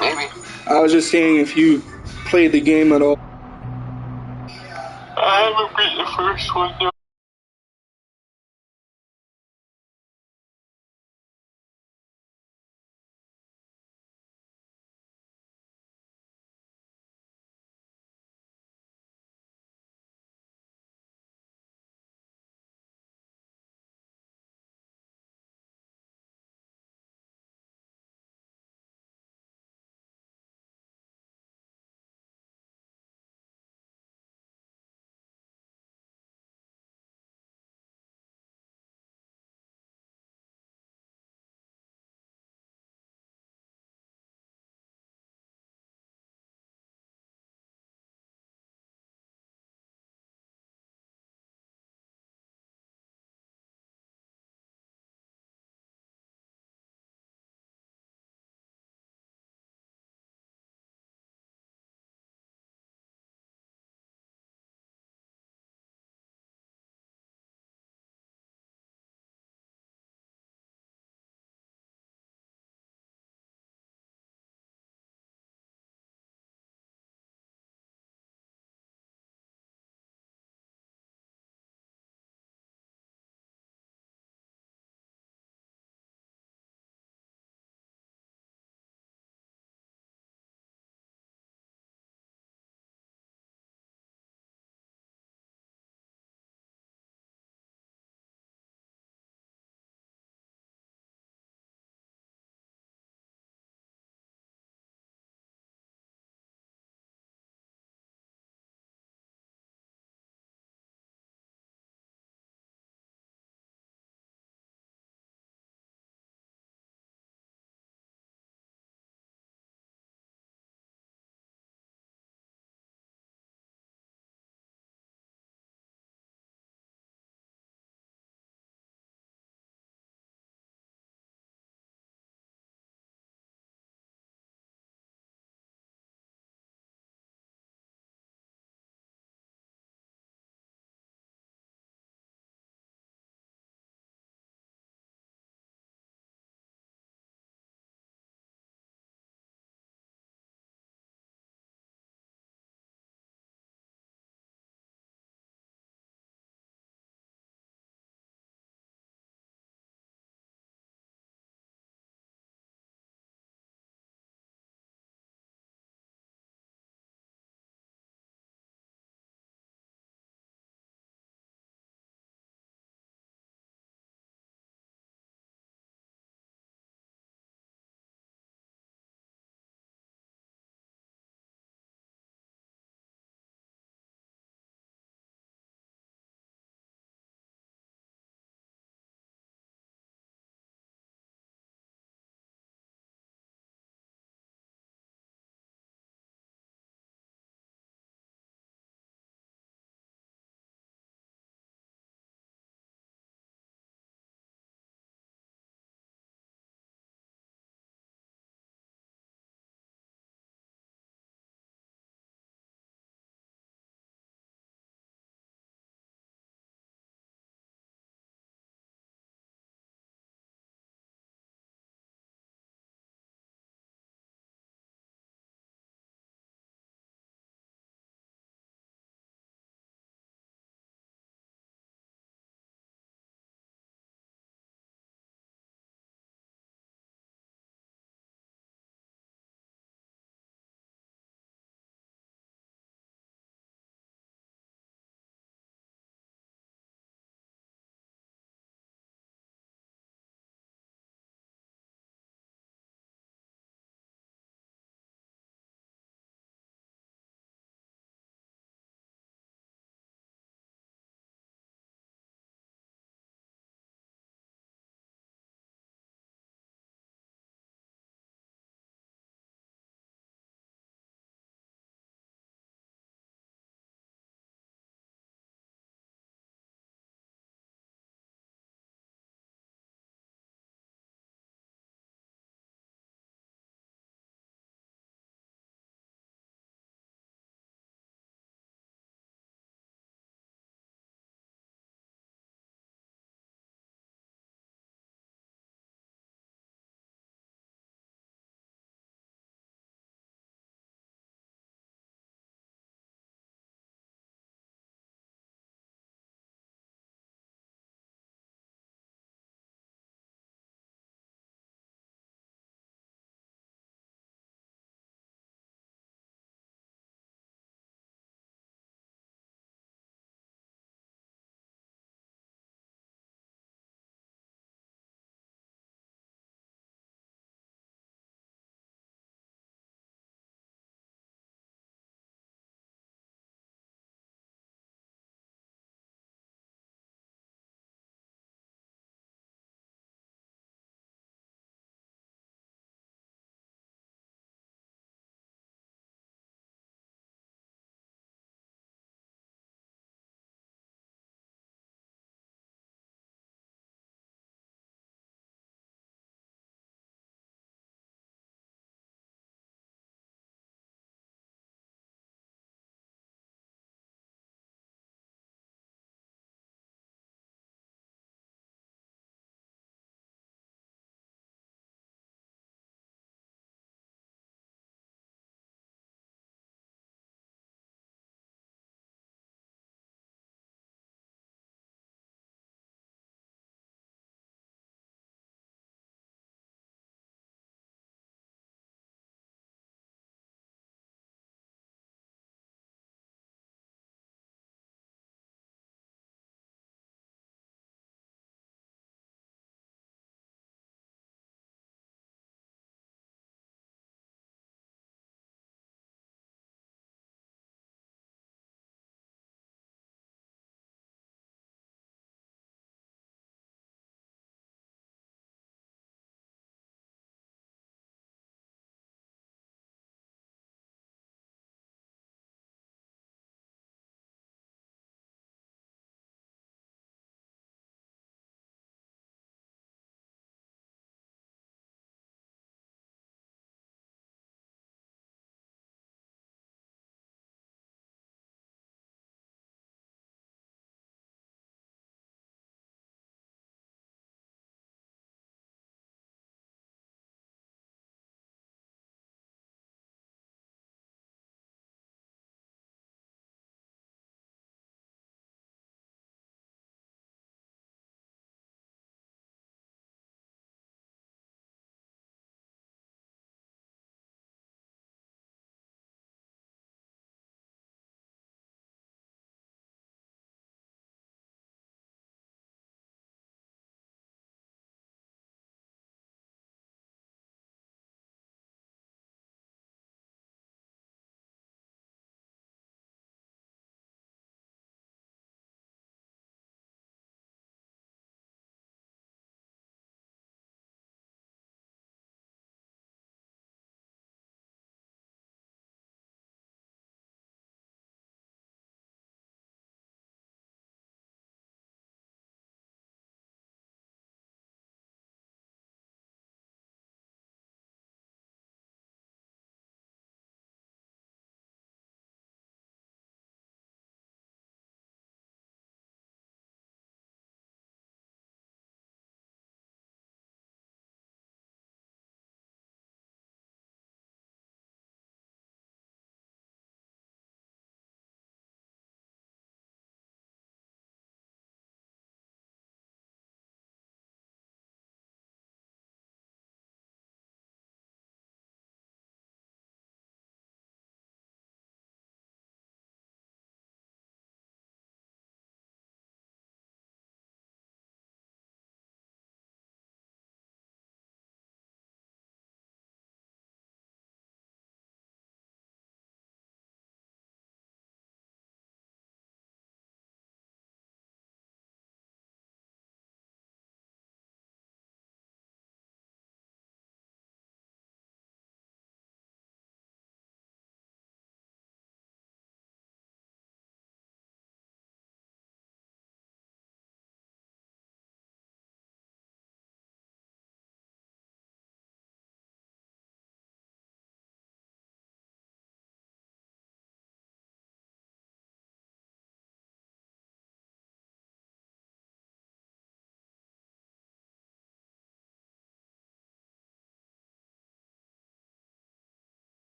Speaker 3: Maybe.
Speaker 19: I was just seeing if you played the game at all.
Speaker 3: I haven't beat the first one though.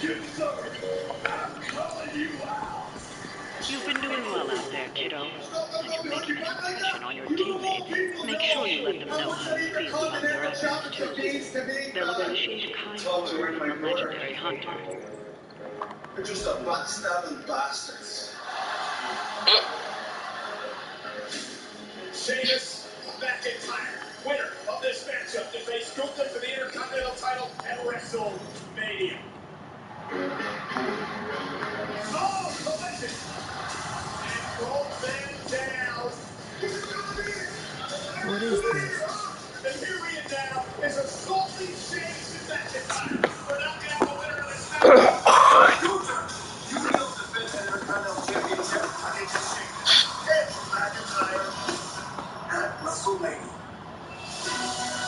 Speaker 1: You've been doing well out there, kiddo. And you're making an impression on your teammates. Make sure you let them know how you feel about their efforts, too. They'll appreciate a kind word from a legendary hunter.
Speaker 2: They're just a butt-stabbing bastards.
Speaker 4: Sheamus, McIntyre, winner of this matchup, to face Gunther for the Intercontinental title at WrestleMania. Oh, collision! And roll them down.
Speaker 10: What is this?
Speaker 4: And here we are now is assaulting Sheamus and McIntyre for knocking out the winner of this match. Gunther, you will defend the Intercontinental Championship against Sheamus and McIntyre at WrestleMania.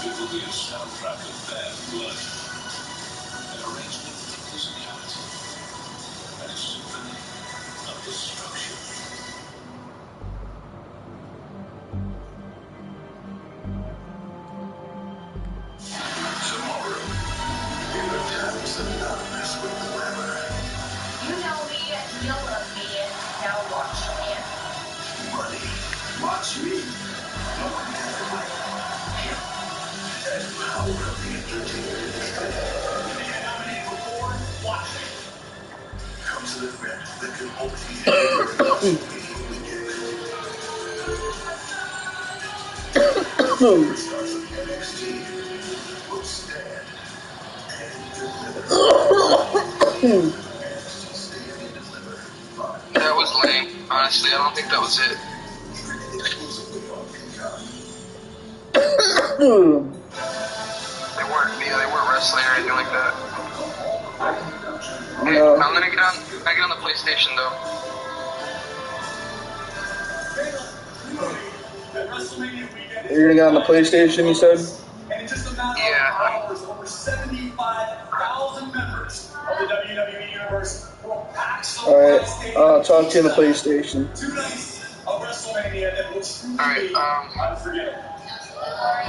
Speaker 21: It will be a soundtrack of bad blood. An arrangement of physicality. And a symphony of destruction. Tomorrow, in the times synonymous with glamour.
Speaker 11: You know me, you love me, now watch me.
Speaker 21: Money. Watch me. No one has the right. And power of the entertainment.
Speaker 4: Nominated for watch me.
Speaker 21: Come to the event that can only end the stars of NXT will stand and deliver.
Speaker 9: That was lame. Honestly, I don't think that was it. They weren't wrestling or anything like that. Hey, I'm gonna get on the PlayStation though.
Speaker 19: You're gonna get on the PlayStation, you said?
Speaker 4: And in just a matter of hours, over 75,000 members of the WWE Universe will pack
Speaker 19: Alright, I'll talk to you on the PlayStation.
Speaker 4: 2 nights of WrestleMania that will truly be unforgettable.
Speaker 9: Alright,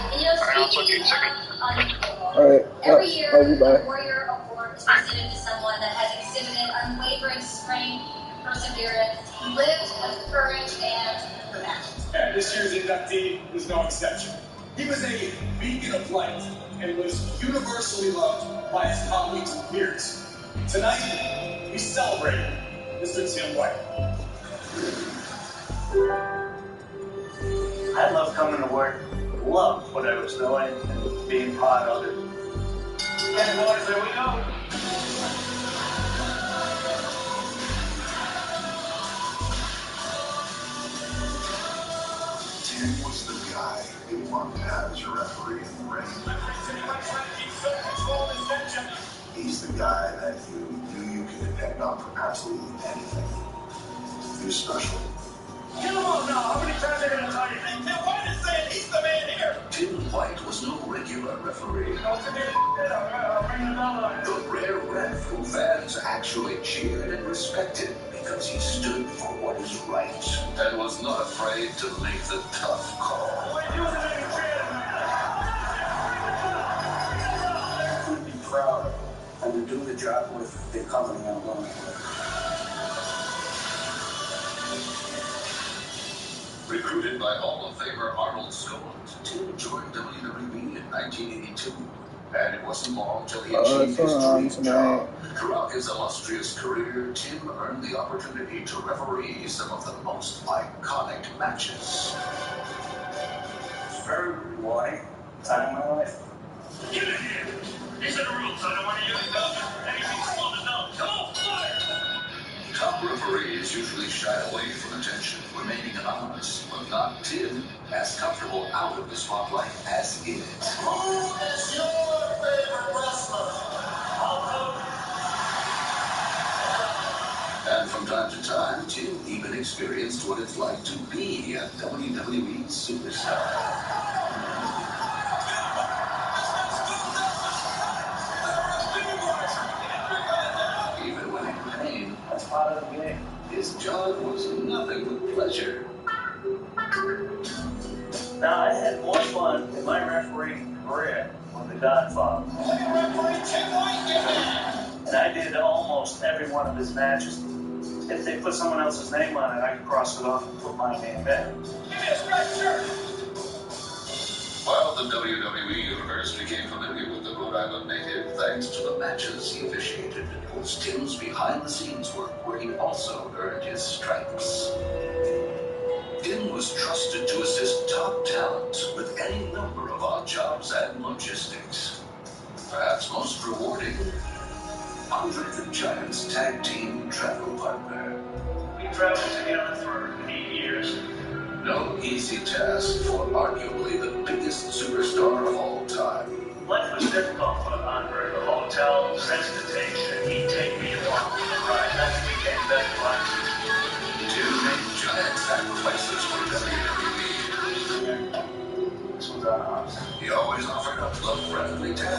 Speaker 9: I'll talk to you in a second.
Speaker 19: Alright,
Speaker 8: Every year,
Speaker 19: I'll be back.
Speaker 8: the Warrior Award is presented to someone that has exhibited unwavering strength and perseverance, lived with courage and compassion.
Speaker 4: And this year's inductee is no exception. He was a beacon of light and was universally loved by his colleagues and peers. Tonight, we celebrate Mr. Tim White.
Speaker 23: I love coming to work. Loved what I was doing and being part of it. And boys, here we go.
Speaker 21: Tim was the guy you wanted to have as your referee in the ring. He's the guy that you knew you could depend on for absolutely anything. He was special.
Speaker 4: Come on now, how many times are they going to tell you? Tim White is saying he's the man here.
Speaker 21: Tim White was no regular referee.
Speaker 4: Don't forget, ring the bell on it.
Speaker 21: The rare ref who fans actually cheered and respected because he stood for what is right and was not afraid to make the tough call.
Speaker 23: I couldn't be proud and to do the job with the company I'm going with.
Speaker 21: Recruited by Hall of Famer Arnold Skaaland, Tim joined WWE in 1982, and it wasn't long till he achieved his dream job. Throughout his illustrious career, Tim earned the opportunity to referee some of the most iconic matches.
Speaker 23: It's very rewarding time of my life.
Speaker 4: Get in here! These are the rules. I don't want to use anything small to know. Come on, fire!
Speaker 21: Top referees usually shy away from attention, remaining anonymous, but not Tim, as comfortable out of the spotlight as in it.
Speaker 4: Who is your favorite wrestler?
Speaker 21: And from time to time, Tim even experienced what it's like to be a WWE superstar. Even when in pain,
Speaker 23: That's part of the game.
Speaker 21: his job was nothing but pleasure.
Speaker 23: Now, I had more fun in my refereeing career with The Godfather. And I did almost every one of his matches. If they put someone else's name on it, I could cross it off and put my name in. Give me a striped shirt!
Speaker 21: While the WWE Universe became familiar with the Rhode Island native thanks to the matches he officiated, it was Tim's behind-the-scenes work where he also earned his stripes. Tim was trusted to assist top talent with any number of odd jobs and logistics. Perhaps most rewarding, Andre the Giant's tag team travel partner.
Speaker 23: We traveled together for 8 years.
Speaker 21: No easy task for arguably the biggest superstar of all time.
Speaker 23: Life was difficult for Andre. The hotel, transportation, he'd take me along for the ride. Then we became best friends.
Speaker 21: Tim made giant sacrifices for WWE.
Speaker 23: This was ours.
Speaker 21: He always offered up a friendly tag.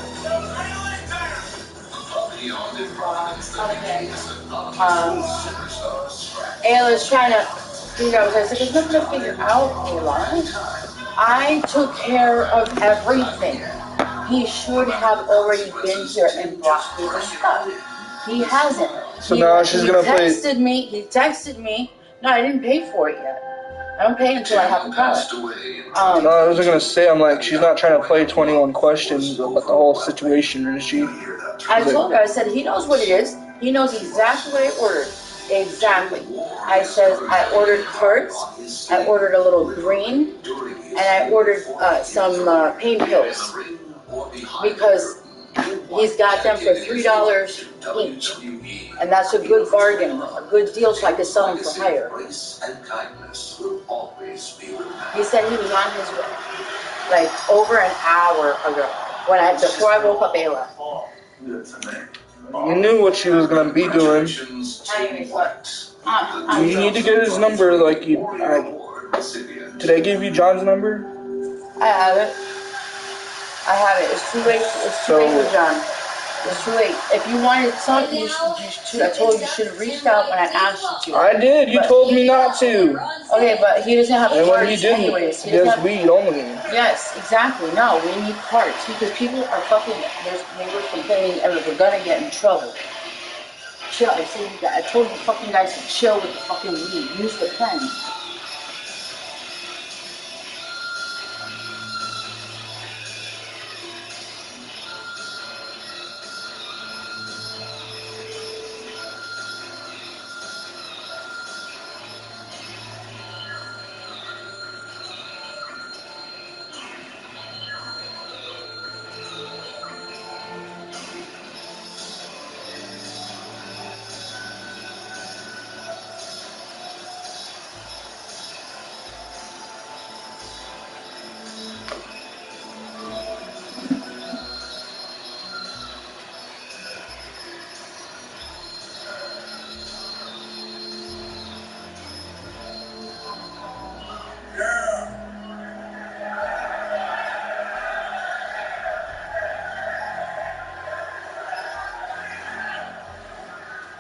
Speaker 21: He owned in Providence that became an anonymous superstar scratch.
Speaker 5: Ayla's trying to, I said, there's nothing to figure out, Ayla. I took care of everything. He should have already been here and brought me the stuff. He hasn't.
Speaker 19: So now she's gonna play.
Speaker 5: He texted me. No, I didn't pay for it yet. I don't pay until I have the product.
Speaker 19: No, I was gonna say, I'm like, she's not trying to play 21 questions about the whole situation, is she?
Speaker 5: I told her, I said, he knows what it is. He knows exactly what I ordered. Exactly. I said, I ordered cards, I ordered a little green, and I ordered some pain pills. Because he's got them for $3 each. And that's a good bargain, a good deal, so I could sell them for higher. He said he was on his way, like over an hour ago, before I woke up Ayla.
Speaker 19: You knew what she was gonna be doing. You need to get his number, like did I give you John's number?
Speaker 5: I have it. It's too late. It's too late for John. It's too late. If you wanted something, I told you you should have reached out when I asked you to.
Speaker 19: I did. You told me not to.
Speaker 5: Okay, but he doesn't have
Speaker 19: and
Speaker 5: cards
Speaker 19: when he didn't,
Speaker 5: anyways.
Speaker 19: he has weed only.
Speaker 5: Yes, exactly. No, we need cards because people are fucking. There's neighbors complaining, and we're gonna get in trouble. Chill. I told you fucking guys to chill with the fucking weed. Use the pen.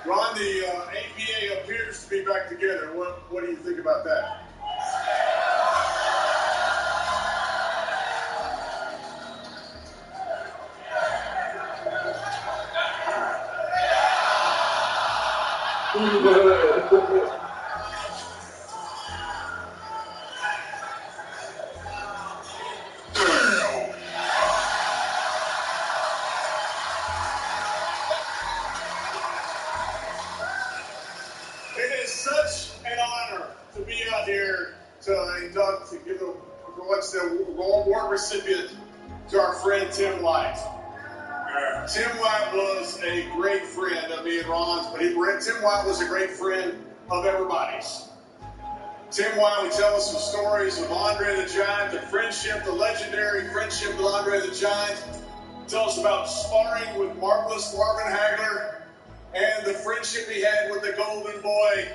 Speaker 4: Ron, the APA appears to be back together. What do you think about that? It is such an honor to be out here to induct, to give the award recipient to our friend Tim White. Tim White was a great friend of me and Ron's, but Tim White was a great friend of everybody's. Tim White would tell us some stories of Andre the Giant, the friendship, the legendary friendship with Andre the Giant. Tell us about sparring with Marvelous Marvin Hagler and the friendship he had with the Golden Boy,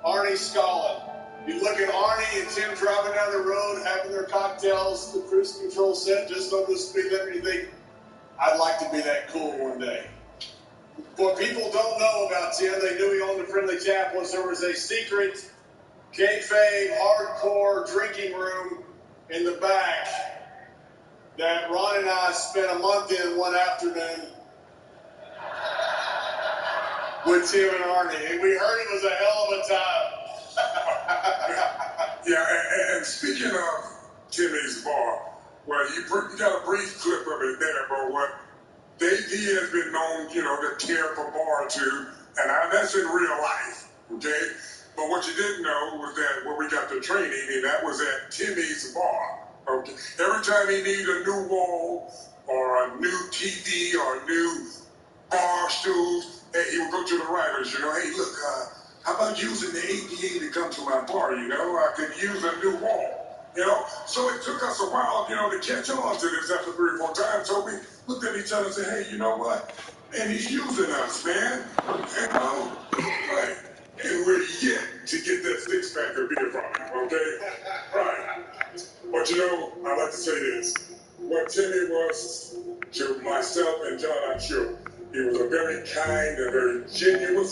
Speaker 4: Arnie Scollin. You look at Arnie and Tim driving down the road, having their cocktails, the cruise control set just over the speed limit, you think, I'd like to be that cool one day. What people don't know about Tim, they knew he owned a Friendly Tap, was there was a secret kayfabe, hardcore drinking room in the back that Ron and I spent a month in one afternoon. with Tim and Arnie, and we heard it was a hell of a time.
Speaker 13: Yeah, and speaking of Timmy's bar, well, you got a brief clip of it there, but what Dave has been known, to care for bar too, and that's in real life, okay? But what you didn't know was that when we got the training, and that was at Timmy's bar, okay? Every time he needed a new wall, or a new TV, or new bar stools, hey, he would go to the writers, hey, look, how about using the ADA to come to my bar, I could use a new wall. So it took us a while, to catch on to this after 3 or 4 times. So we looked at each other and said, hey, you know what? And he's using us, man. And, right. And we're yet to get that 6-pack of beer from him, okay? Right. But, I like to say this. What Timmy was to myself and John, I'm sure, he was a very kind and very genuine,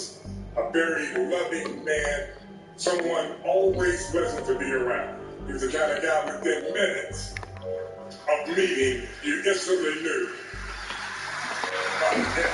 Speaker 13: a very loving man, someone always pleasant to be around. He was the kind of guy within minutes of meeting, you instantly knew about him.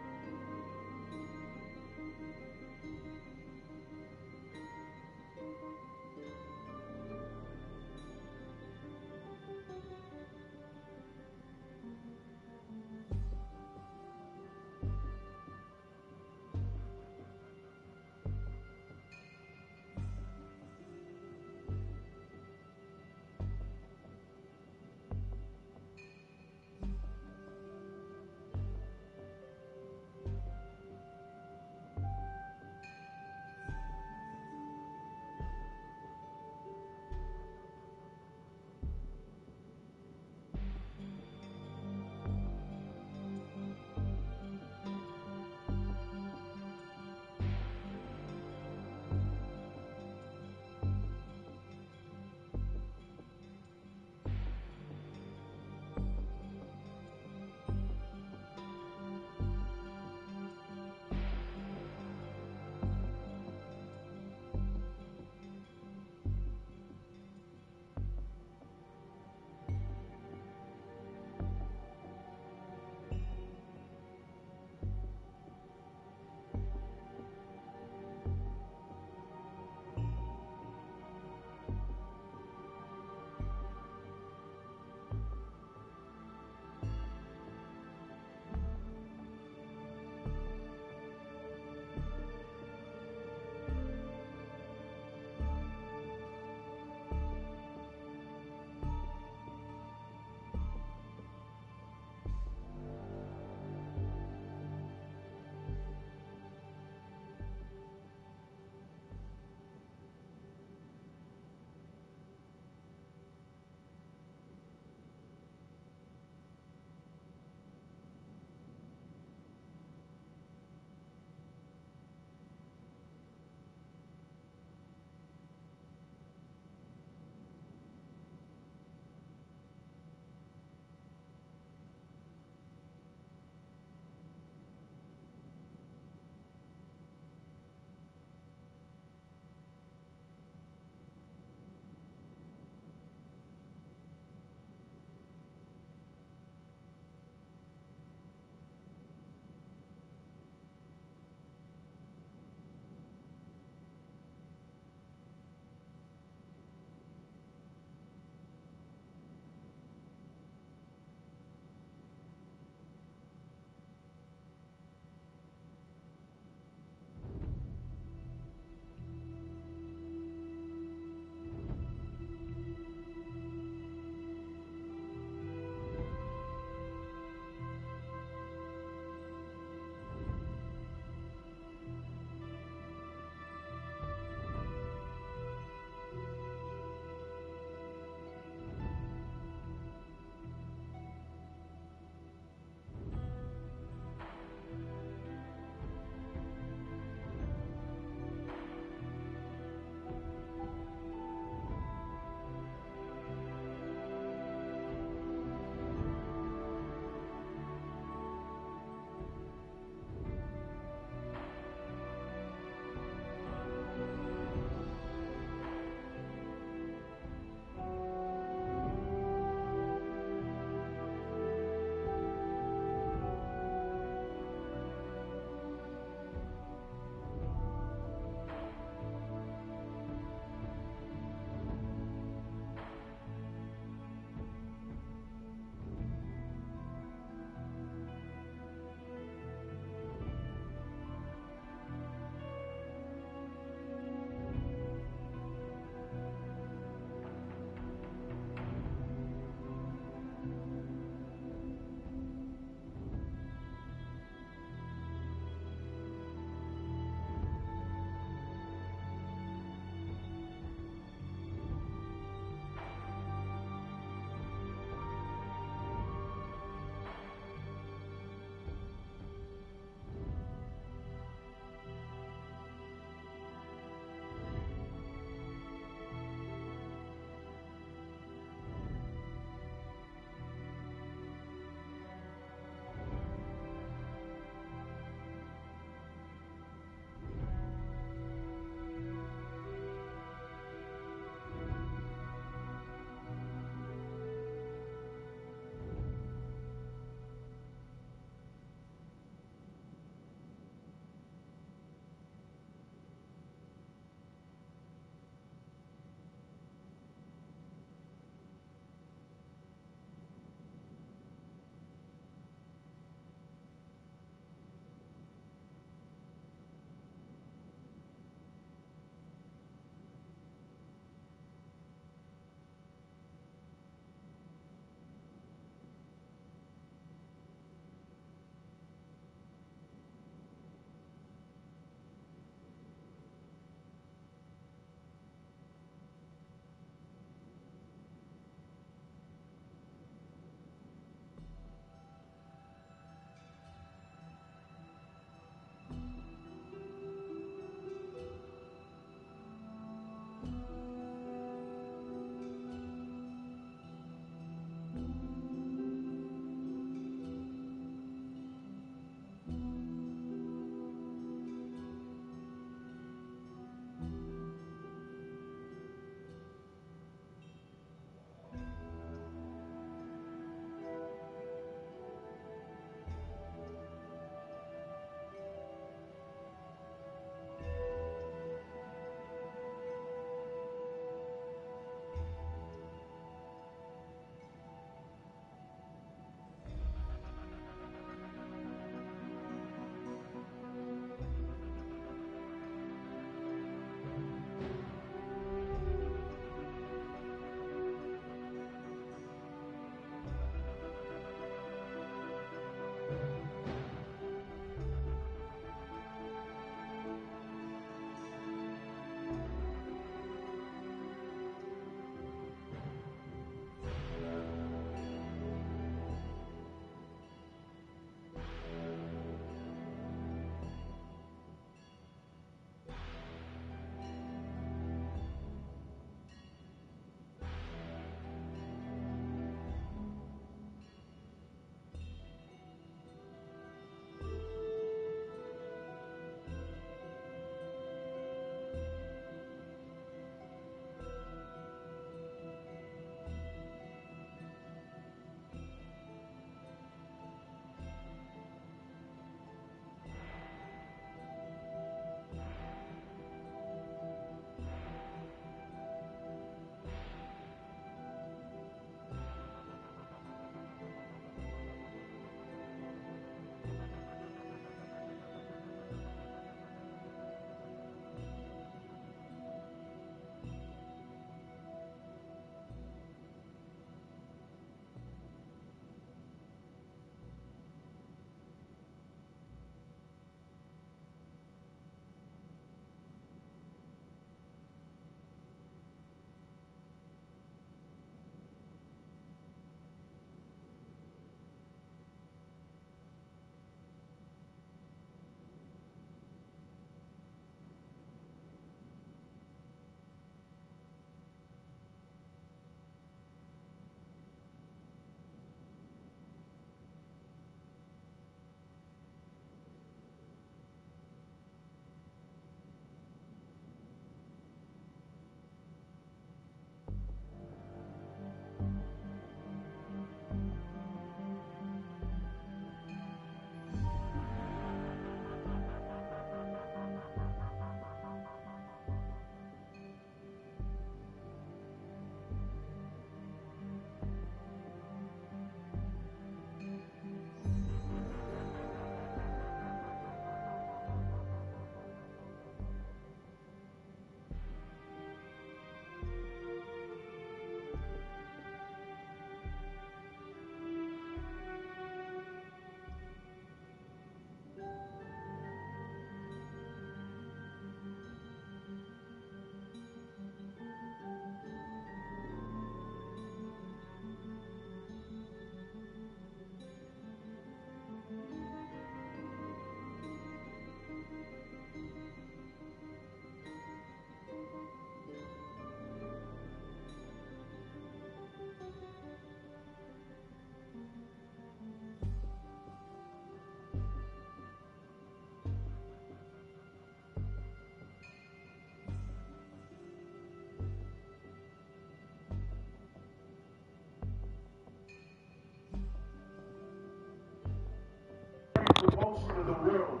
Speaker 15: promotion of the world.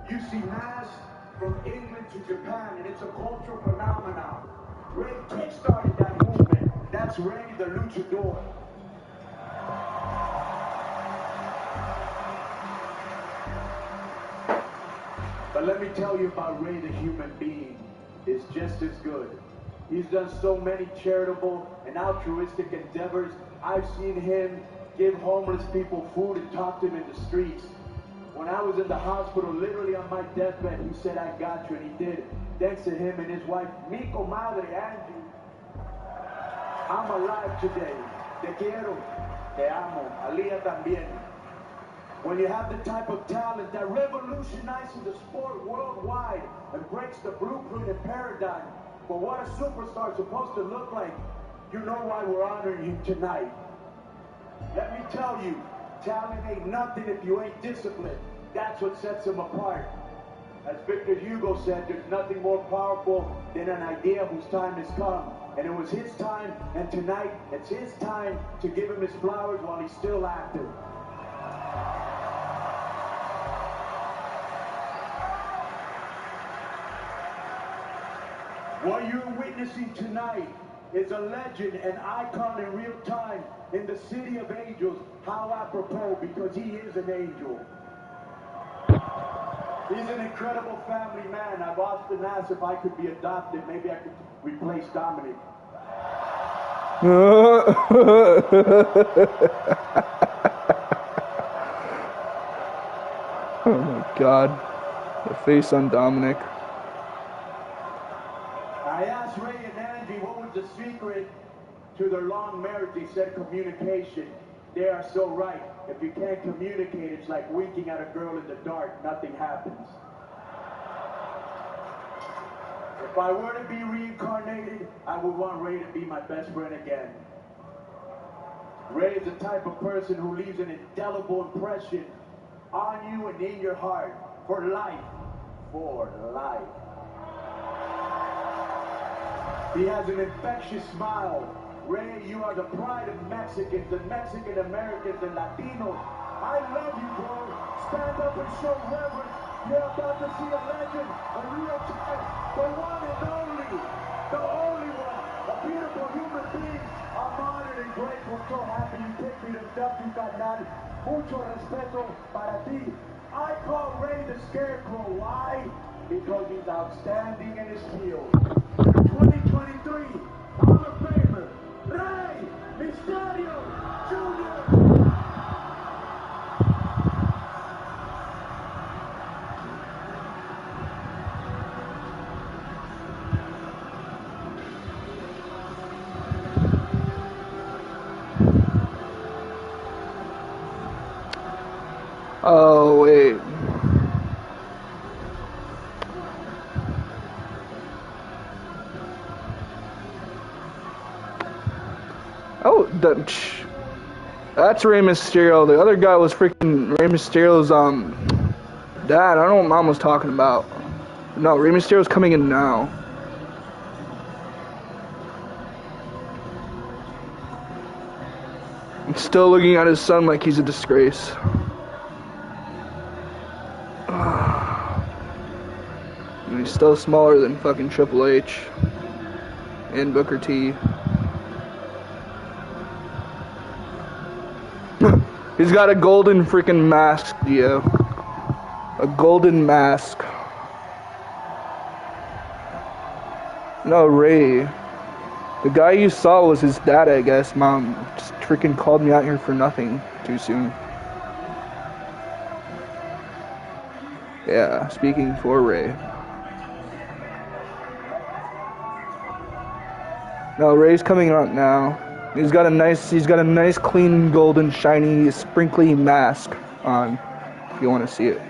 Speaker 15: You see Nash from England to Japan, and it's a cultural phenomenon. Ray kickstarted that movement. That's Ray the Luchador. But let me tell you about Ray the human being. It's just as good. He's done so many charitable and altruistic endeavors. I've seen him give homeless people food and talk to them in the streets. When I was in the hospital, literally on my deathbed, he said, I got you, and he did. Thanks to him and his wife, mi comadre, Angie. I'm alive today. Te quiero. Te amo. Aliyah también. When you have the type of talent that revolutionizes the sport worldwide and breaks the blueprint and paradigm for what a superstar is supposed to look like, you know why we're honoring him tonight. Let me tell you, talent ain't nothing if you ain't disciplined. That's what sets him apart. As Victor Hugo said, there's nothing more powerful than an idea whose time has come. And it was his time, and tonight it's his time to give him his flowers while he's still active. What you're witnessing tonight is a legend, an icon in real time in the city of angels. How apropos, because he is an angel. He's an incredible family man. I've often asked if I could be adopted. Maybe I could replace Dominic.
Speaker 19: Oh my God. The face on Dominic.
Speaker 15: I asked Ray and Angie what was the secret to their long marriage. They said communication. They are so right. If you can't communicate, it's like winking at a girl in the dark. Nothing happens. If I were to be reincarnated, I would want Ray to be my best friend again. Ray is the type of person who leaves an indelible impression on you and in your heart for life. For life. He has an infectious smile. Ray, you are the pride of Mexicans and Mexican Americans and Latinos. I love you, bro. Stand up and show reverence. You're about to see a legend, a real champ, the one and only, the only one, a beautiful human being. I'm honored and grateful, so happy you picked me to dub you, carnal. Mucho respeto para ti. I call Ray the Scarecrow. Why? Because he's outstanding in his field. 2023 Hall of Famer, Rey Mysterio Jr.
Speaker 19: Oh, wait. Oh, that's Rey Mysterio. The other guy was freaking Rey Mysterio's dad. I don't know what Mom was talking about. No, Rey Mysterio's coming in now. I'm still looking at his son like he's a disgrace. And he's still smaller than fucking Triple H and Booker T. He's got a golden freaking mask, Gio. A golden mask. No, Ray. The guy you saw was his dad, I guess. Mom just freaking called me out here for nothing too soon. Yeah, speaking for Ray. No, Ray's coming out now. He's got a nice, clean, golden, shiny, sprinkly mask on. If you want to see it.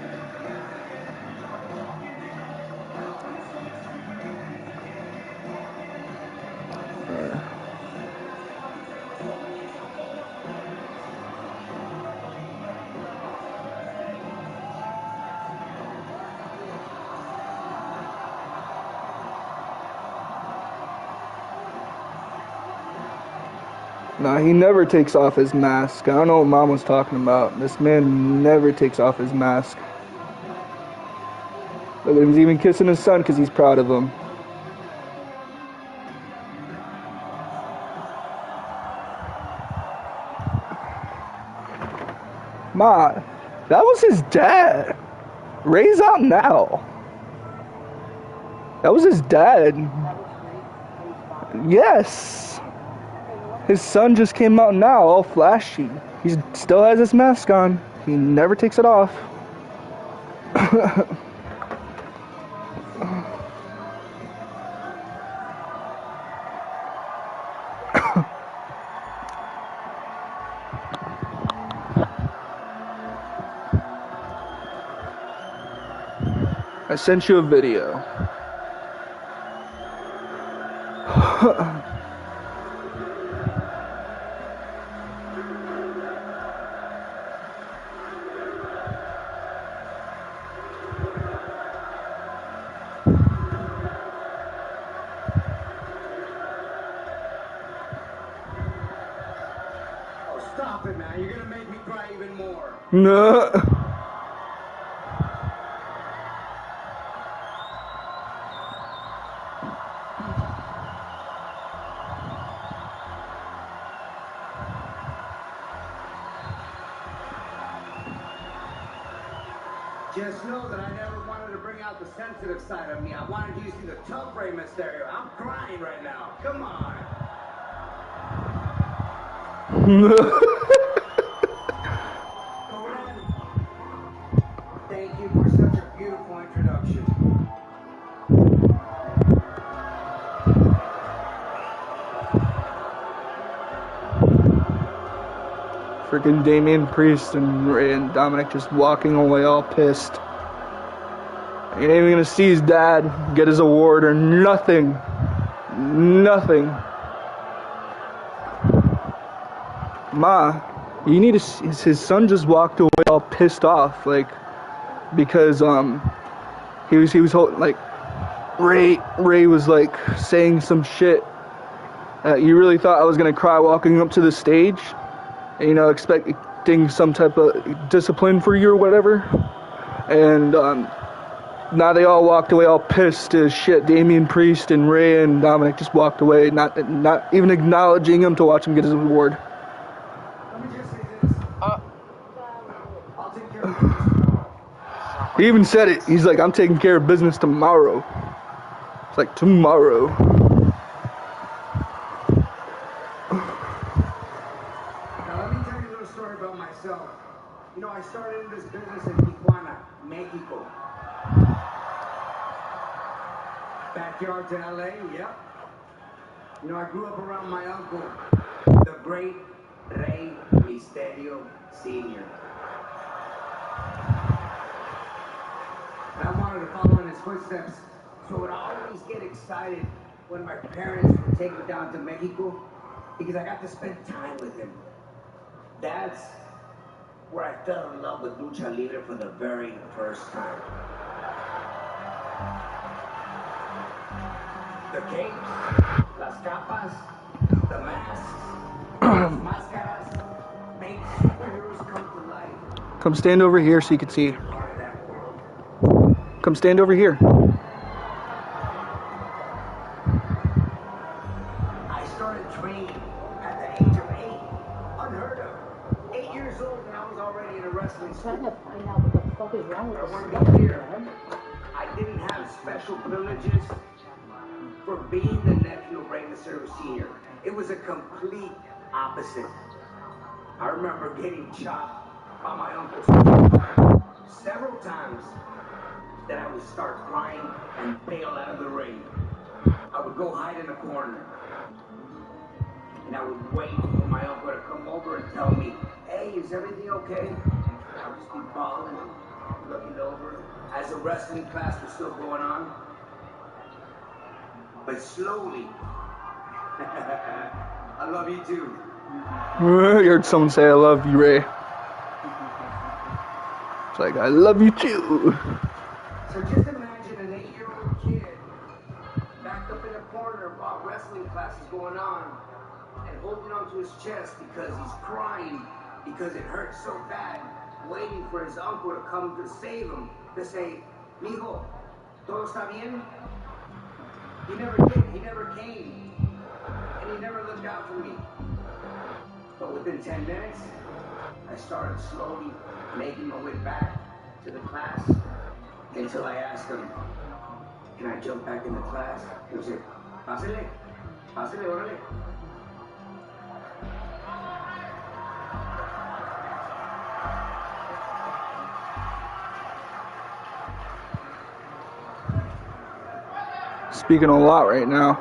Speaker 19: Nah, he never takes off his mask. I don't know what Mom was talking about. This man never takes off his mask. Look at him, he's even kissing his son because he's proud of him. Ma, that was his dad. Ray's out now. That was his dad. Yes. His son just came out now, all flashy. He still has his mask on. He never takes it off. I sent you a video.
Speaker 4: Oh, stop it, man. You're gonna make me cry even more.
Speaker 19: No.
Speaker 4: Just know that I never wanted to bring out the sensitive side of me. I wanted you to see the tough Rey Mysterio. I'm crying right now. Come on. Conan, thank you for such a beautiful introduction.
Speaker 19: Freaking Damian Priest and Rey and Dominic just walking away all pissed. He ain't even gonna see his dad get his award or nothing. Nothing. Ma, you need to see, his son just walked away all pissed off, like, because he was like, Rey was like saying some shit. You really thought I was gonna cry walking up to the stage? You know, expecting some type of discipline for you or whatever. And now they all walked away all pissed as shit. Damian Priest and Rey and Dominic just walked away, not even acknowledging him to watch him get his award. He even said it. He's like, I'm taking care of business tomorrow. It's like, tomorrow.
Speaker 4: You know, I started in this business in Tijuana, Mexico. Backyard to LA, yep. You know, I grew up around my uncle, the great Rey Mysterio Sr. And I wanted to follow in his footsteps, so I would always get excited when my parents would take me down to Mexico, because I got to spend time with him. That's where I fell in love with Lucha Libre for the very first time. The capes, las capas, the masks, máscaras, make superheroes come to life.
Speaker 19: Come stand over here so you can see. Come stand over here.
Speaker 4: I started training at the age of 8. Unheard of. 8 years old and I was already in a wrestling school.
Speaker 5: Trying to find out what the fuck is wrong with
Speaker 4: I
Speaker 5: this
Speaker 4: want to
Speaker 5: stuff.
Speaker 4: be clear. I didn't have special privileges for being the nephew of Rey Mysterio Sr. It was a complete opposite. I remember getting chopped by my uncle several times that I would start crying and bail out of the ring. I would go hide in a corner. And I would wait for my uncle to come over and tell me, hey, is everything okay? I would just be bawling, looking over, as the wrestling class was still going on. But slowly, I love you too.
Speaker 19: You heard someone say, I love you, Rey. It's like, I love you too.
Speaker 4: So just imagine an 8-year-old kid backed up in a corner while wrestling class is going on. And
Speaker 16: holding onto his chest because he's crying because it hurts so bad, waiting for his uncle to come to save him, to say, "Mijo, todo está bien?" He never did. He never came. And he never looked out for me. But within 10 minutes, I started slowly making my way back to the class until I asked him, "Can I jump back in the class?" He said, "Pásale, pásale, órale."
Speaker 19: Speaking a lot right now.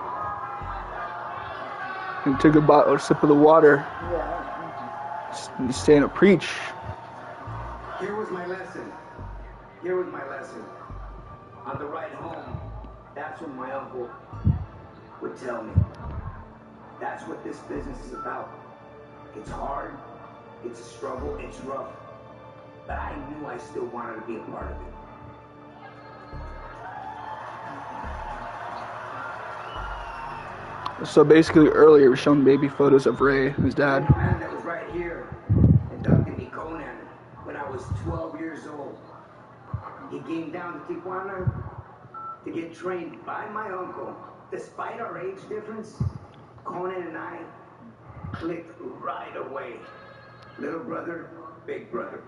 Speaker 19: And took a sip of the water. He's staying to preach.
Speaker 16: Here was my lesson. Here was my lesson. On the ride home, that's what my uncle would tell me. That's what this business is about. It's hard, it's a struggle, it's rough. But I knew I still wanted to be a part of it.
Speaker 19: So basically earlier we were showing baby photos of Ray, his dad.
Speaker 16: The man that was right here inducted me Conan when I was 12 years old. He came down to Tijuana to get trained by my uncle. Despite our age difference, Conan and I clicked right away. Little brother, big brother.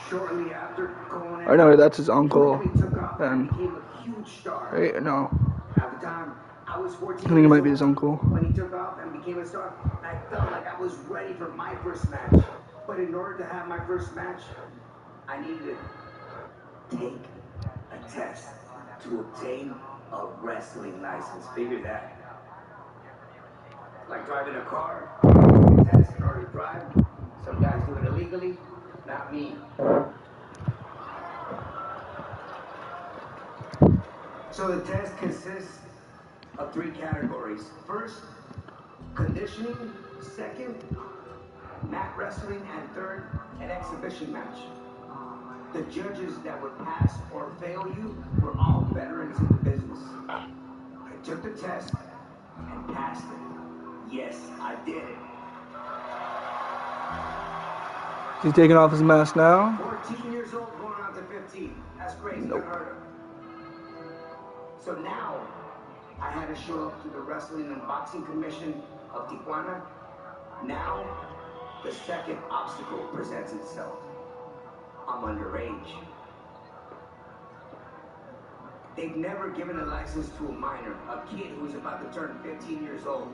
Speaker 16: Shortly after Conan,
Speaker 19: I know that's his uncle.
Speaker 16: took off and
Speaker 19: And
Speaker 16: became a huge star.
Speaker 19: right, no,
Speaker 16: At the time, I was 14
Speaker 19: I think it might be his uncle.
Speaker 16: when he took off and became a star. I felt like I was ready for my first match. But in order to have my first match, I needed to take a test to obtain a wrestling license. Figure that. Like driving a car, test in order to drive. Some guys do it illegally, not me. So the test consists of 3 categories. First, conditioning. Second, mat wrestling. And third, an exhibition match. The judges that would pass or fail you were all veterans in the business. I took the test and passed it. Yes, I did it.
Speaker 19: Is he taking off his mask now?
Speaker 16: 14 years old going on to 15. That's crazy. Nope. Unheard of. So now, I had to show up to the Wrestling and Boxing Commission of Tijuana. Now, the second obstacle presents itself. I'm underage. They've never given a license to a minor, a kid who's about to turn 15 years old.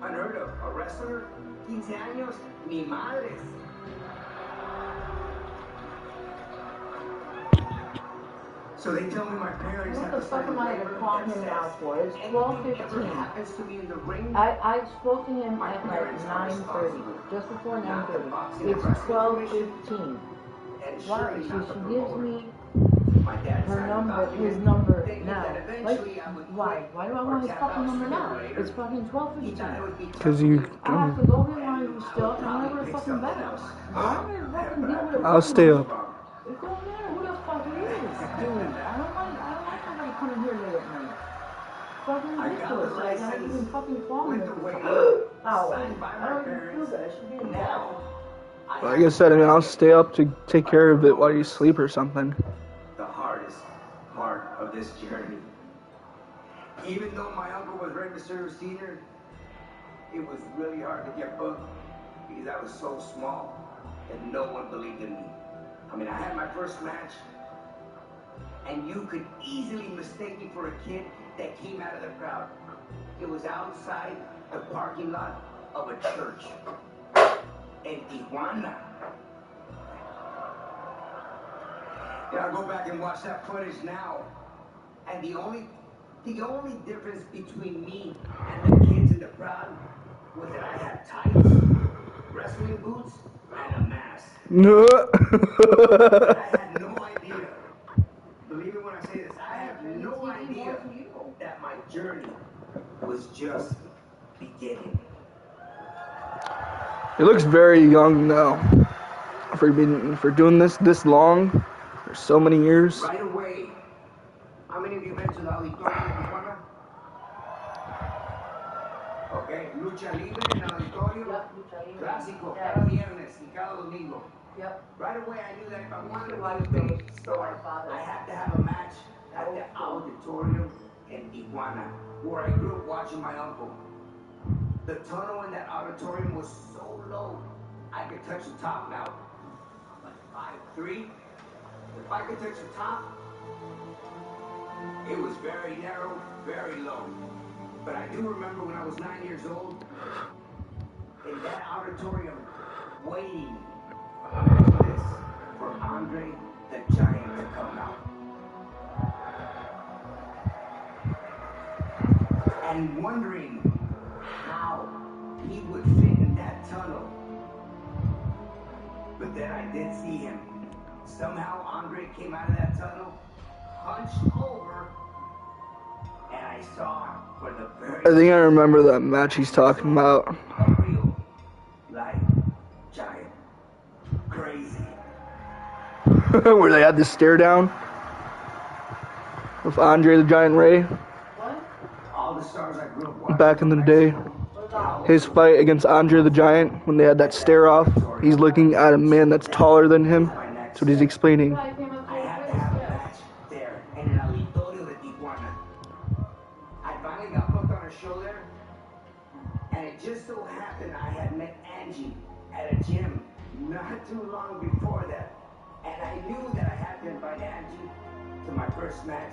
Speaker 16: Unheard of. A wrestler? 15 años? Mi madres. So they tell me my parents
Speaker 5: What
Speaker 16: have
Speaker 5: the
Speaker 16: to
Speaker 5: fuck
Speaker 16: sign
Speaker 5: am
Speaker 16: a
Speaker 5: I
Speaker 16: waiver
Speaker 5: gonna call
Speaker 16: that
Speaker 5: him
Speaker 16: says
Speaker 5: now for? It's
Speaker 16: anything
Speaker 5: 12:15.
Speaker 16: ever happens to me in the ring,
Speaker 5: I spoke to him
Speaker 16: my
Speaker 5: at like
Speaker 16: parents are
Speaker 5: 9:30, just before
Speaker 16: Not the
Speaker 5: 9:30.
Speaker 16: boxing
Speaker 5: It's
Speaker 16: and wrestling
Speaker 5: 12:15.
Speaker 16: and
Speaker 5: Why?
Speaker 16: surely not the
Speaker 5: She gives
Speaker 16: promoter.
Speaker 5: me
Speaker 16: My dad
Speaker 5: her
Speaker 16: signed a
Speaker 5: number,
Speaker 16: document
Speaker 5: his number
Speaker 16: thinking
Speaker 5: now.
Speaker 16: that
Speaker 5: Like,
Speaker 16: eventually I would
Speaker 5: why?
Speaker 16: quit
Speaker 5: Why do I
Speaker 16: or
Speaker 5: want his
Speaker 16: tap
Speaker 5: fucking
Speaker 16: out
Speaker 5: number
Speaker 16: sooner
Speaker 5: now?
Speaker 16: or later.
Speaker 5: It's fucking
Speaker 16: He thought it
Speaker 5: 12:15.
Speaker 16: would be
Speaker 19: Because you.
Speaker 5: I have to go rewind your stuff and I'm gonna fucking back. Why am I fucking dealing with a
Speaker 19: I'll stay up.
Speaker 5: It don't matter who the fuck it is, dude. I don't like somebody coming here late at night. Fucking ridiculous. Like, I haven't even fucking fallen there before. Ow. I don't even feel good. I should be in bed.
Speaker 19: Like I said, I mean, I'll stay up to take care of it while you sleep or something.
Speaker 16: The hardest part of this journey. Even though my uncle was Rey Mysterio Sr., it was really hard to get booked because I was so small that no one believed in me. I mean, I had my first match, and you could easily mistake me for a kid that came out of the crowd. It was outside the parking lot of a church in Tijuana. And I go back and watch that footage now, and the only difference between me and the kids in the crowd was that I had tights, wrestling boots, and a mask.
Speaker 19: No.
Speaker 16: But I had no idea. Believe me when I say this, I have no idea that my journey was just beginning.
Speaker 19: He looks very young now. For doing this long, for so many years.
Speaker 16: Right away, I How many of you been to the Auditorio de Tijuana? Okay, lucha libre en el auditorio.
Speaker 5: Yep, lucha libre.
Speaker 16: Clásico,
Speaker 5: Yeah.
Speaker 16: cada viernes y cada domingo.
Speaker 5: Yep.
Speaker 16: Right away, I knew that if I wanted to
Speaker 5: Watch
Speaker 16: be a big
Speaker 5: those
Speaker 16: star,
Speaker 5: fathers.
Speaker 16: I had to have a match at the Auditorium in Tijuana, where I grew up watching my uncle. The tunnel in that auditorium was so low, I could touch the top now. Like 5'3". If I could touch the top, it was very narrow, very low. But I do remember when I was 9 years old, in that auditorium, waiting for Andre the Giant to come out. And wondering how he would fit in that tunnel. But then I did see him. Somehow Andre came out of that tunnel, hunched over, and I saw for the very
Speaker 19: I think I remember that match he's talking about.
Speaker 16: a real life giant. Crazy.
Speaker 19: Where they had the stare down with Andre the Giant Ray
Speaker 16: All the stars I grew up watching.
Speaker 19: back in the day. His fight against Andre the Giant, when they had that stare off, he's looking at a man that's taller than him. That's what he's explaining.
Speaker 16: I had to have a match there in el Auditorio de Tijuana. I finally got booked on a show there, and it just so happened I had met Angie at a gym not too long before that. And I knew that I had to invite Angie to my first match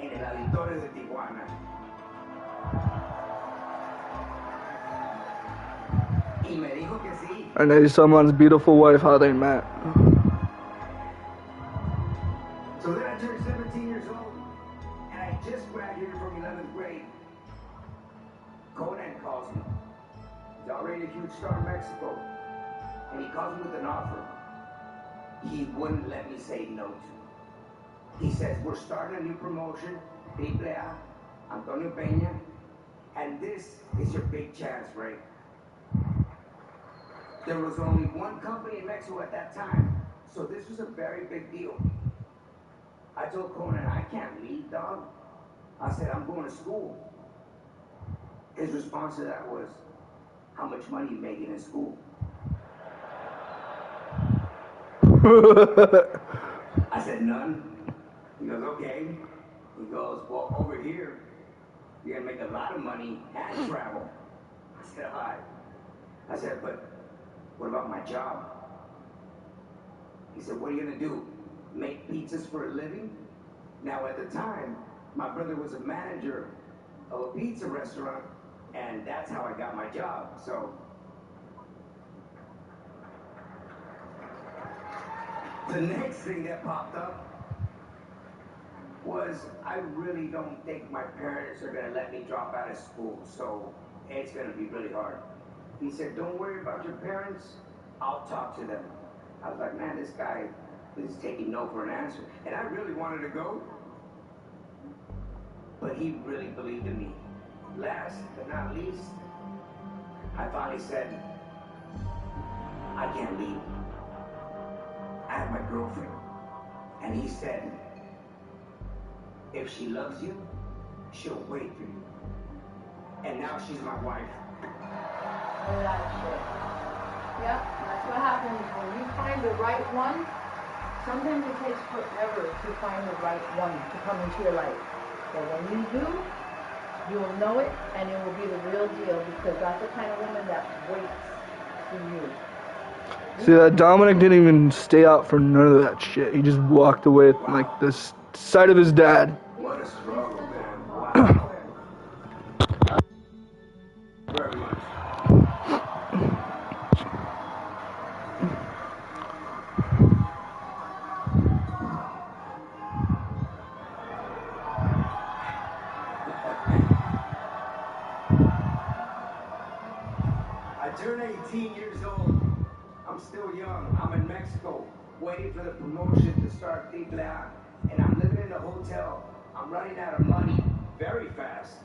Speaker 16: in el Auditorio de Tijuana. Y me dijo que sí.
Speaker 19: And that is someone's beautiful wife, how they met.
Speaker 16: So then I turned 17 years old, and I just graduated from 11th grade. Conan calls me. He's already a huge star in Mexico, and he calls me with an offer he wouldn't let me say no to. He says, we're starting a new promotion, Triple A, Antonio Peña, and this is your big chance, Ray. There was only one company in Mexico at that time, so this was a very big deal. I told Conan, I can't leave, dog. I said, I'm going to school. His response to that was, how much money you making in school? I said, none. He goes, okay. He goes, well, over here, you're going to make a lot of money and travel. I said, all right. I said, but what about my job? He said, what are you going to do? Make pizzas for a living? Now, at the time, my brother was a manager of a pizza restaurant, and that's how I got my job. So the next thing that popped up was, I really don't think my parents are going to let me drop out of school, so it's going to be really hard. He said, don't worry about your parents, I'll talk to them. I was like, man, this guy is taking no for an answer. And I really wanted to go, but he really believed in me. Last but not least, I finally said, I can't leave. I have my girlfriend. And he said, if she loves you, she'll wait for you. And now she's my wife.
Speaker 5: Yep, that's what happens when you find the right one. Sometimes it takes forever to find the right one to come into your life. But when you do, you will know it, and it will be the real deal, because that's the kind of woman that waits for you.
Speaker 19: See, that Dominic didn't even stay out for none of that shit. He just walked away from, like, the sight of his dad.
Speaker 16: What a struggle, man. Wow. Very much. I turned 18 years old. I'm still young. I'm in Mexico, waiting for the promotion to start Triple A. And I'm living in a hotel. I'm running out of money very fast.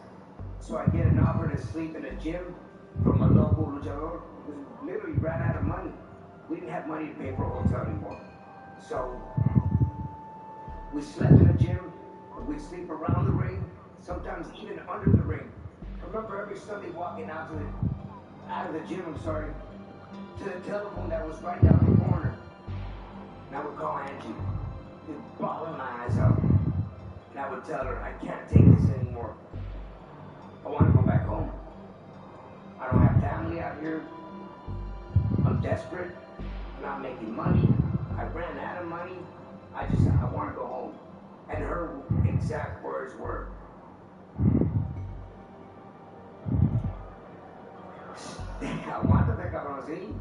Speaker 16: So I get an offer to sleep in a gym from a local luchador who literally ran out of money. We didn't have money to pay for a hotel anymore. So we slept in a gym. We'd sleep around the ring, sometimes even under the ring. I remember every Sunday walking out of the gym, to the telephone that was right down the corner. And I would call Angie, bawling my eyes out. And I would tell her, I can't take this anymore. I want to go back home. I don't have family out here. I'm desperate. I'm not making money. I ran out of money. I want to go home. And her exact words were, aguántate, cabrón, ¿sí?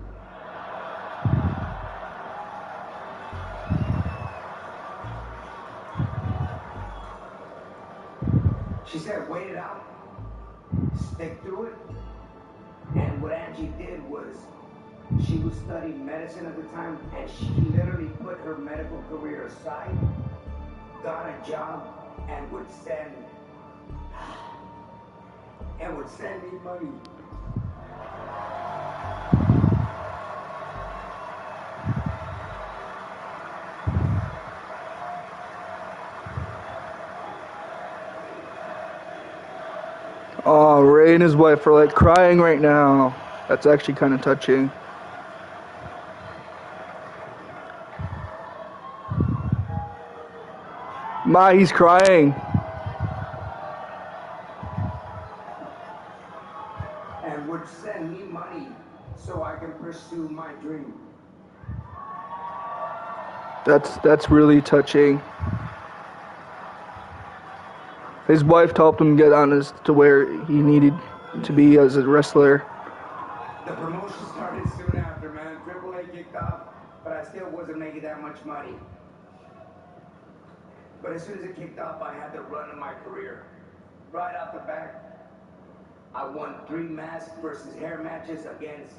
Speaker 16: She said, wait it out, stick through it. And what Angie did was, she was studying medicine at the time, and she literally put her medical career aside, got a job, and would send me money.
Speaker 19: Oh, Ray and his wife are like crying right now. That's actually kind of touching. Ma, he's crying.
Speaker 16: And would send me money so I can pursue my dream.
Speaker 19: That's really touching. His wife helped him get on to where he needed to be as a wrestler.
Speaker 16: The promotion started soon after, man. Triple A kicked off, but I still wasn't making that much money. But as soon as it kicked off, I had the run of my career. Right off the bat, I won 3 mask versus hair matches against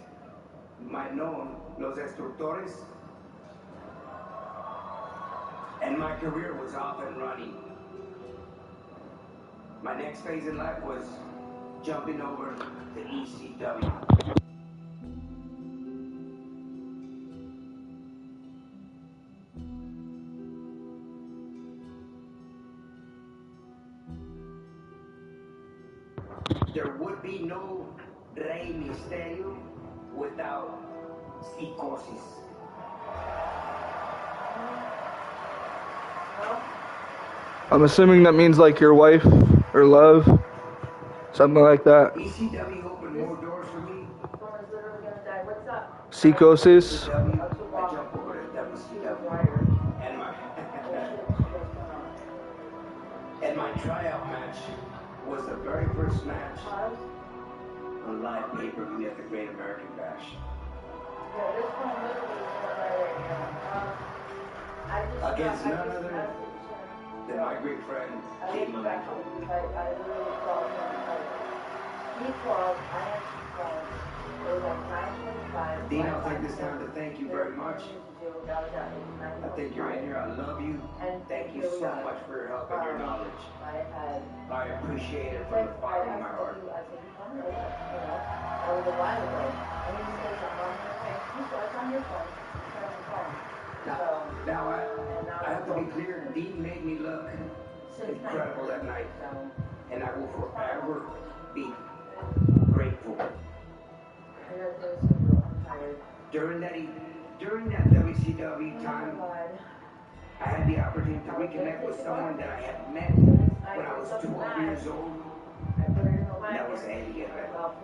Speaker 16: my known Los Destructores. And my career was off and running. My next phase in life was jumping over to ECW. There would be no Rey Mysterio without Psicosis.
Speaker 19: I'm assuming that means like your wife or love, something like that.
Speaker 16: ECW opened more doors for me.
Speaker 19: Psicosis.
Speaker 16: And my tryout match was the very first match on live pay-per-view at the Great American Bash. Against none other than my great friend, Dave Malenko. Dean, I'll take this time to thank you very much. I think you're in here. I love you. Thank you so much for your help and your knowledge. I appreciate it from the bottom of my heart. Now I have to be clear. Dean made me look incredible that night, and I will forever be grateful. During that WCW time, I had the opportunity to reconnect with someone that I had met when I was 12 years old. And that was Eddie Guerrero.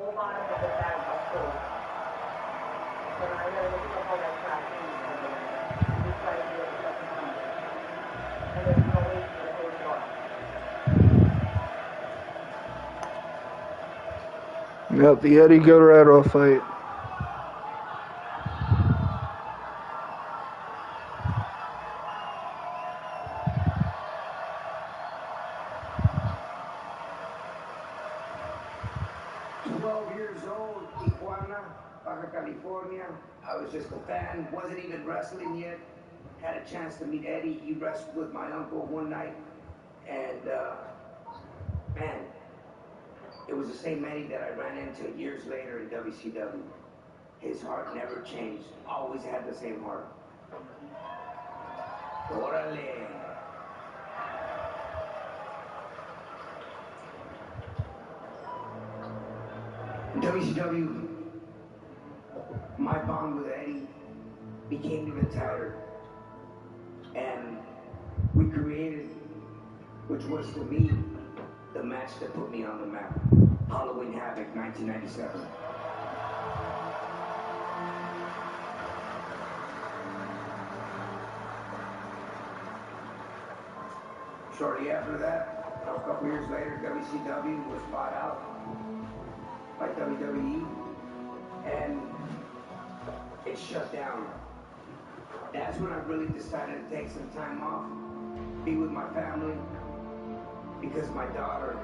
Speaker 19: Yep, the Eddie Guerrero fight.
Speaker 16: California. I was just a fan, wasn't even wrestling yet. Had a chance to meet Eddie. He wrestled with my uncle one night, and man, it was the same Eddie that I ran into years later in WCW. His heart never changed, always had the same heart. Orale. In WCW, my bond with Eddie became even tighter. And we created, which was to me, the match that put me on the map. Halloween Havoc, 1997. Shortly after that, a couple years later, WCW was bought out by WWE, and it shut down. That's when I really decided to take some time off, be with my family, because my daughter,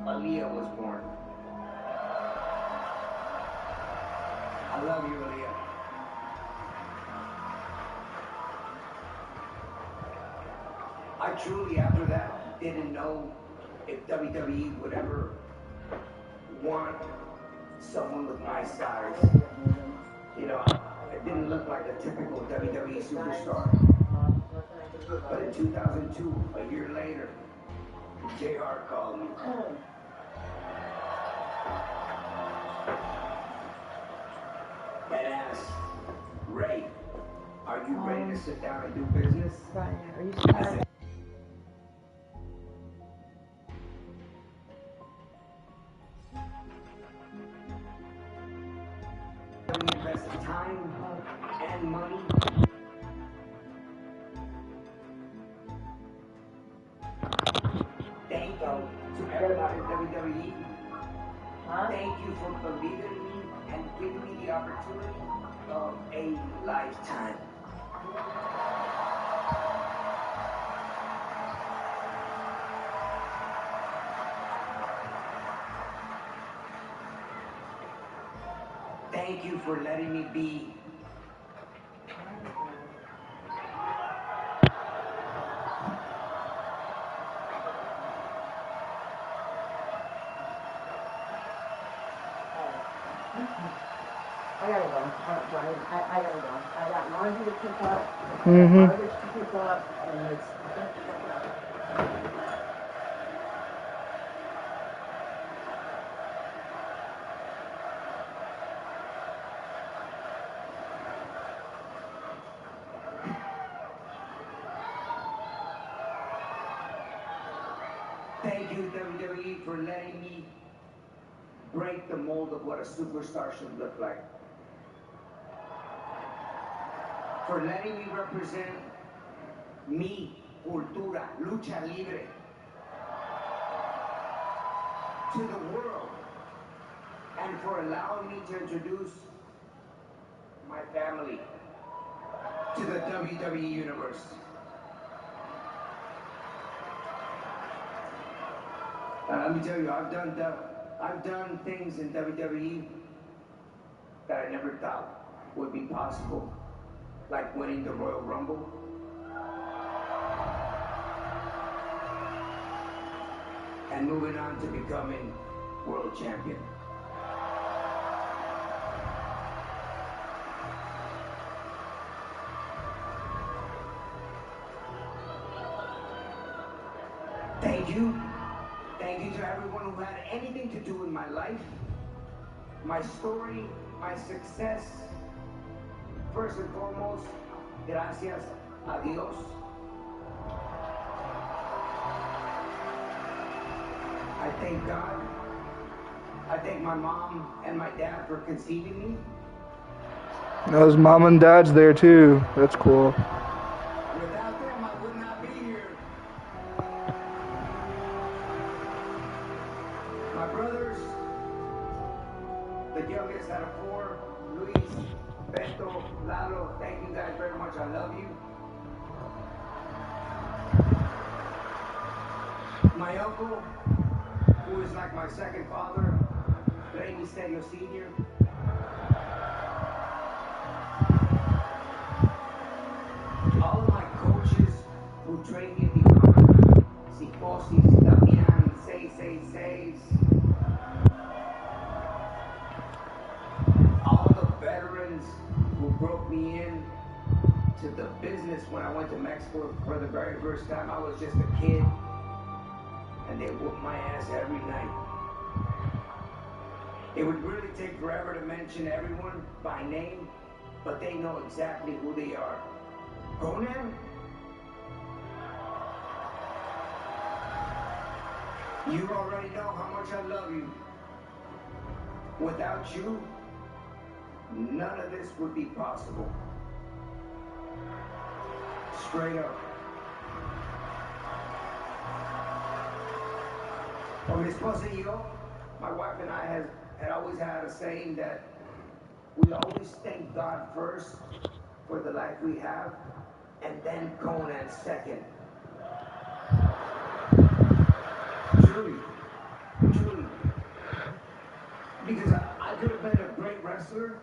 Speaker 16: Aaliyah, was born. I love you, Aaliyah. I truly, after that, didn't know if WWE would ever want someone with my size. You know, it didn't look like a typical WWE superstar. But in 2002, a year later, JR called me. And asked, Ray, are you ready to sit down and do business?
Speaker 5: Right. Are you
Speaker 16: I said, we invested time and money. Thank you to everybody at WWE. Thank you for believing in me and giving me the opportunity of a lifetime. Thank you for letting me be.
Speaker 5: I gotta go. Brian, I gotta go. I got laundry to pick up,
Speaker 19: Mm-hmm.
Speaker 5: garbage to pick up, and it's...
Speaker 16: Thank you, WWE, for letting me break the mold of what a superstar should look like. For letting me represent mi cultura, lucha libre, to the world. And for allowing me to introduce my family to the WWE Universe. Let me tell you, I've done things in WWE that I never thought would be possible, like winning the Royal Rumble. And moving on to becoming world champion. Thank you. Thank you to everyone who had anything to do with my life, my story, my success. First and foremost, gracias a Dios. I thank God. I thank my mom and my dad for conceiving me.
Speaker 19: Those mom and dad's there too. That's cool.
Speaker 16: Without them, I would not be here. My brothers, the youngest out of four, Luis, Beto, Lalo, thank you guys very much. I love you. My uncle, who is like my second father, Rey Mysterio Sr. All of my coaches who trained me in becoming Psicosis, Damian, Seis. All the veterans who broke me in to the business when I went to Mexico for the very first time. I was just a kid, and they whooped my ass every night. It would really take forever to mention everyone by name, but they know exactly who they are. Conan? You already know how much I love you. Without you, none of this would be possible. Straight up. Well, mi esposa y yo, my wife and I had always had a saying that we always thank God first for the life we have, and then Conan second. Truly. Because I could have been a great wrestler,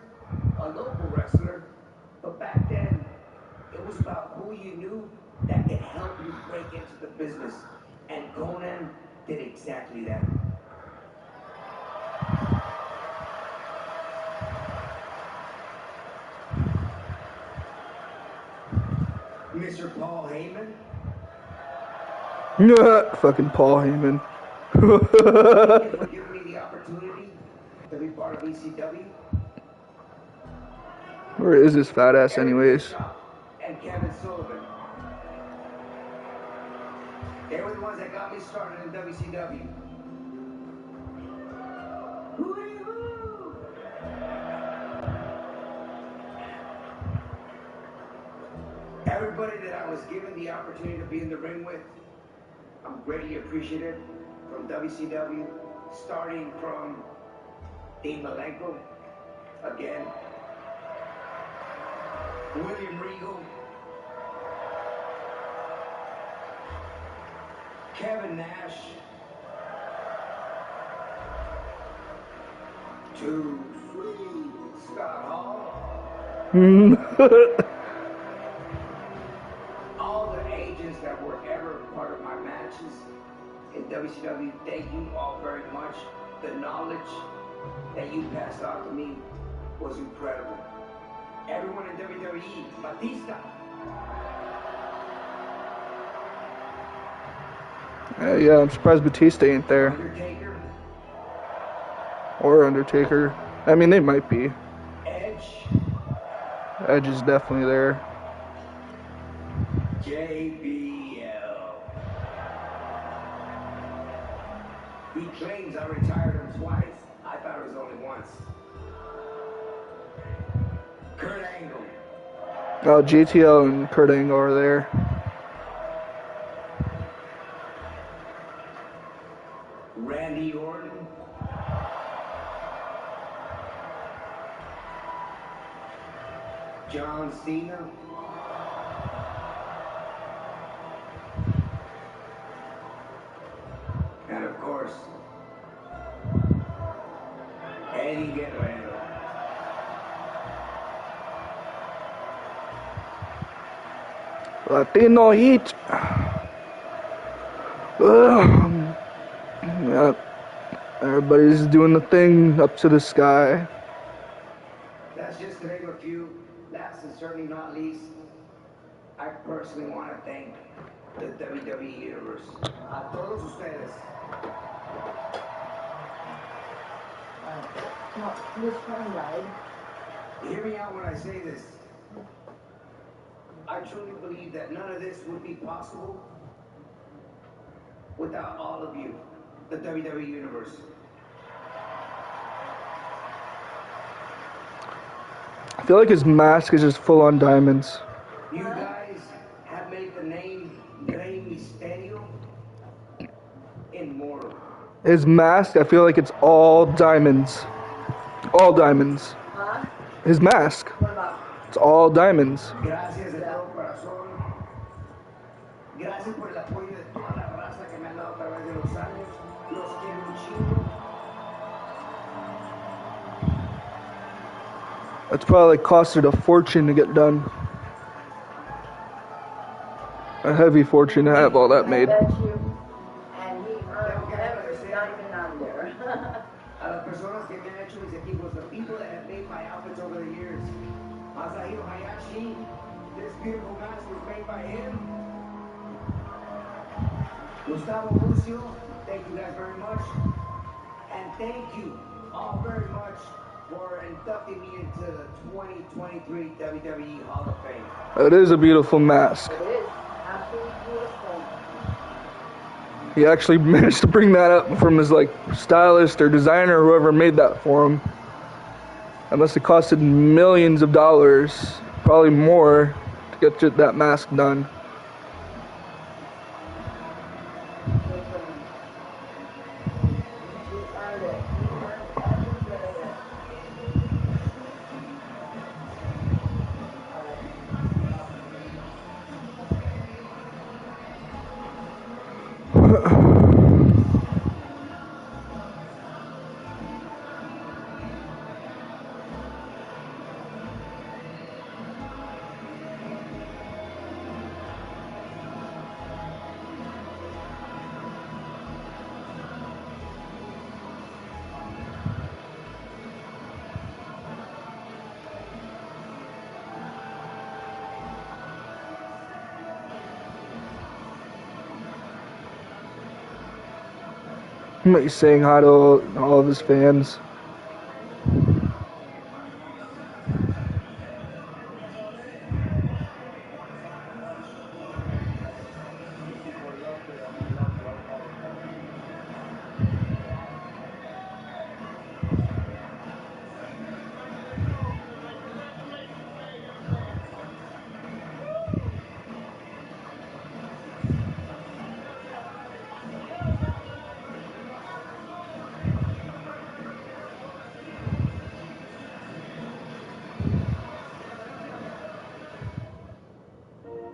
Speaker 16: a local wrestler, but back then, it was about who you knew that could help you break into the business. And Conan did exactly that. Mr. Paul Heyman?
Speaker 19: Fucking Paul Heyman.
Speaker 16: Thank you for giving me the opportunity to be part of ECW.
Speaker 19: Where is this fat ass anyways?
Speaker 16: And Kevin Sullivan. They were the ones that got me started in WCW. Hooty-hoo! Everybody that I was given the opportunity to be in the ring with, I'm greatly appreciative. From WCW, starting from Dean Malenko, again, William Regal, Kevin Nash, to sweet Scott Hall, all the agents that were ever part of my matches in WCW, thank you all very much. The knowledge that you passed on to me was incredible. Everyone in WWE, Batista.
Speaker 19: Yeah, I'm surprised Batista ain't there.
Speaker 16: Undertaker.
Speaker 19: Or Undertaker. I mean, they might be.
Speaker 16: Edge.
Speaker 19: Edge is definitely there.
Speaker 16: JBL. He claims I retired him twice. I thought it was only once. Kurt Angle.
Speaker 19: Oh, GTL and Kurt Angle are there.
Speaker 16: Randy Orton. John Cena. And of course, Eddie Guerrero.
Speaker 19: Latino Heat. Yep. Everybody's doing the thing up to the sky.
Speaker 16: That's just to name a few. Last and certainly not least, I personally want to thank the WWE Universe. A todos ustedes. Hear me out when I say this. I truly believe that none of this would be possible without all of you, the WWE Universe.
Speaker 19: I feel like his mask is just full on diamonds.
Speaker 16: You guys have made the name Rey Mysterio immortal.
Speaker 19: His mask, I feel like it's all diamonds. All diamonds.
Speaker 5: Huh?
Speaker 19: His mask.
Speaker 5: What about?
Speaker 19: It's all diamonds.
Speaker 16: Gracias de todo corazón. Gracias por el apoyo de toda la raza que me han dado a través de los años. Los quiero un chingo.
Speaker 19: It's probably costed a fortune to get done. A heavy fortune to have all that made.
Speaker 5: I bet you. And he earned whatever is not even on there.
Speaker 16: A las personas que me han hecho mis equipos, the people that have made my outfits over the years. Masahiro Hayashi, this beautiful mask was made by him. Gustavo Lucio, thank you guys very much. And thank you, all very much for inducting me into the 2023 WWE Hall of Fame.
Speaker 19: It is a beautiful mask.
Speaker 5: It is absolutely beautiful.
Speaker 19: He actually managed to bring that up from his like stylist or designer or whoever made that for him. That must have costed millions of dollars, probably more, to get that mask done. He's saying hi to all of his fans.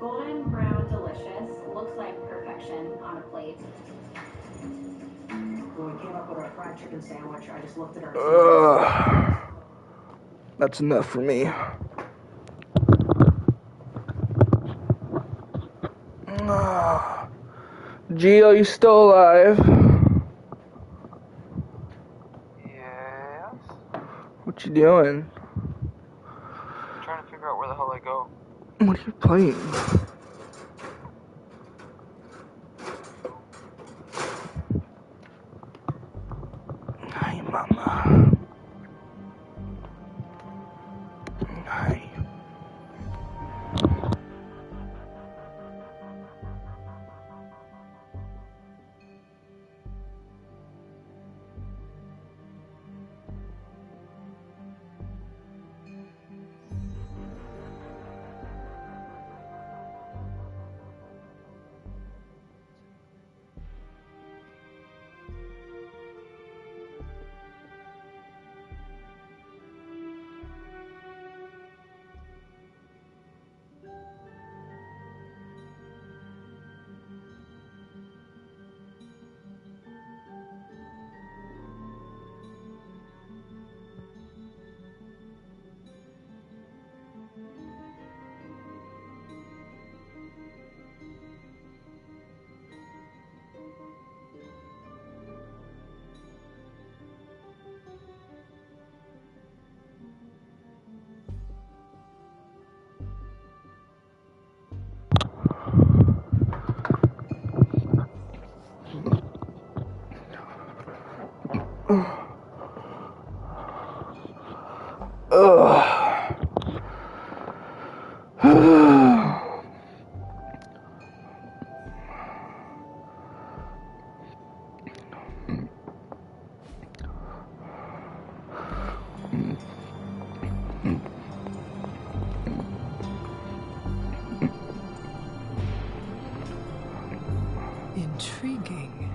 Speaker 17: Golden brown delicious. Looks like perfection on a plate.
Speaker 11: When we came up with our fried chicken sandwich, I just looked at her.
Speaker 19: That's enough for me. Gio, you still alive?
Speaker 9: Yes.
Speaker 19: What you doing?
Speaker 9: I'm trying to figure out where the hell I go.
Speaker 19: What are you playing? Hi, mama. Hi.
Speaker 18: Intriguing.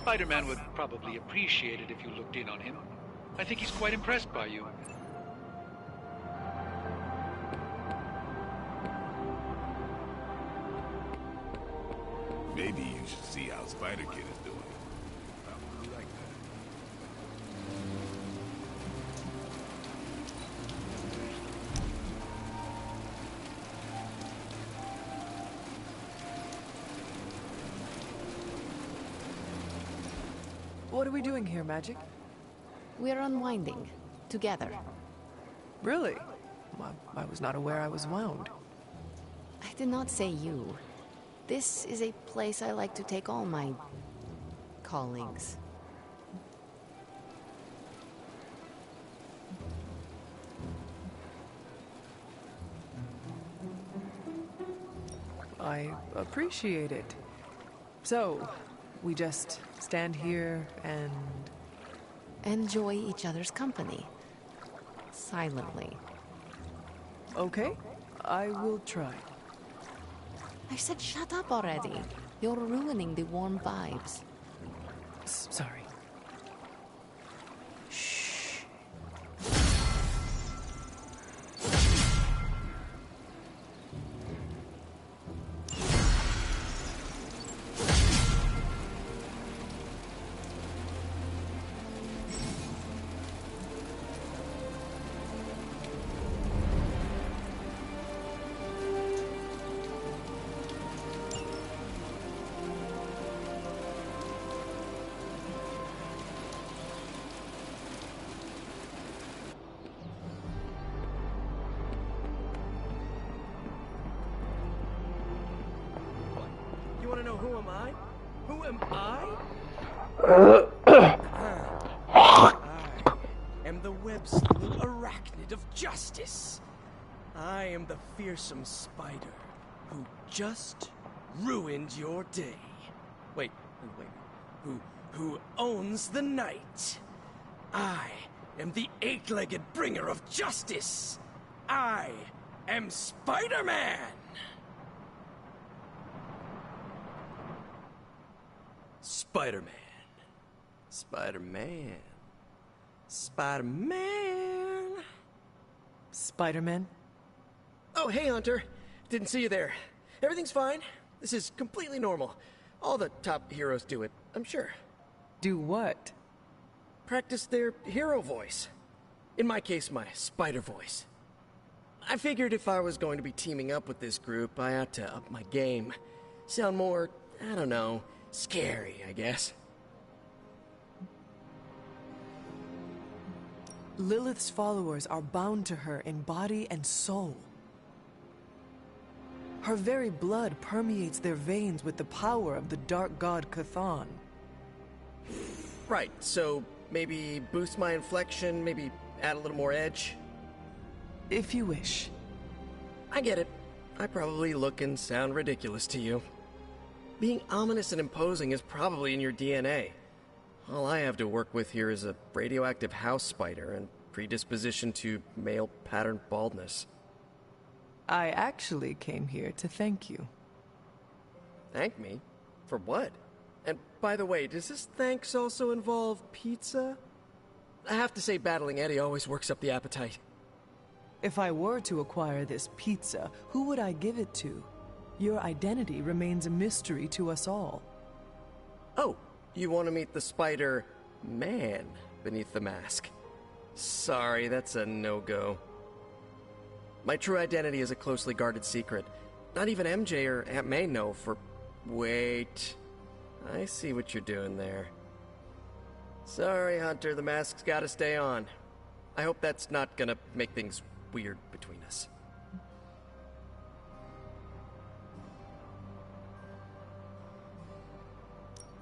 Speaker 14: Spider-Man would probably appreciate it if you looked in on him. I think he's quite impressed by you.
Speaker 18: Maybe you should see how Spider-Kid is doing. I really like that.
Speaker 20: What are we doing here, Magic?
Speaker 10: We're unwinding. Together.
Speaker 20: Really? I was not aware I was wound.
Speaker 10: I did not say you. This is a place I like to take all my colleagues.
Speaker 20: I appreciate it. So, we just stand here and...
Speaker 10: enjoy each other's company. Silently.
Speaker 20: Okay, I will try.
Speaker 10: I said shut up already. You're ruining the warm vibes.
Speaker 20: Sorry.
Speaker 24: You want to know who am I? Who am I? I am the web-slinging arachnid of justice. I am the fearsome spider who just ruined your day. Wait. Who owns the night? I am the eight-legged bringer of justice. I am Spider-Man. Spider-Man. Spider-Man. Spider-Man.
Speaker 20: Spider-Man?
Speaker 24: Oh, hey, Hunter. Didn't see you there. Everything's fine. This is completely normal. All the top heroes do it, I'm sure.
Speaker 20: Do what?
Speaker 24: Practice their hero voice. In my case, my spider voice. I figured if I was going to be teaming up with this group, I ought to up my game. Sound more, I don't know, scary, I guess.
Speaker 20: Lilith's followers are bound to her in body and soul. Her very blood permeates their veins with the power of the dark god Chthon.
Speaker 24: Right, so maybe boost my inflection, maybe add a little more edge?
Speaker 20: If you wish.
Speaker 24: I get it. I probably look and sound ridiculous to you. Being ominous and imposing is probably in your DNA. All I have to work with here is a radioactive house spider and predisposition to male pattern baldness.
Speaker 20: I actually came here to thank you.
Speaker 24: Thank me? For what? And by the way, does this thanks also involve pizza? I have to say battling Eddie always works up the appetite.
Speaker 20: If I were to acquire this pizza, who would I give it to? Your identity remains a mystery to us all.
Speaker 24: Oh, you want to meet the Spider-Man beneath the mask? Sorry, that's a no-go. My true identity is a closely guarded secret. Not even MJ or Aunt May know for... Wait. I see what you're doing there. Sorry, Hunter, the mask's gotta stay on. I hope that's not gonna make things weird between us.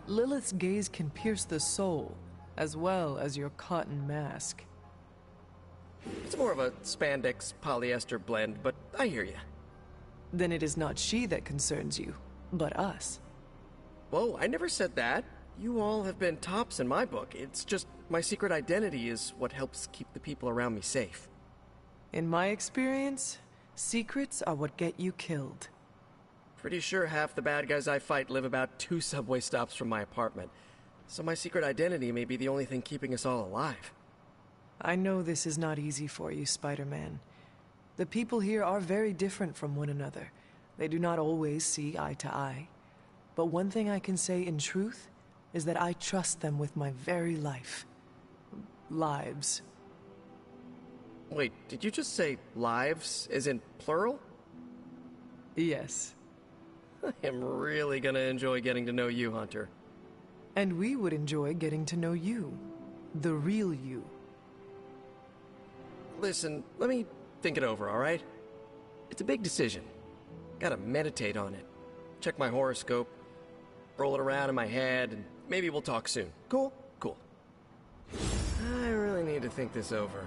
Speaker 20: Lilith's gaze can pierce the soul, as well as your cotton mask.
Speaker 24: It's more of a spandex polyester blend, but I hear you.
Speaker 20: Then it is not she that concerns you, but us.
Speaker 24: Whoa, I never said that. You all have been tops in my book. It's just my secret identity is what helps keep the people around me safe.
Speaker 20: In my experience, secrets are what get you killed.
Speaker 24: Pretty sure half the bad guys I fight live about 2 subway stops from my apartment. So my secret identity may be the only thing keeping us all alive.
Speaker 20: I know this is not easy for you, Spider-Man. The people here are very different from one another. They do not always see eye to eye. But one thing I can say in truth is that I trust them with my very life. Lives.
Speaker 24: Wait, did you just say lives, as in plural?
Speaker 20: Yes.
Speaker 24: I am really gonna enjoy getting to know you, Hunter.
Speaker 20: And we would enjoy getting to know you. The real you.
Speaker 24: Listen, let me think it over, alright? It's a big decision. Gotta meditate on it. Check my horoscope, roll it around in my head, and maybe we'll talk soon. Cool? Cool. I really need to think this over.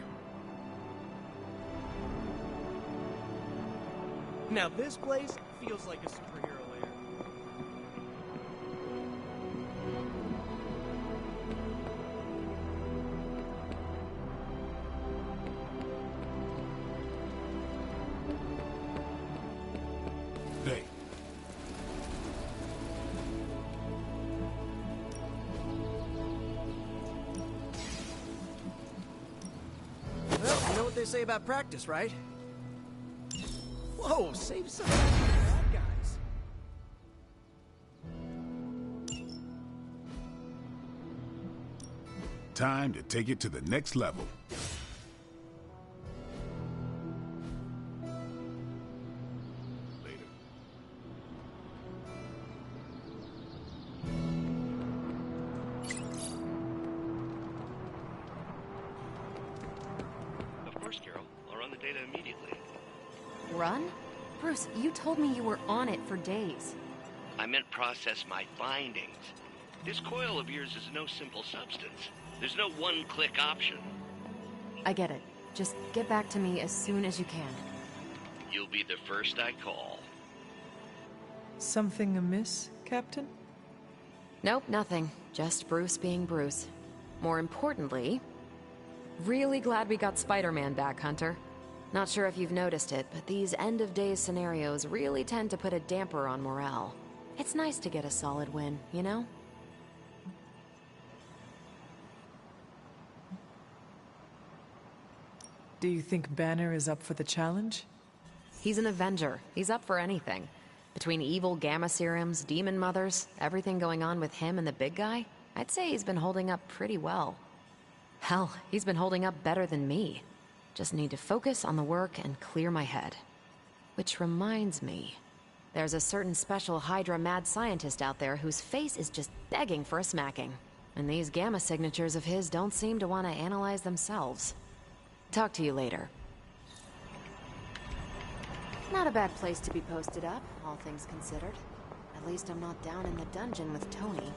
Speaker 6: Now this place feels like a superhero lair.
Speaker 18: Hey.
Speaker 24: Well, you know what they say about practice, right? Whoa, save some bad guys.
Speaker 18: Time to take it to the next level. Later.
Speaker 7: Of course, Carol. I'll run the data immediately.
Speaker 12: Run? Bruce, you told me you were on it for days.
Speaker 7: I meant process my findings. This coil of yours is no simple substance. There's no one-click option.
Speaker 12: I get it. Just get back to me as soon as you can.
Speaker 7: You'll be the first I call.
Speaker 20: Something amiss, Captain?
Speaker 12: Nope, nothing. Just Bruce being Bruce. More importantly, really glad we got Spider-Man back, Hunter. Not sure if you've noticed it, but these end-of-days scenarios really tend to put a damper on morale. It's nice to get a solid win, you know?
Speaker 20: Do you think Banner is up for the challenge?
Speaker 12: He's an Avenger. He's up for anything. Between evil gamma serums, demon mothers, everything going on with him and the big guy, I'd say he's been holding up pretty well. Hell, he's been holding up better than me. Just need to focus on the work and clear my head. Which reminds me, there's a certain special Hydra mad scientist out there whose face is just begging for a smacking. And these gamma signatures of his don't seem to want to analyze themselves. Talk to you later. Not a bad place to be posted up, all things considered. At least I'm not down in the dungeon with Tony.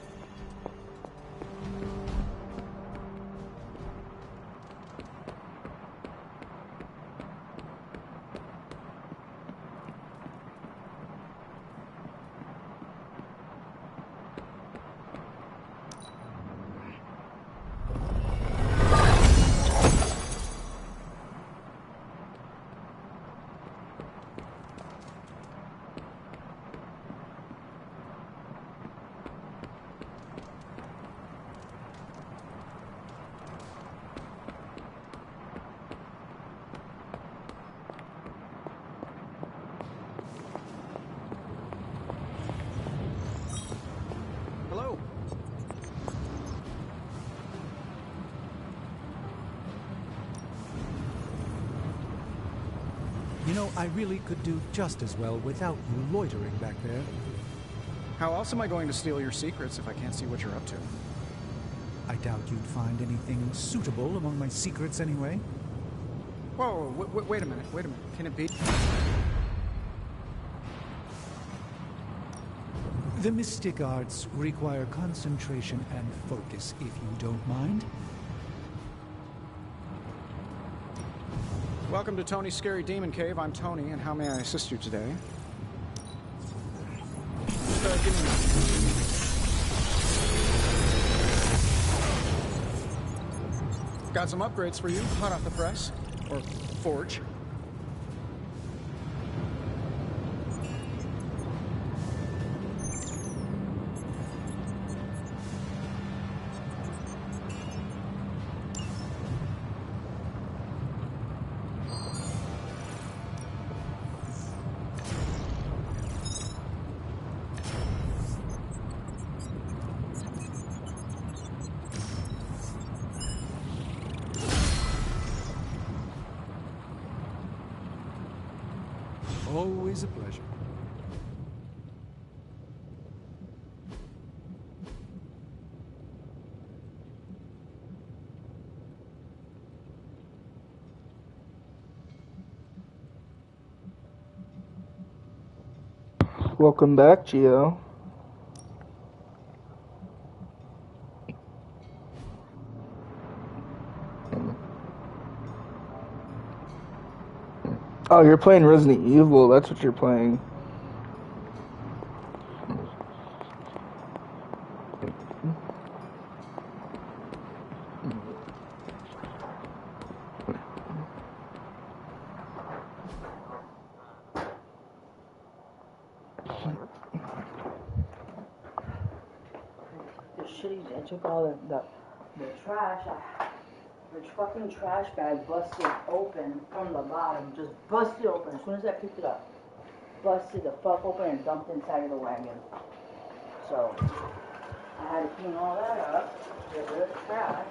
Speaker 6: Hello.
Speaker 22: You know, I really could do just as well without you loitering back there.
Speaker 6: How else am I going to steal your secrets if I can't see what you're up to?
Speaker 22: I doubt you'd find anything suitable among my secrets anyway.
Speaker 6: Whoa, wait a minute, Can it be?
Speaker 22: The mystic arts require concentration and focus, if you don't mind.
Speaker 6: Welcome to Tony's Scary Demon Cave. I'm Tony, and how may I assist you today? Give me a minute. Got some upgrades for you, hot off the press. Or forge.
Speaker 22: Always a pleasure.
Speaker 19: Welcome back, Gio. Oh, you're playing Resident Evil. That's what you're playing.
Speaker 5: The shitty, I took all the trash. The fucking trash bag busted open from the bottom. Just busted open as soon as I picked it up. Busted the fuck open and dumped inside of the wagon. So I had to clean all that up, get rid of the trash,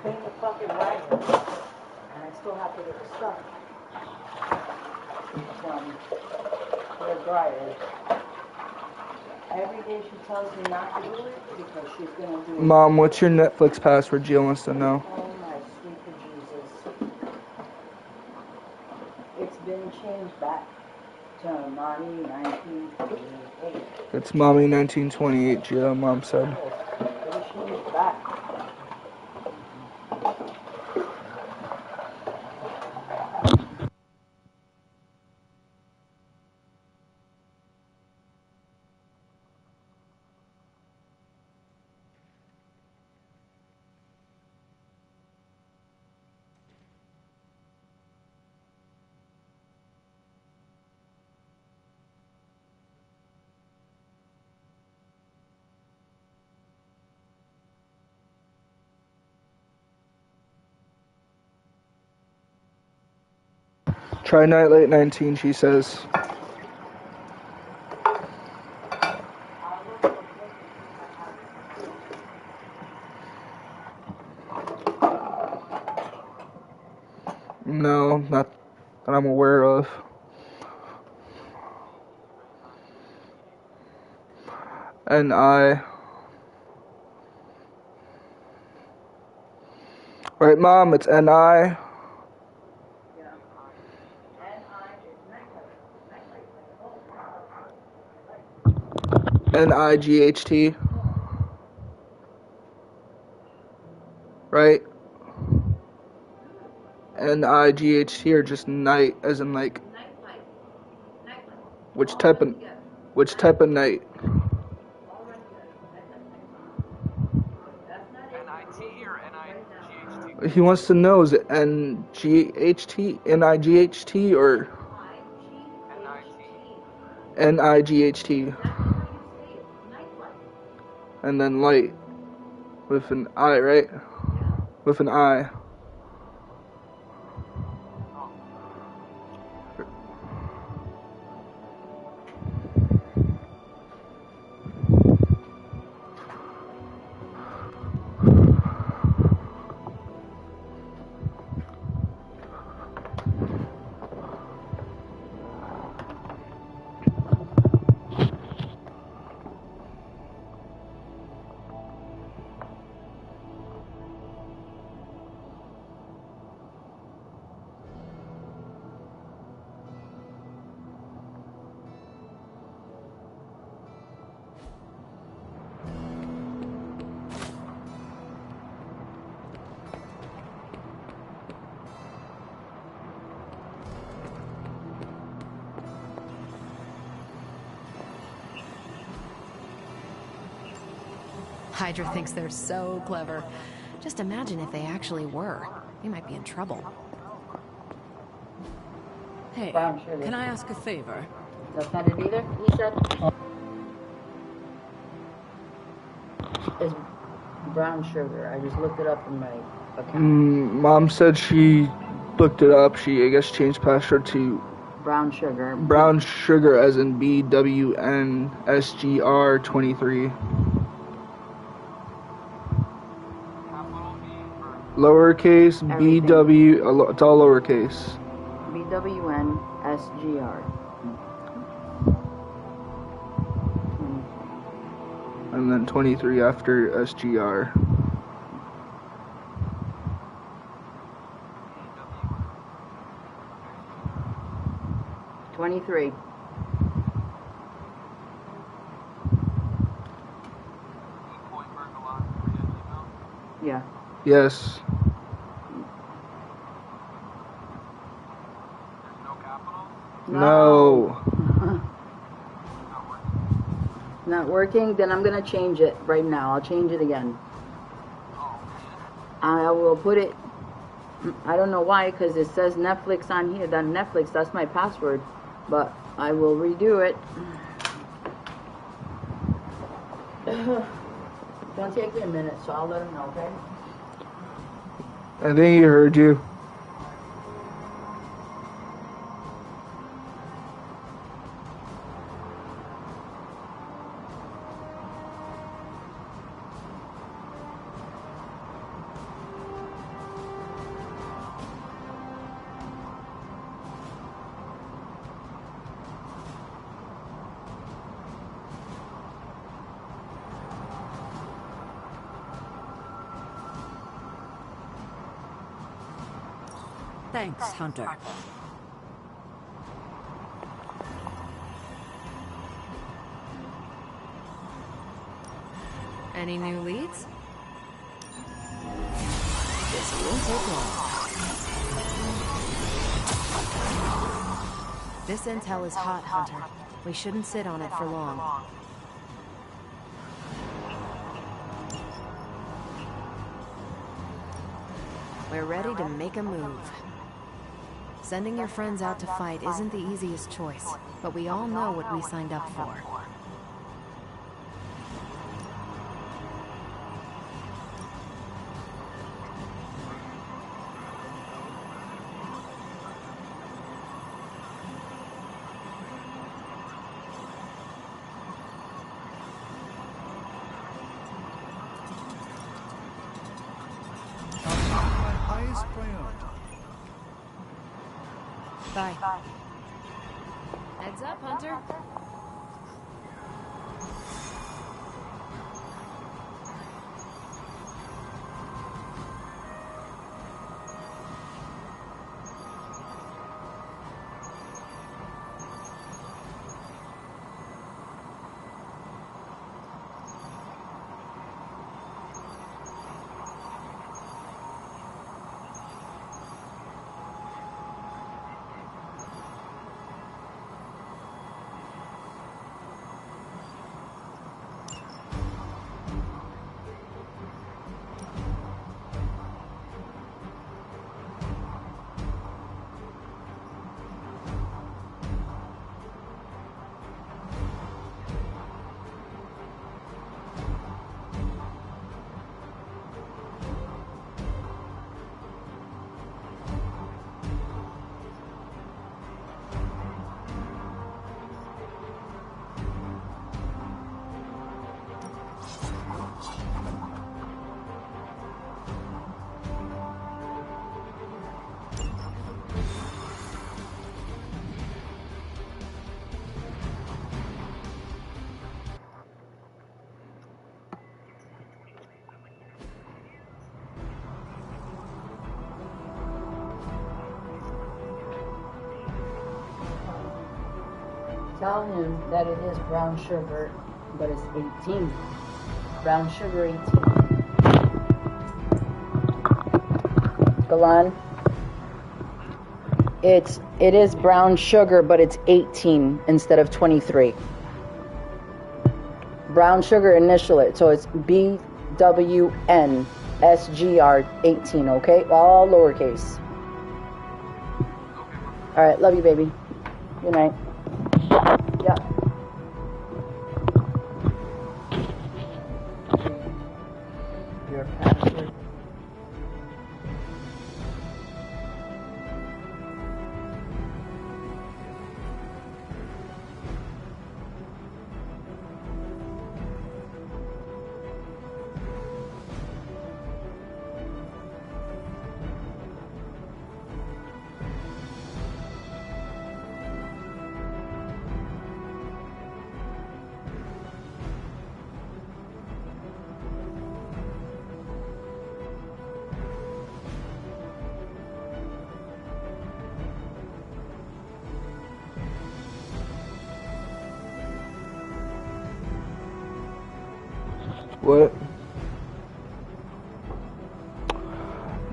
Speaker 5: clean the fucking wagon, and I still have to get the stuff from where dry is. Every day she tells me not to do it because she's gonna do it.
Speaker 19: Mom, what's your Netflix password? Gio wants to know.
Speaker 5: Oh my sweet Jesus. It's been changed back to Mommy 1928.
Speaker 19: It's Mommy 1928, Gio, Mom said.
Speaker 5: It's been changed back.
Speaker 19: Try Nightlight 19, she says. No, not that I'm aware of. N.I. Right, Mom, it's N.I. N-I-G-H-T. Right? N-I-G-H-T or just night as in like which type of night?
Speaker 9: N-I-T or N-I-G-H-T?
Speaker 19: He wants to know, is it N-G-H-T, N-I-G-H-T or N-I-G-H-T? And then light with an I, right? With an I.
Speaker 12: Hydra thinks they're so clever. Just imagine if they actually were. We might be in trouble.
Speaker 1: Hey, can I ask a favor?
Speaker 5: That's not it either, he said. It's brown sugar. I just looked it up in my account.
Speaker 19: Mom said she looked it up. She, I guess, changed password to
Speaker 5: brown sugar.
Speaker 19: Brown sugar as in BWNSGR 23. Lowercase,
Speaker 5: Everything.
Speaker 19: BW, it's all lowercase.
Speaker 5: BWN SGR.
Speaker 19: And then 23 after SGR.
Speaker 5: $23. Yeah.
Speaker 19: Yes. No.
Speaker 5: Not working? Then I'm going to change it right now. I'll change it again. I will put it, I don't know why, because it says Netflix on here. That Netflix, that's my password. But I will redo it. Don't take me a minute, so I'll let him know, okay?
Speaker 19: I think he heard you.
Speaker 1: Thanks, Hunter.
Speaker 12: Any new leads? This won't take long. This intel is hot, Hunter. We shouldn't sit on it for long. We're ready to make a move. Sending your friends out to fight isn't the easiest choice, but we all know what we signed up for. Bye. Heads up, Hunter.
Speaker 5: Tell him that it is brown sugar, but it's 18. Brown sugar 18. Galan, it is brown sugar, but it's 18 instead of 23. Brown sugar, initial it, so it's BWN SGR 18, okay? All lowercase. All right, love you, baby. Good night. Yeah. Your password.
Speaker 19: What?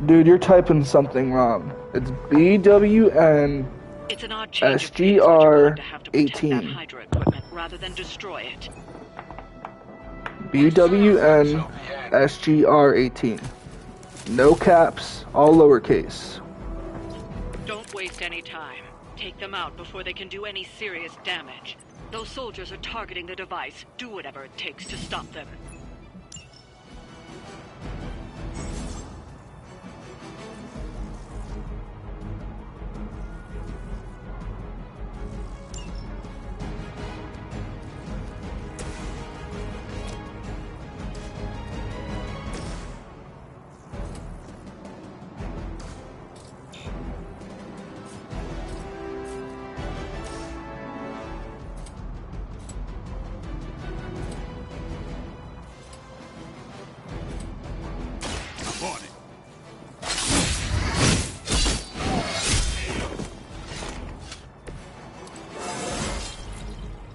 Speaker 19: Dude, you're typing something wrong. It's BWN
Speaker 1: It's an odd change of pace, but you're going to have to protect that
Speaker 19: SGR18.
Speaker 1: Hydra equipment rather than destroy it.
Speaker 19: BWN SGR18. No caps, all lowercase.
Speaker 1: Don't waste any time. Take them out before they can do any serious damage. Those soldiers are targeting the device. Do whatever it takes to stop them.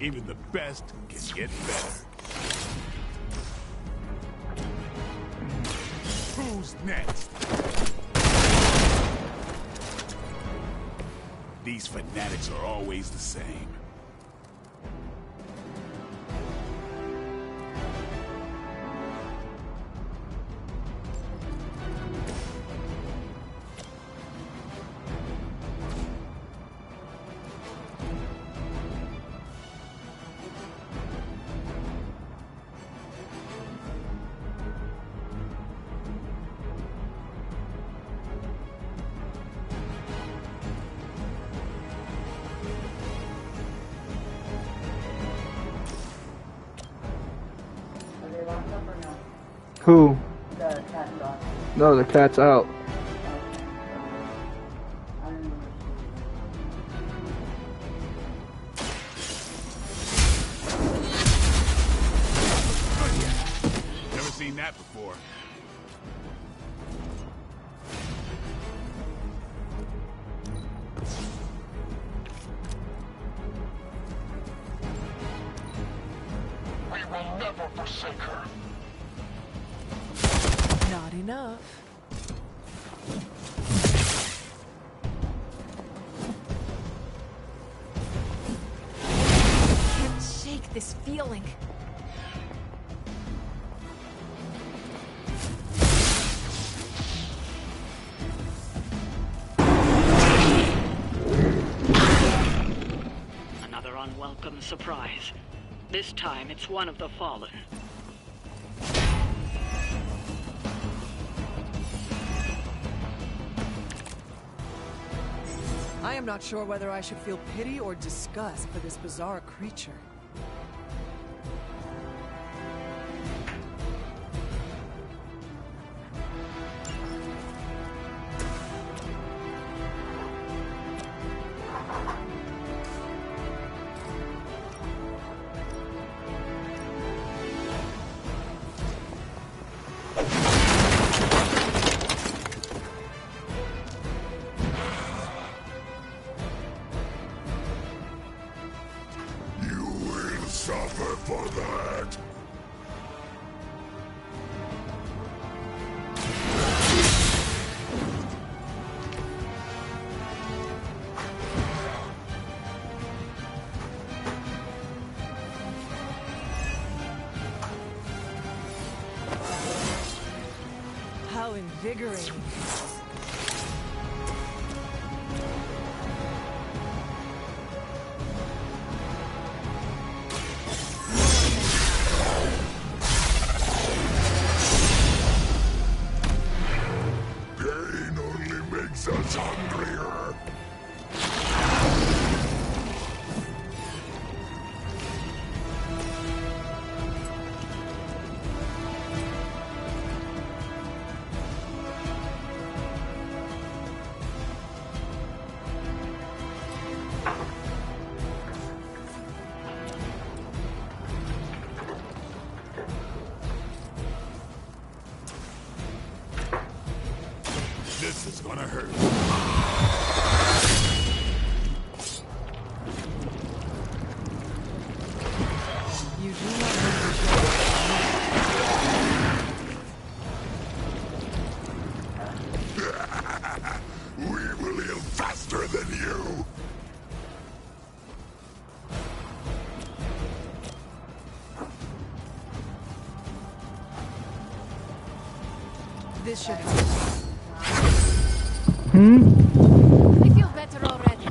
Speaker 18: Even the best can get better. Who's next? These fanatics are always the same.
Speaker 19: Who?
Speaker 5: The cat and dog.
Speaker 19: No, the cat's out.
Speaker 18: Never seen that before.
Speaker 21: We will never forsake her.
Speaker 20: Not enough.
Speaker 10: I can't shake this feeling.
Speaker 1: Another unwelcome surprise. This time it's one of the Fallen.
Speaker 20: I am not sure whether I should feel pity or disgust for this bizarre creature.
Speaker 21: Suffer for that.
Speaker 20: How invigorating.
Speaker 21: Pain only makes us hungrier.
Speaker 18: This is gonna hurt.
Speaker 20: You do not have to show. This should
Speaker 10: I feel better already.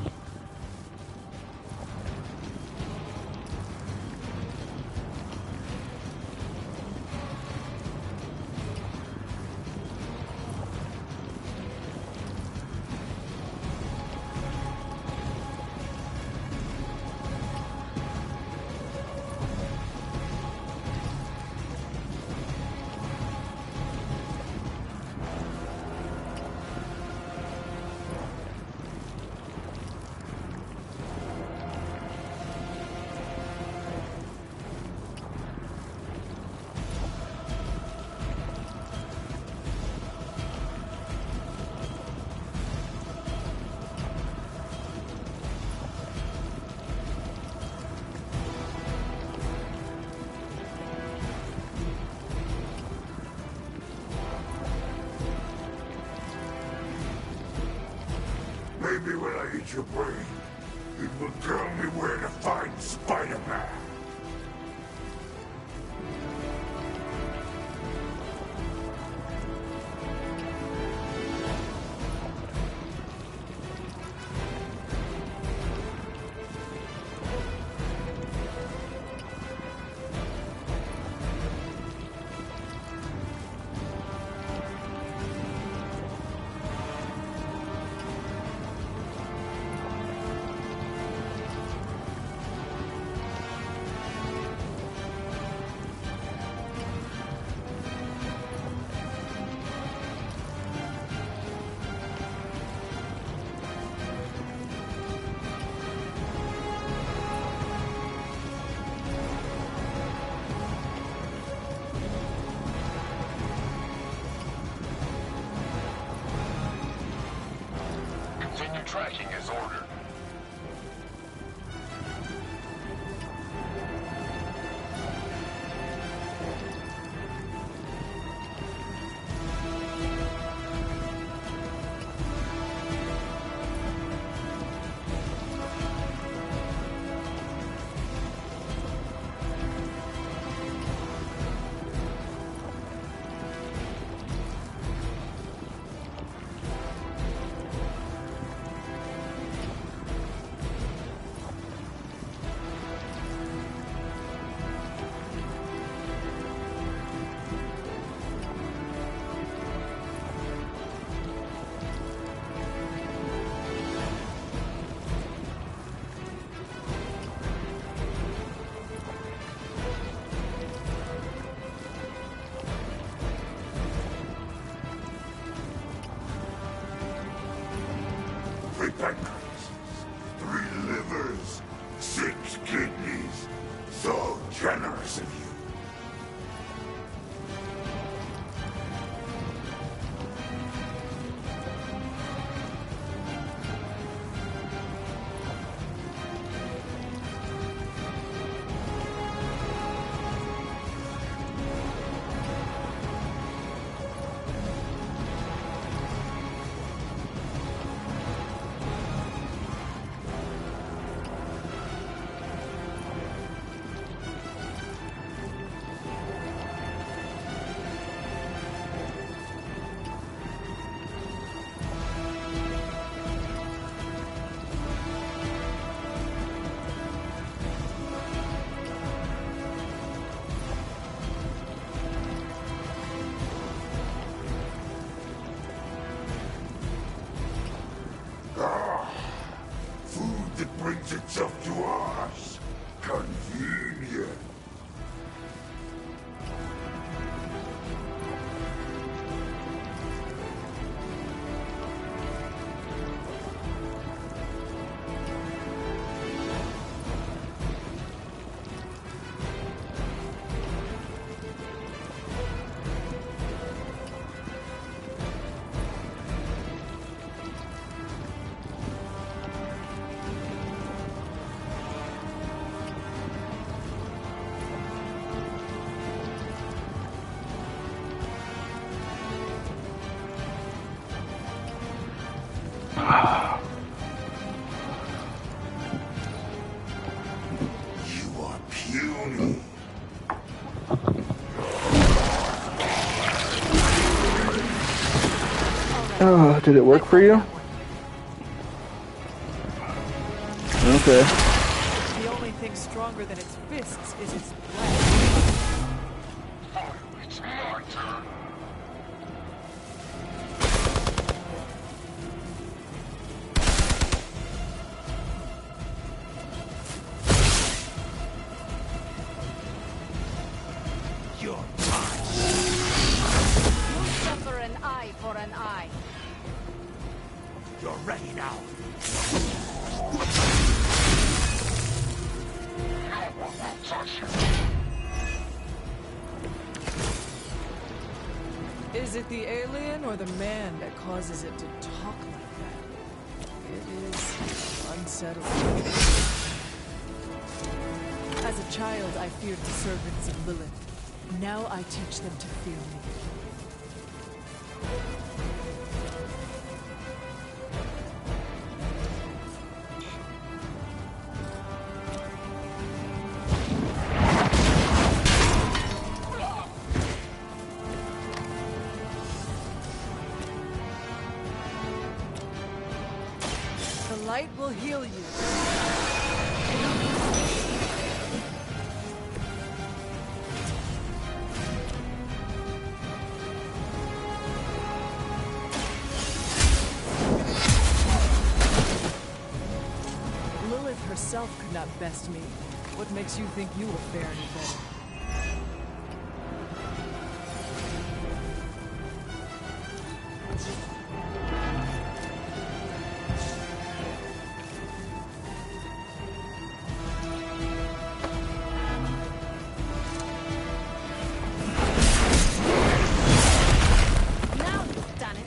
Speaker 18: Maybe when I eat your brain, it will tell me where to find Spider-Man. Continue tracking as ordered. Three pancreases, 3 livers, 6 kidneys. So generous of you. Food that brings itself to us. Convenient.
Speaker 19: Did it work for you? Okay.
Speaker 20: The only thing stronger than its fists is its blood.
Speaker 18: It's my turn. Your time.
Speaker 10: You'll suffer an eye for an eye.
Speaker 18: You're ready now.
Speaker 20: Is it the alien or the man that causes it to talk like that? It is unsettling. As a child, I feared the servants of Lilith. Now I teach them to fear me. The light will heal you. Lilith herself could not best me. What makes you think you will fare any better?
Speaker 10: Now you've done it.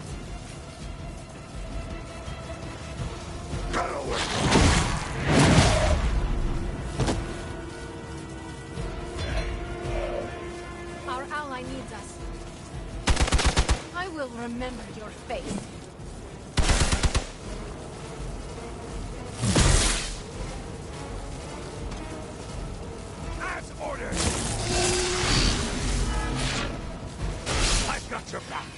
Speaker 10: Our ally needs us. I will remember your face.
Speaker 18: As ordered. I've got your back.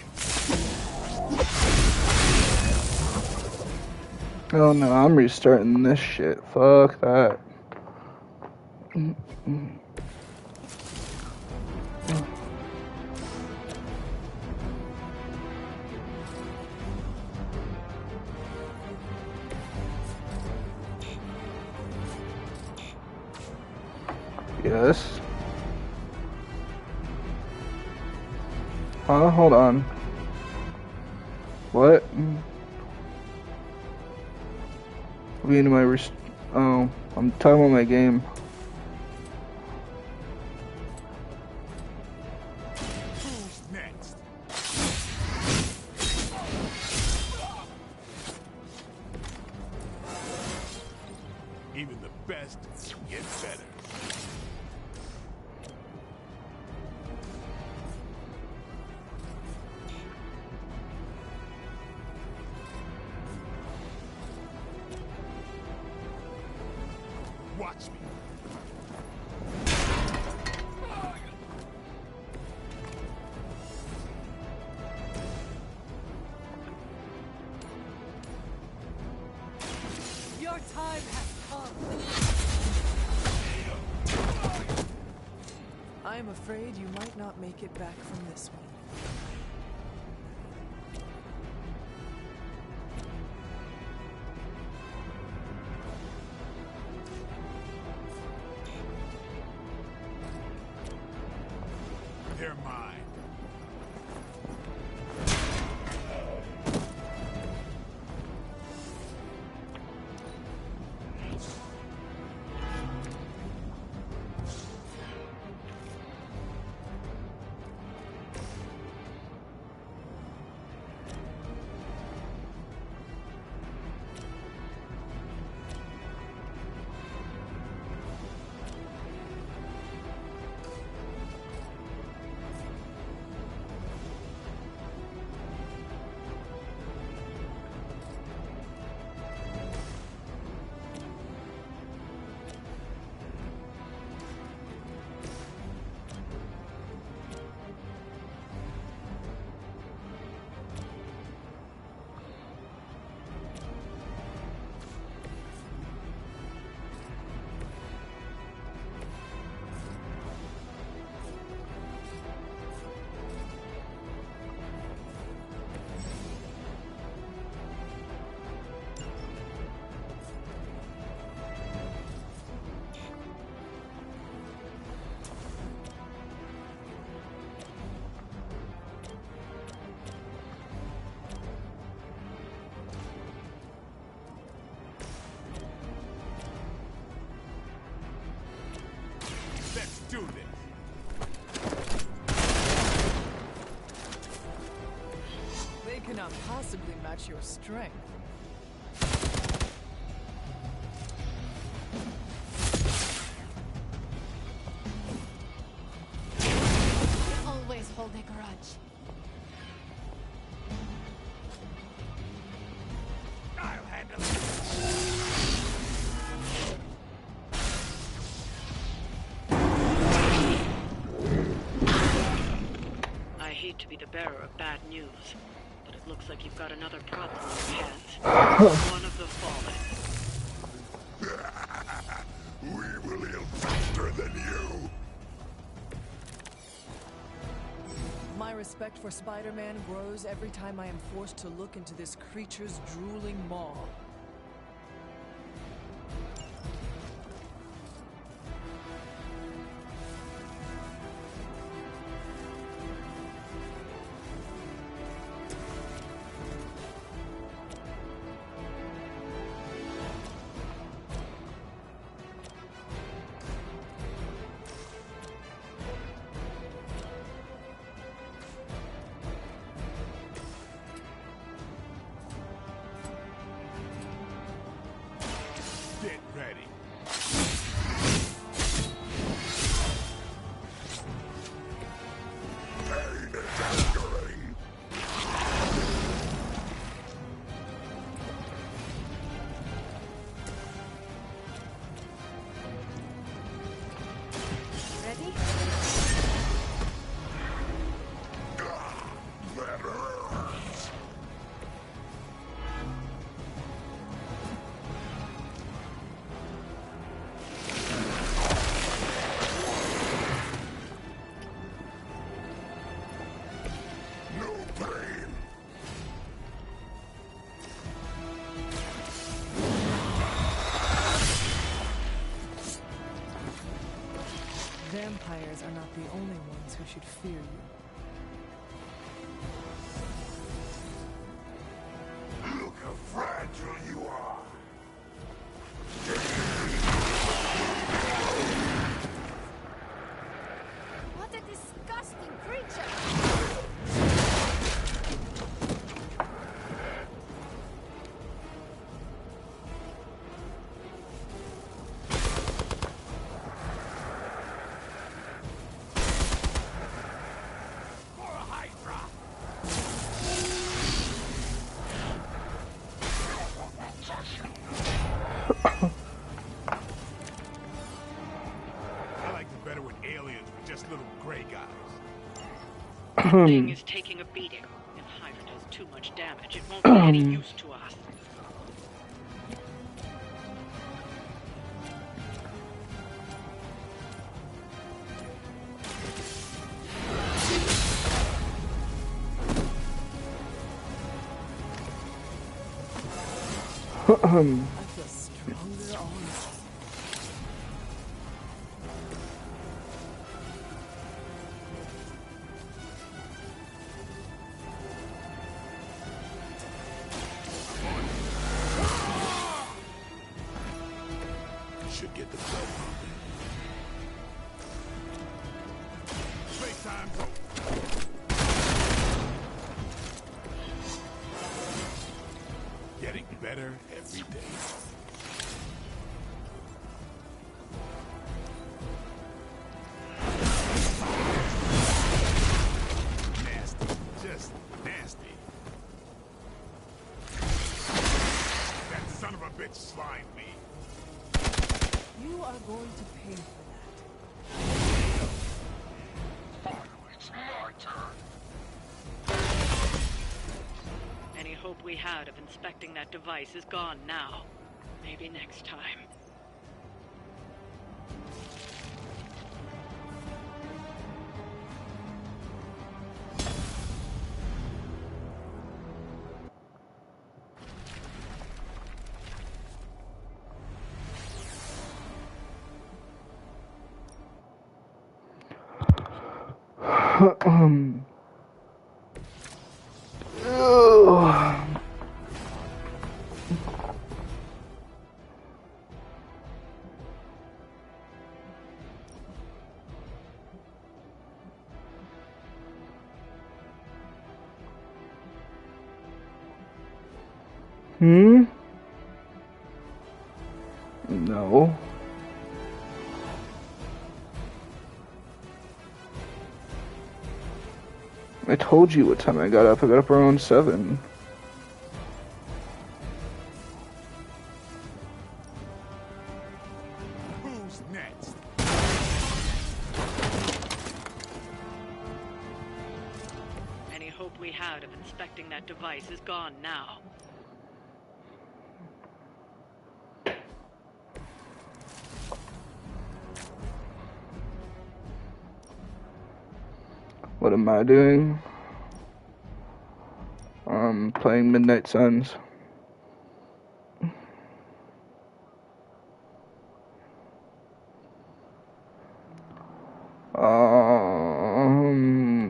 Speaker 19: Oh no, I'm restarting this shit. Fuck that. Yes. Hold on. What? Be into my oh, I'm talking about my game.
Speaker 18: Who's next? Even the best get better. Watch me.
Speaker 20: Your time has come. I am afraid you might not make it back from this one.
Speaker 18: They're mine.
Speaker 20: possibly match your strength.
Speaker 10: I always hold a grudge.
Speaker 18: I'll handle it.
Speaker 1: I hate to be the bearer of bad news, but it looks like you've got another problem on your hands. One of the fallen.
Speaker 18: We will heal faster than you.
Speaker 20: My respect for Spider-Man grows every time I am forced to look into this creature's drooling maw.
Speaker 18: Get ready. Pain is angering.
Speaker 10: Ready?
Speaker 18: That hurts. No pain.
Speaker 20: Vampires are not the only ones who should fear you.
Speaker 18: Look how fragile you are.
Speaker 10: What a disgusting creature!
Speaker 18: For a Hydra. I like it better with aliens with just little gray guys.
Speaker 1: The thing is taking a beating. If Hydra does too much damage, it won't be any use to us.
Speaker 20: I feel stronger all night.
Speaker 18: Should get the blood pumping. Space time, go. Getting better every day. Nasty, just nasty. That son of a bitch slimed me.
Speaker 20: You are going to pay for that.
Speaker 18: Finally, it's my turn.
Speaker 1: Any hope we had of inspecting that device is gone now. Maybe next time.
Speaker 19: Hmm? No. I told you what time I got up. I got up around 7.
Speaker 6: Who's next?
Speaker 1: Any hope we had of inspecting that device is gone now.
Speaker 19: What am I doing? Playing Midnight Suns.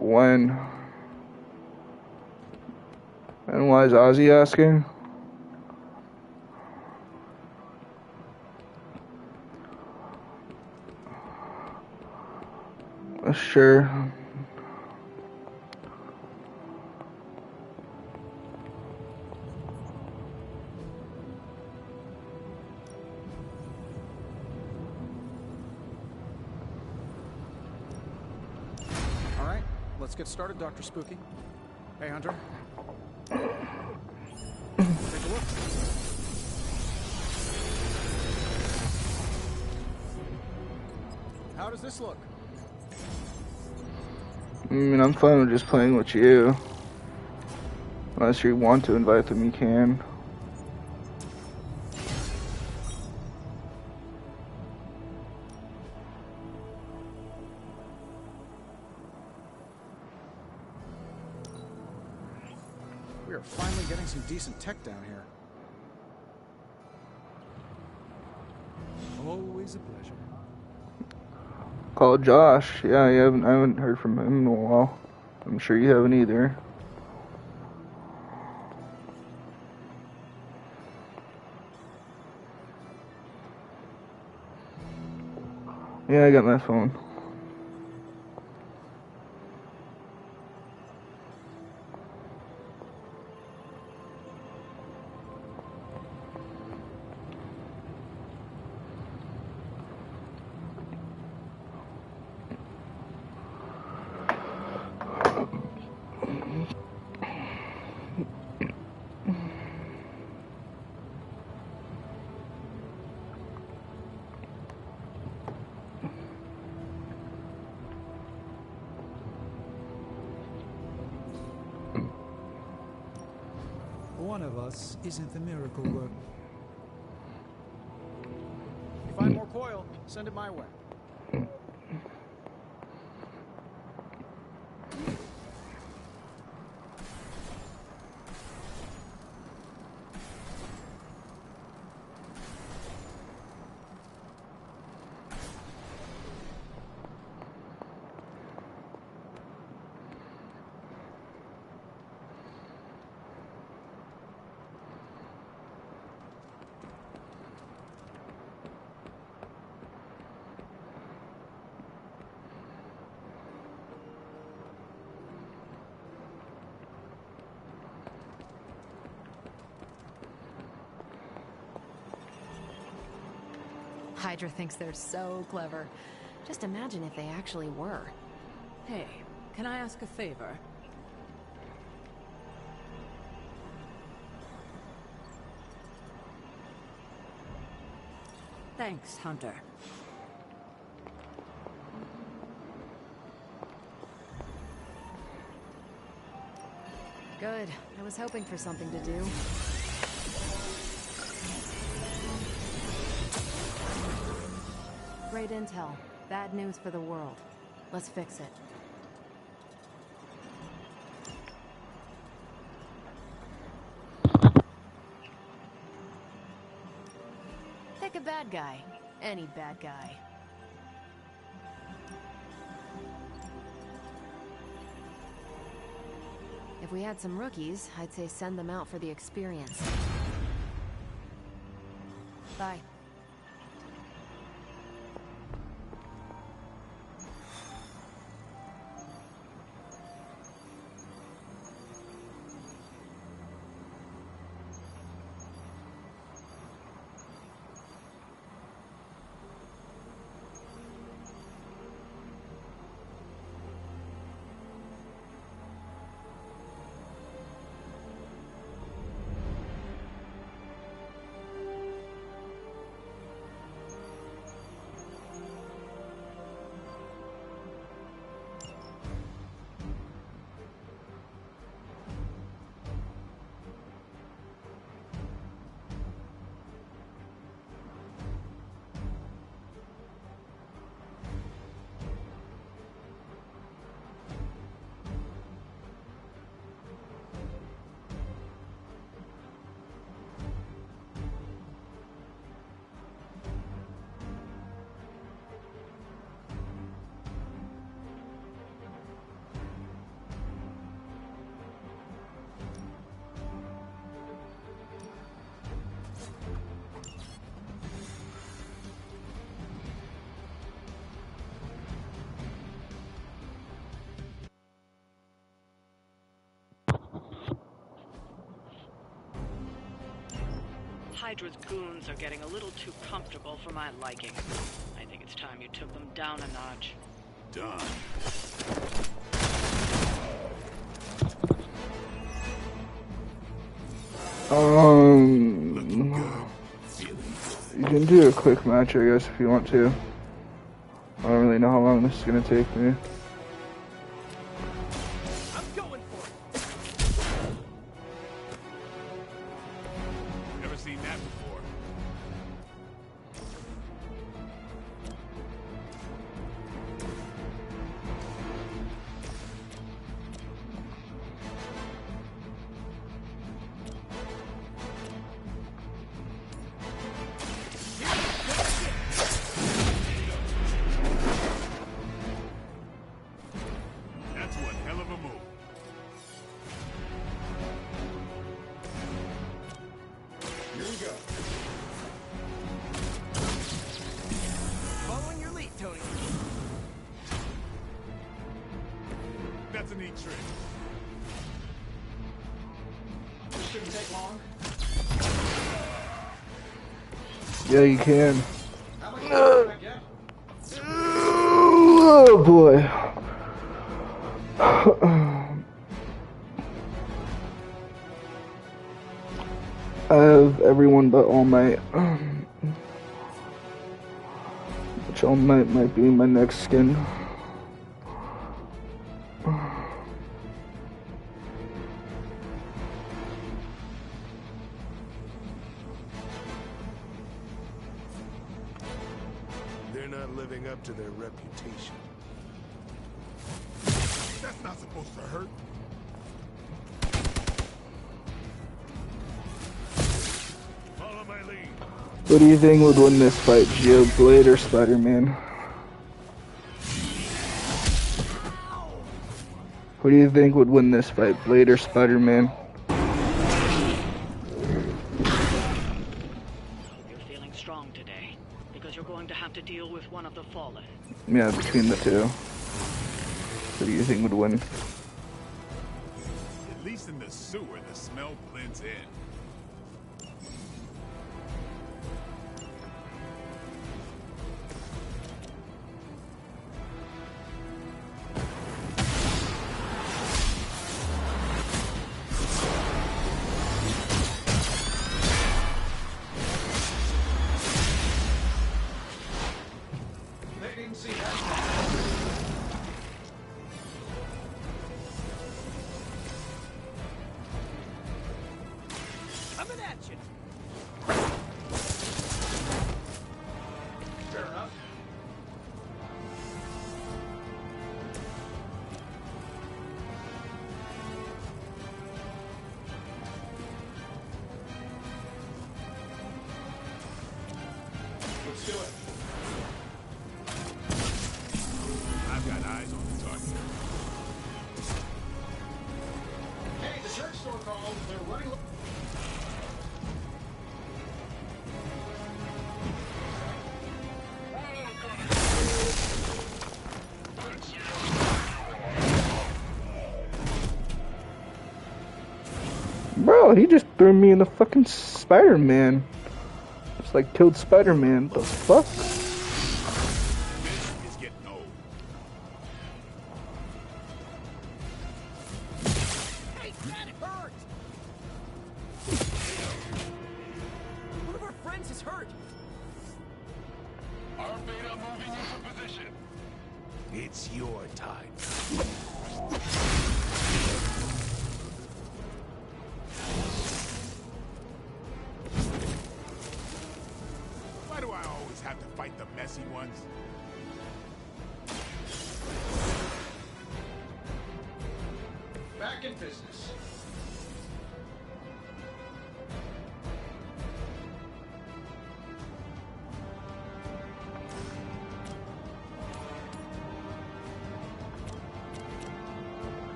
Speaker 19: When? And why is Ozzy asking? Sure.
Speaker 6: All right, let's get started, Dr. Spooky. Hey, Hunter. Take a look. How does this look?
Speaker 19: I mean, I'm fine with just playing with you. Unless you want to invite them, you can.
Speaker 6: We are finally getting some decent tech down here.
Speaker 22: Always a pleasure.
Speaker 19: Call Josh. Yeah, I haven't heard from him in a while. I'm sure you haven't either. Yeah, I got my phone.
Speaker 22: One of us isn't the miracle worker.
Speaker 6: If you find more coil, send it my way.
Speaker 12: Hydra thinks they're so clever. Just imagine if they actually were.
Speaker 2: Hey, can I ask a favor? Thanks, Hunter.
Speaker 12: Good. I was hoping for something to do. Great intel. Bad news for the world. Let's fix it. Pick a bad guy. Any bad guy. If we had some rookies, I'd say send them out for the experience. Bye.
Speaker 1: Hydra's goons are getting a little too comfortable for my liking. I think it's time you took them down a notch.
Speaker 18: Done.
Speaker 19: You can do a quick match, I guess, if you want to. I don't really know how long this is gonna take me.
Speaker 4: I'm going for it.
Speaker 18: Never seen that before. That's one hell of a move.
Speaker 4: Here we go. Following your lead, Tony.
Speaker 18: That's a neat trick.
Speaker 6: This shouldn't take long.
Speaker 19: Yeah, you can.
Speaker 6: How much can I get?
Speaker 19: Oh boy. I have everyone but All Might. Which All Might might be my next skin.
Speaker 18: They're not living up to their reputation. That's not supposed to hurt. Follow my lead.
Speaker 19: Who do you think would win this fight, Geoblade or Spider-Man? Who do you think would win this fight, Blade or Spider-Man?
Speaker 1: You're feeling strong today, because you're going to have to deal with one of the Fallen.
Speaker 19: Yeah, between the two. Who do you think would win?
Speaker 18: At least in the sewer, the smell blends in.
Speaker 6: They didn't see that.
Speaker 4: Coming at you.
Speaker 6: Fair enough. Let's do it.
Speaker 18: I've got eyes on the target.
Speaker 6: Hey, the church store called. They're running.
Speaker 19: Bro, he just threw me in the fucking Spider-Man. Just like killed Spider-Man. The fuck?
Speaker 18: This is getting old.
Speaker 4: Hey, that hurt! One of our friends is hurt.
Speaker 18: Our beta moving into position. It's your time. Why do I always have to fight the messy ones?
Speaker 6: Back in business.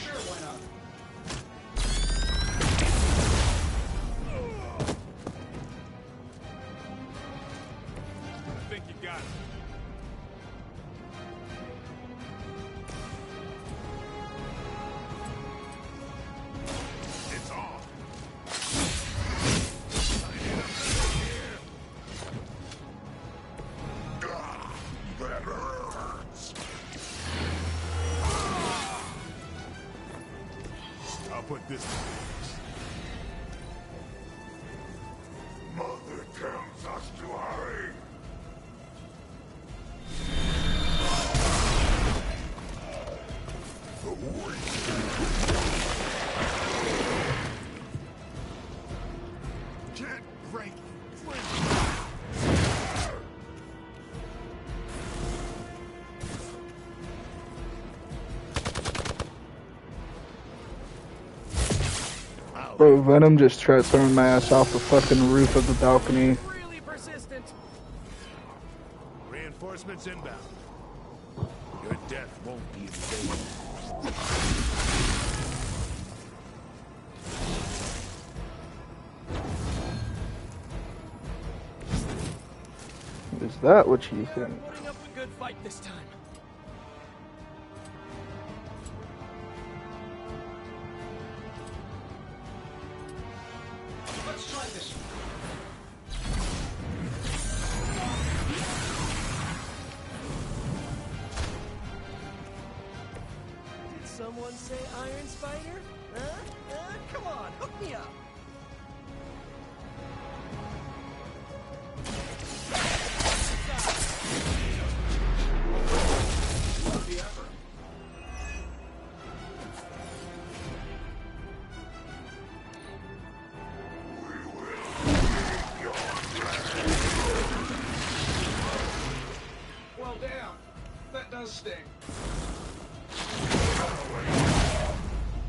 Speaker 6: Sure, why not?
Speaker 18: I think you got it. It's on. put this to rest. Mother tells us to hurry. Can't break free.
Speaker 19: Bro, Venom just tried throwing my ass off the fucking roof of the balcony.
Speaker 14: Really persistent.
Speaker 18: Reinforcements inbound. Your death won't be in vain.
Speaker 19: Is that what you think?
Speaker 14: Putting up a good fight this time.
Speaker 6: Let's try this.
Speaker 14: Did someone say Iron Spider? Huh? Come on, hook me up.
Speaker 6: The effort. Well, damn. That does sting.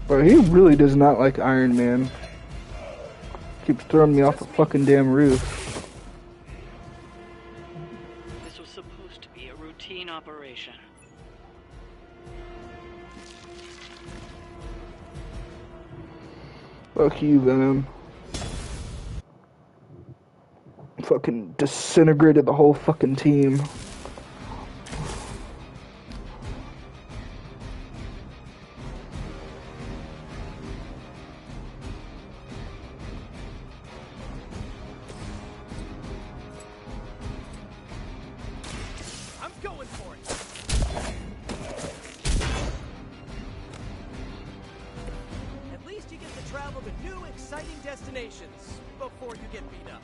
Speaker 19: Bro, he really does not like Iron Man. Keeps throwing me off the fucking damn roof.
Speaker 1: This was supposed to be a routine operation.
Speaker 19: Fuck you, Venom. Fucking disintegrated the whole fucking team.
Speaker 14: I'm going for it. At least you get to travel to new, exciting destinations before you get beat up.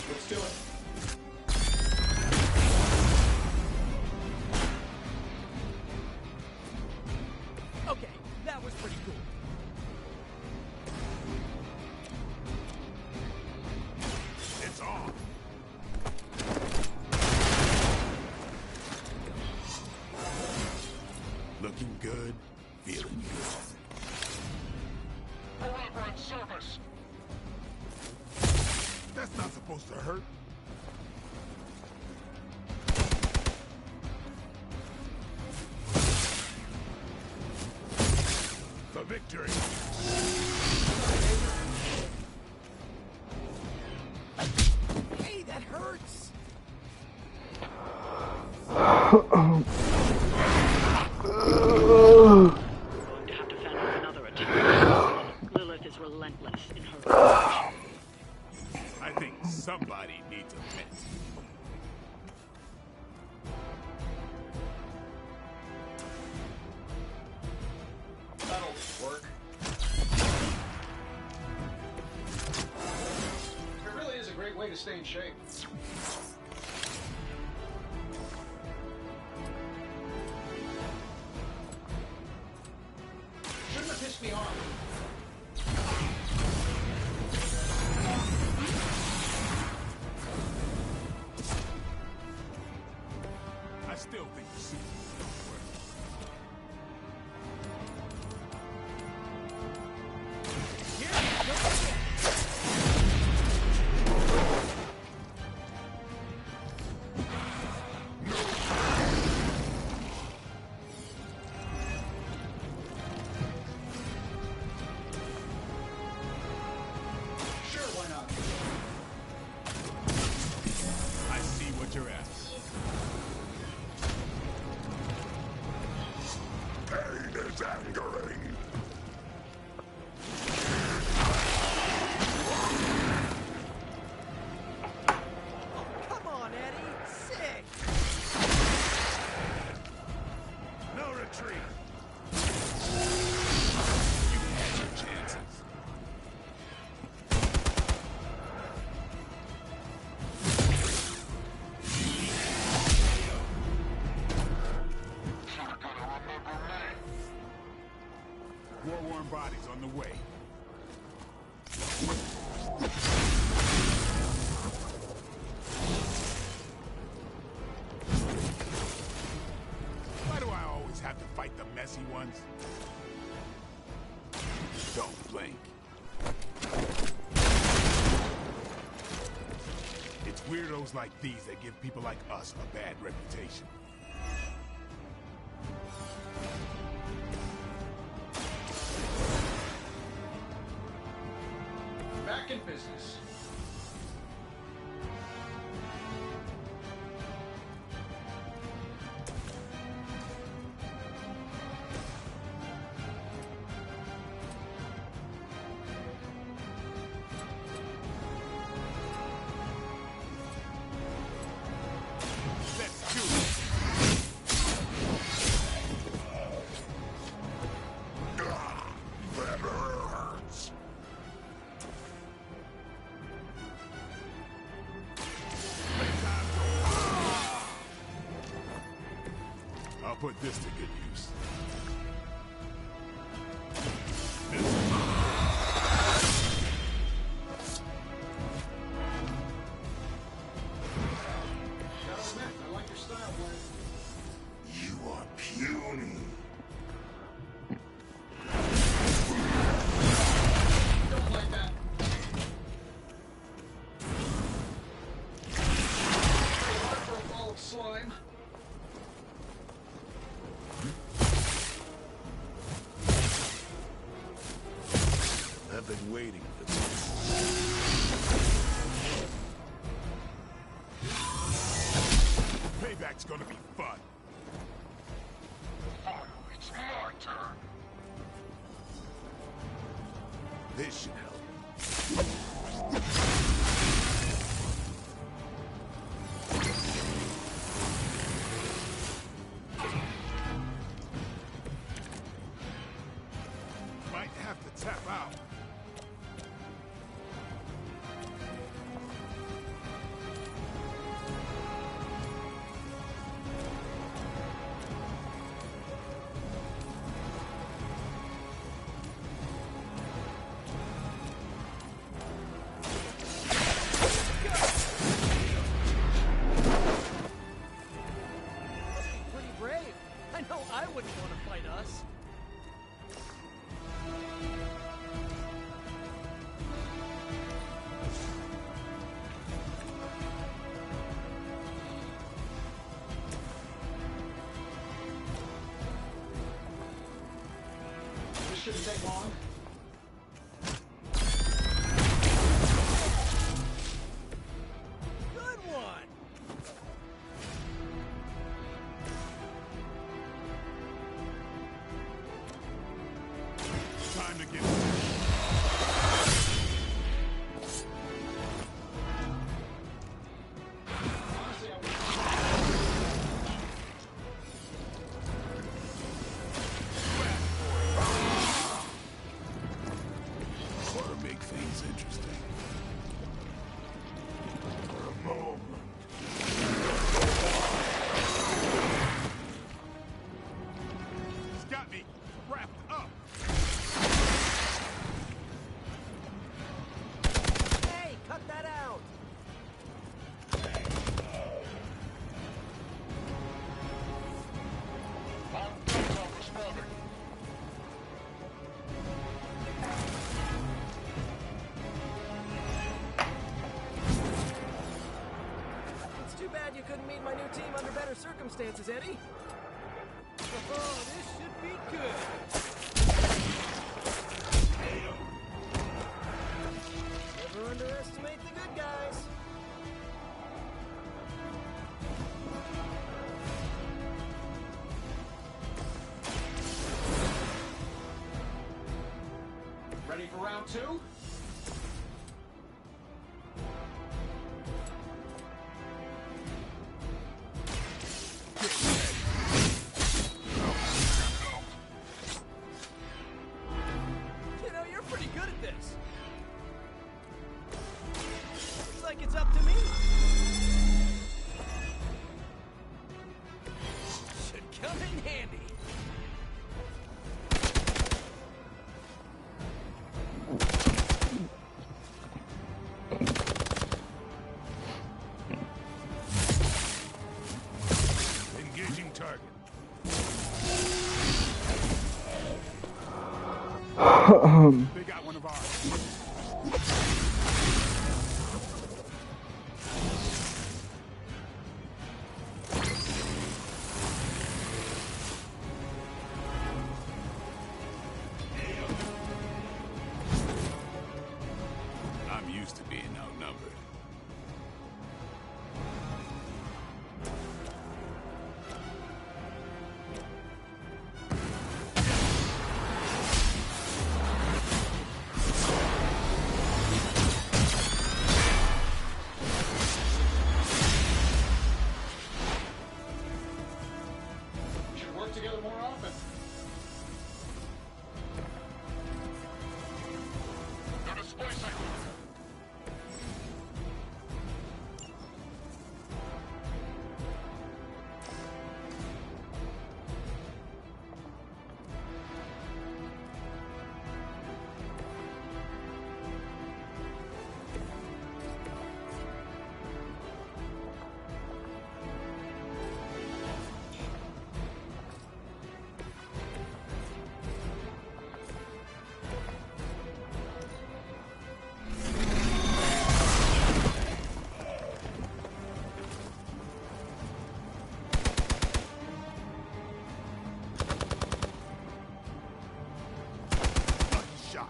Speaker 6: Let's do it.
Speaker 14: Okay, that was pretty cool.
Speaker 18: It's on. Looking good, feeling good. Forever in service. That's not supposed to hurt. For victory.
Speaker 14: Hey, that hurts.
Speaker 1: Going to have to fend off another attack. Lilith is relentless in her revenge.
Speaker 18: I think somebody needs a vent.
Speaker 6: That'll work. It really is a great way to stay in shape. Shouldn't have pissed me off.
Speaker 18: I still think the suit don't work. way. Why do I always have to fight the messy ones? Don't blink. It's weirdos like these that give people like us a bad reputation.
Speaker 6: Back in business.
Speaker 18: I'll put this to good use.
Speaker 6: Gotta admit, I like your style, Blaine.
Speaker 18: You are puny.
Speaker 6: Don't like that. Hard for a ball of slime.
Speaker 18: I've been waiting for this. Payback's gonna be fun. Finally, it's my turn. This should help. Might have to tap out.
Speaker 14: Pretty brave. I know I wouldn't want to fight us.
Speaker 6: This shouldn't take long.
Speaker 14: Good one.
Speaker 18: Time to get. Ought to make things interesting. For a moment. He's got me wrapped up.
Speaker 14: Hey, cut that out. It's too bad you couldn't meet my new team under better circumstances, Eddie. Oh, this should be good. Never underestimate the good guys.
Speaker 6: Ready for round two?
Speaker 14: You know, you're pretty good at this. Looks like it's up to me. Should come in handy.
Speaker 18: They got one of ours. I'm used to being outnumbered.
Speaker 6: We should work together more often.
Speaker 18: Got a spy cycle. Shot.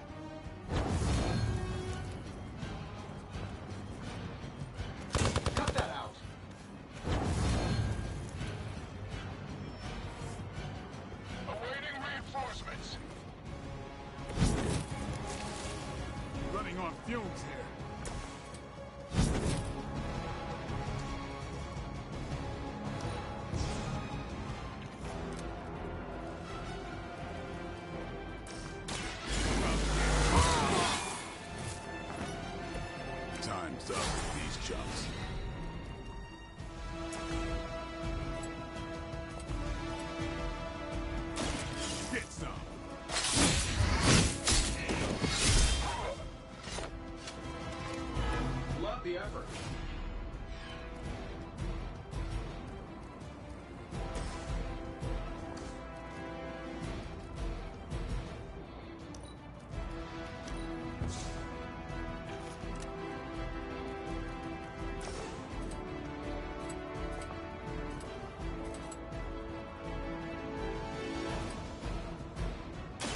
Speaker 6: Cut that out.
Speaker 18: Awaiting reinforcements. Running on fumes here. Time's up with these chumps. Get some.
Speaker 6: Love the effort.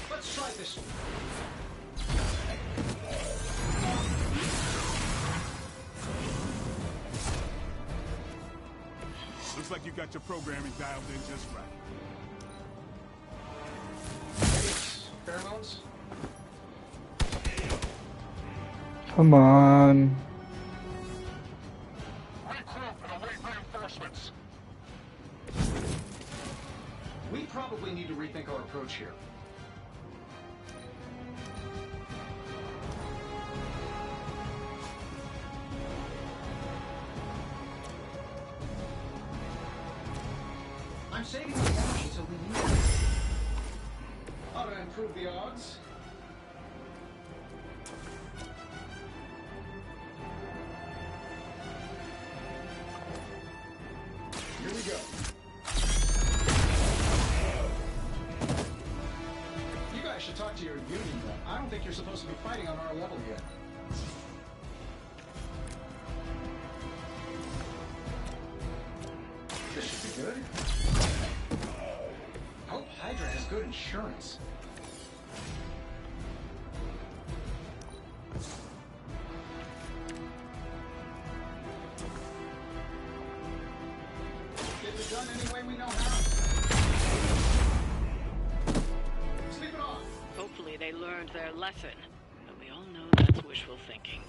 Speaker 6: Let's try this.
Speaker 18: Looks like you got your programming dialed in just right.
Speaker 6: Pheromones?
Speaker 19: Come on.
Speaker 18: Regroup and await reinforcements.
Speaker 6: We probably need to rethink our approach here. I'm saving the cash until we need it. Ought to improve the odds. Here we go. You guys should talk to your union rep. I don't think you're supposed to be fighting on our level yet. This should be good. Hope Hydra has good insurance. Get it done any way we know how. Sleep it off.
Speaker 1: Hopefully they learned their lesson. But we all know that's wishful thinking.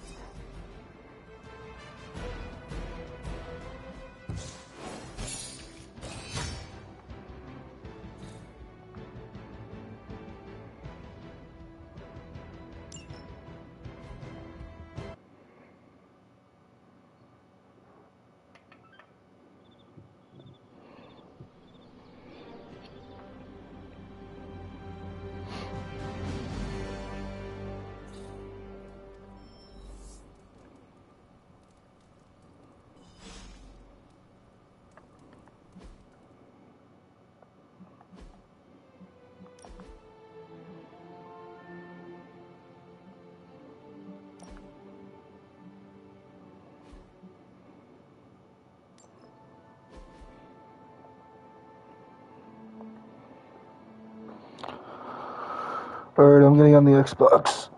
Speaker 19: Alright, I'm getting on the Xbox.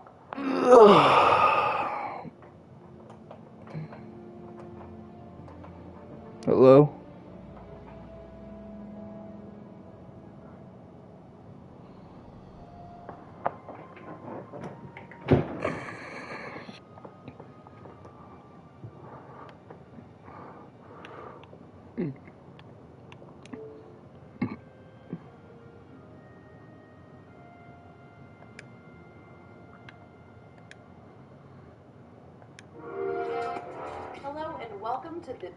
Speaker 19: Hello?
Speaker 3: Hello and welcome to the...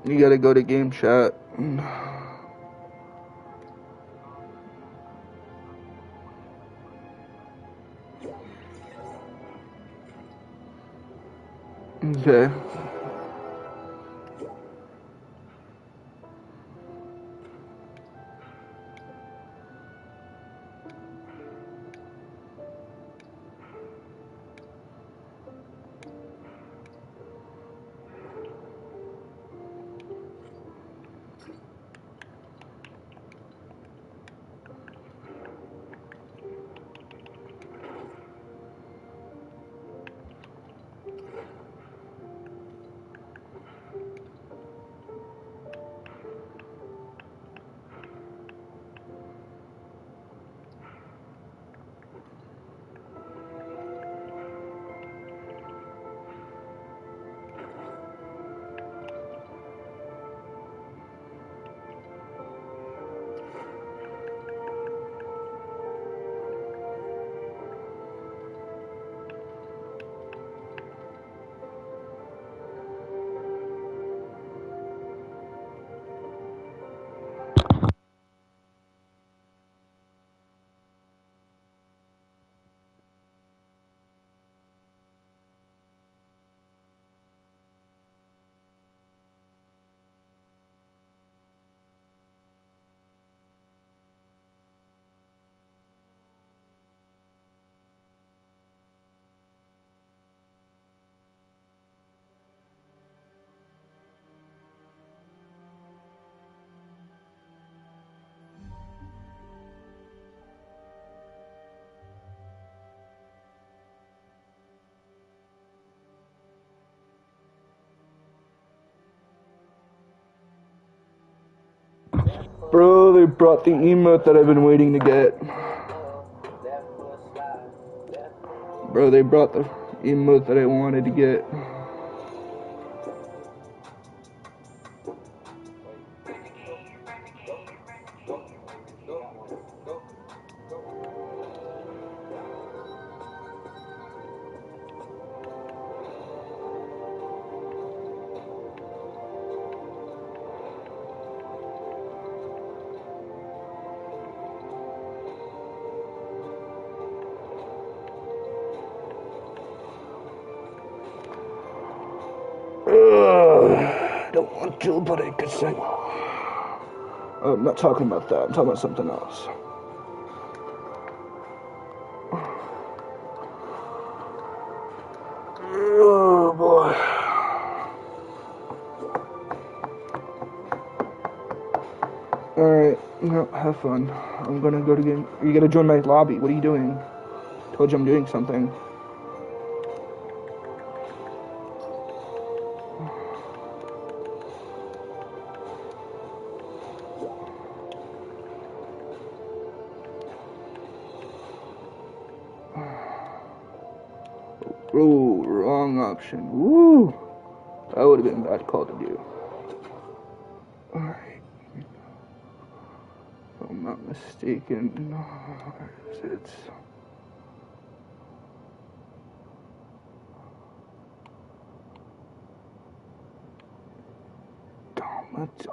Speaker 19: You gotta go to game chat. Okay. Bro, they brought the emote that I've been waiting to get. Bro, they brought the emote that I wanted to get. I don't want to, but I could say. I'm not talking about that. I'm talking about something else. Oh boy. Alright, no, have fun. I'm gonna go to game. You gotta join my lobby. What are you doing? Told you I'm doing something. Oh, wrong option. Woo! That would have been a bad call to do. Alright. If I'm not mistaken, it's... Damn it.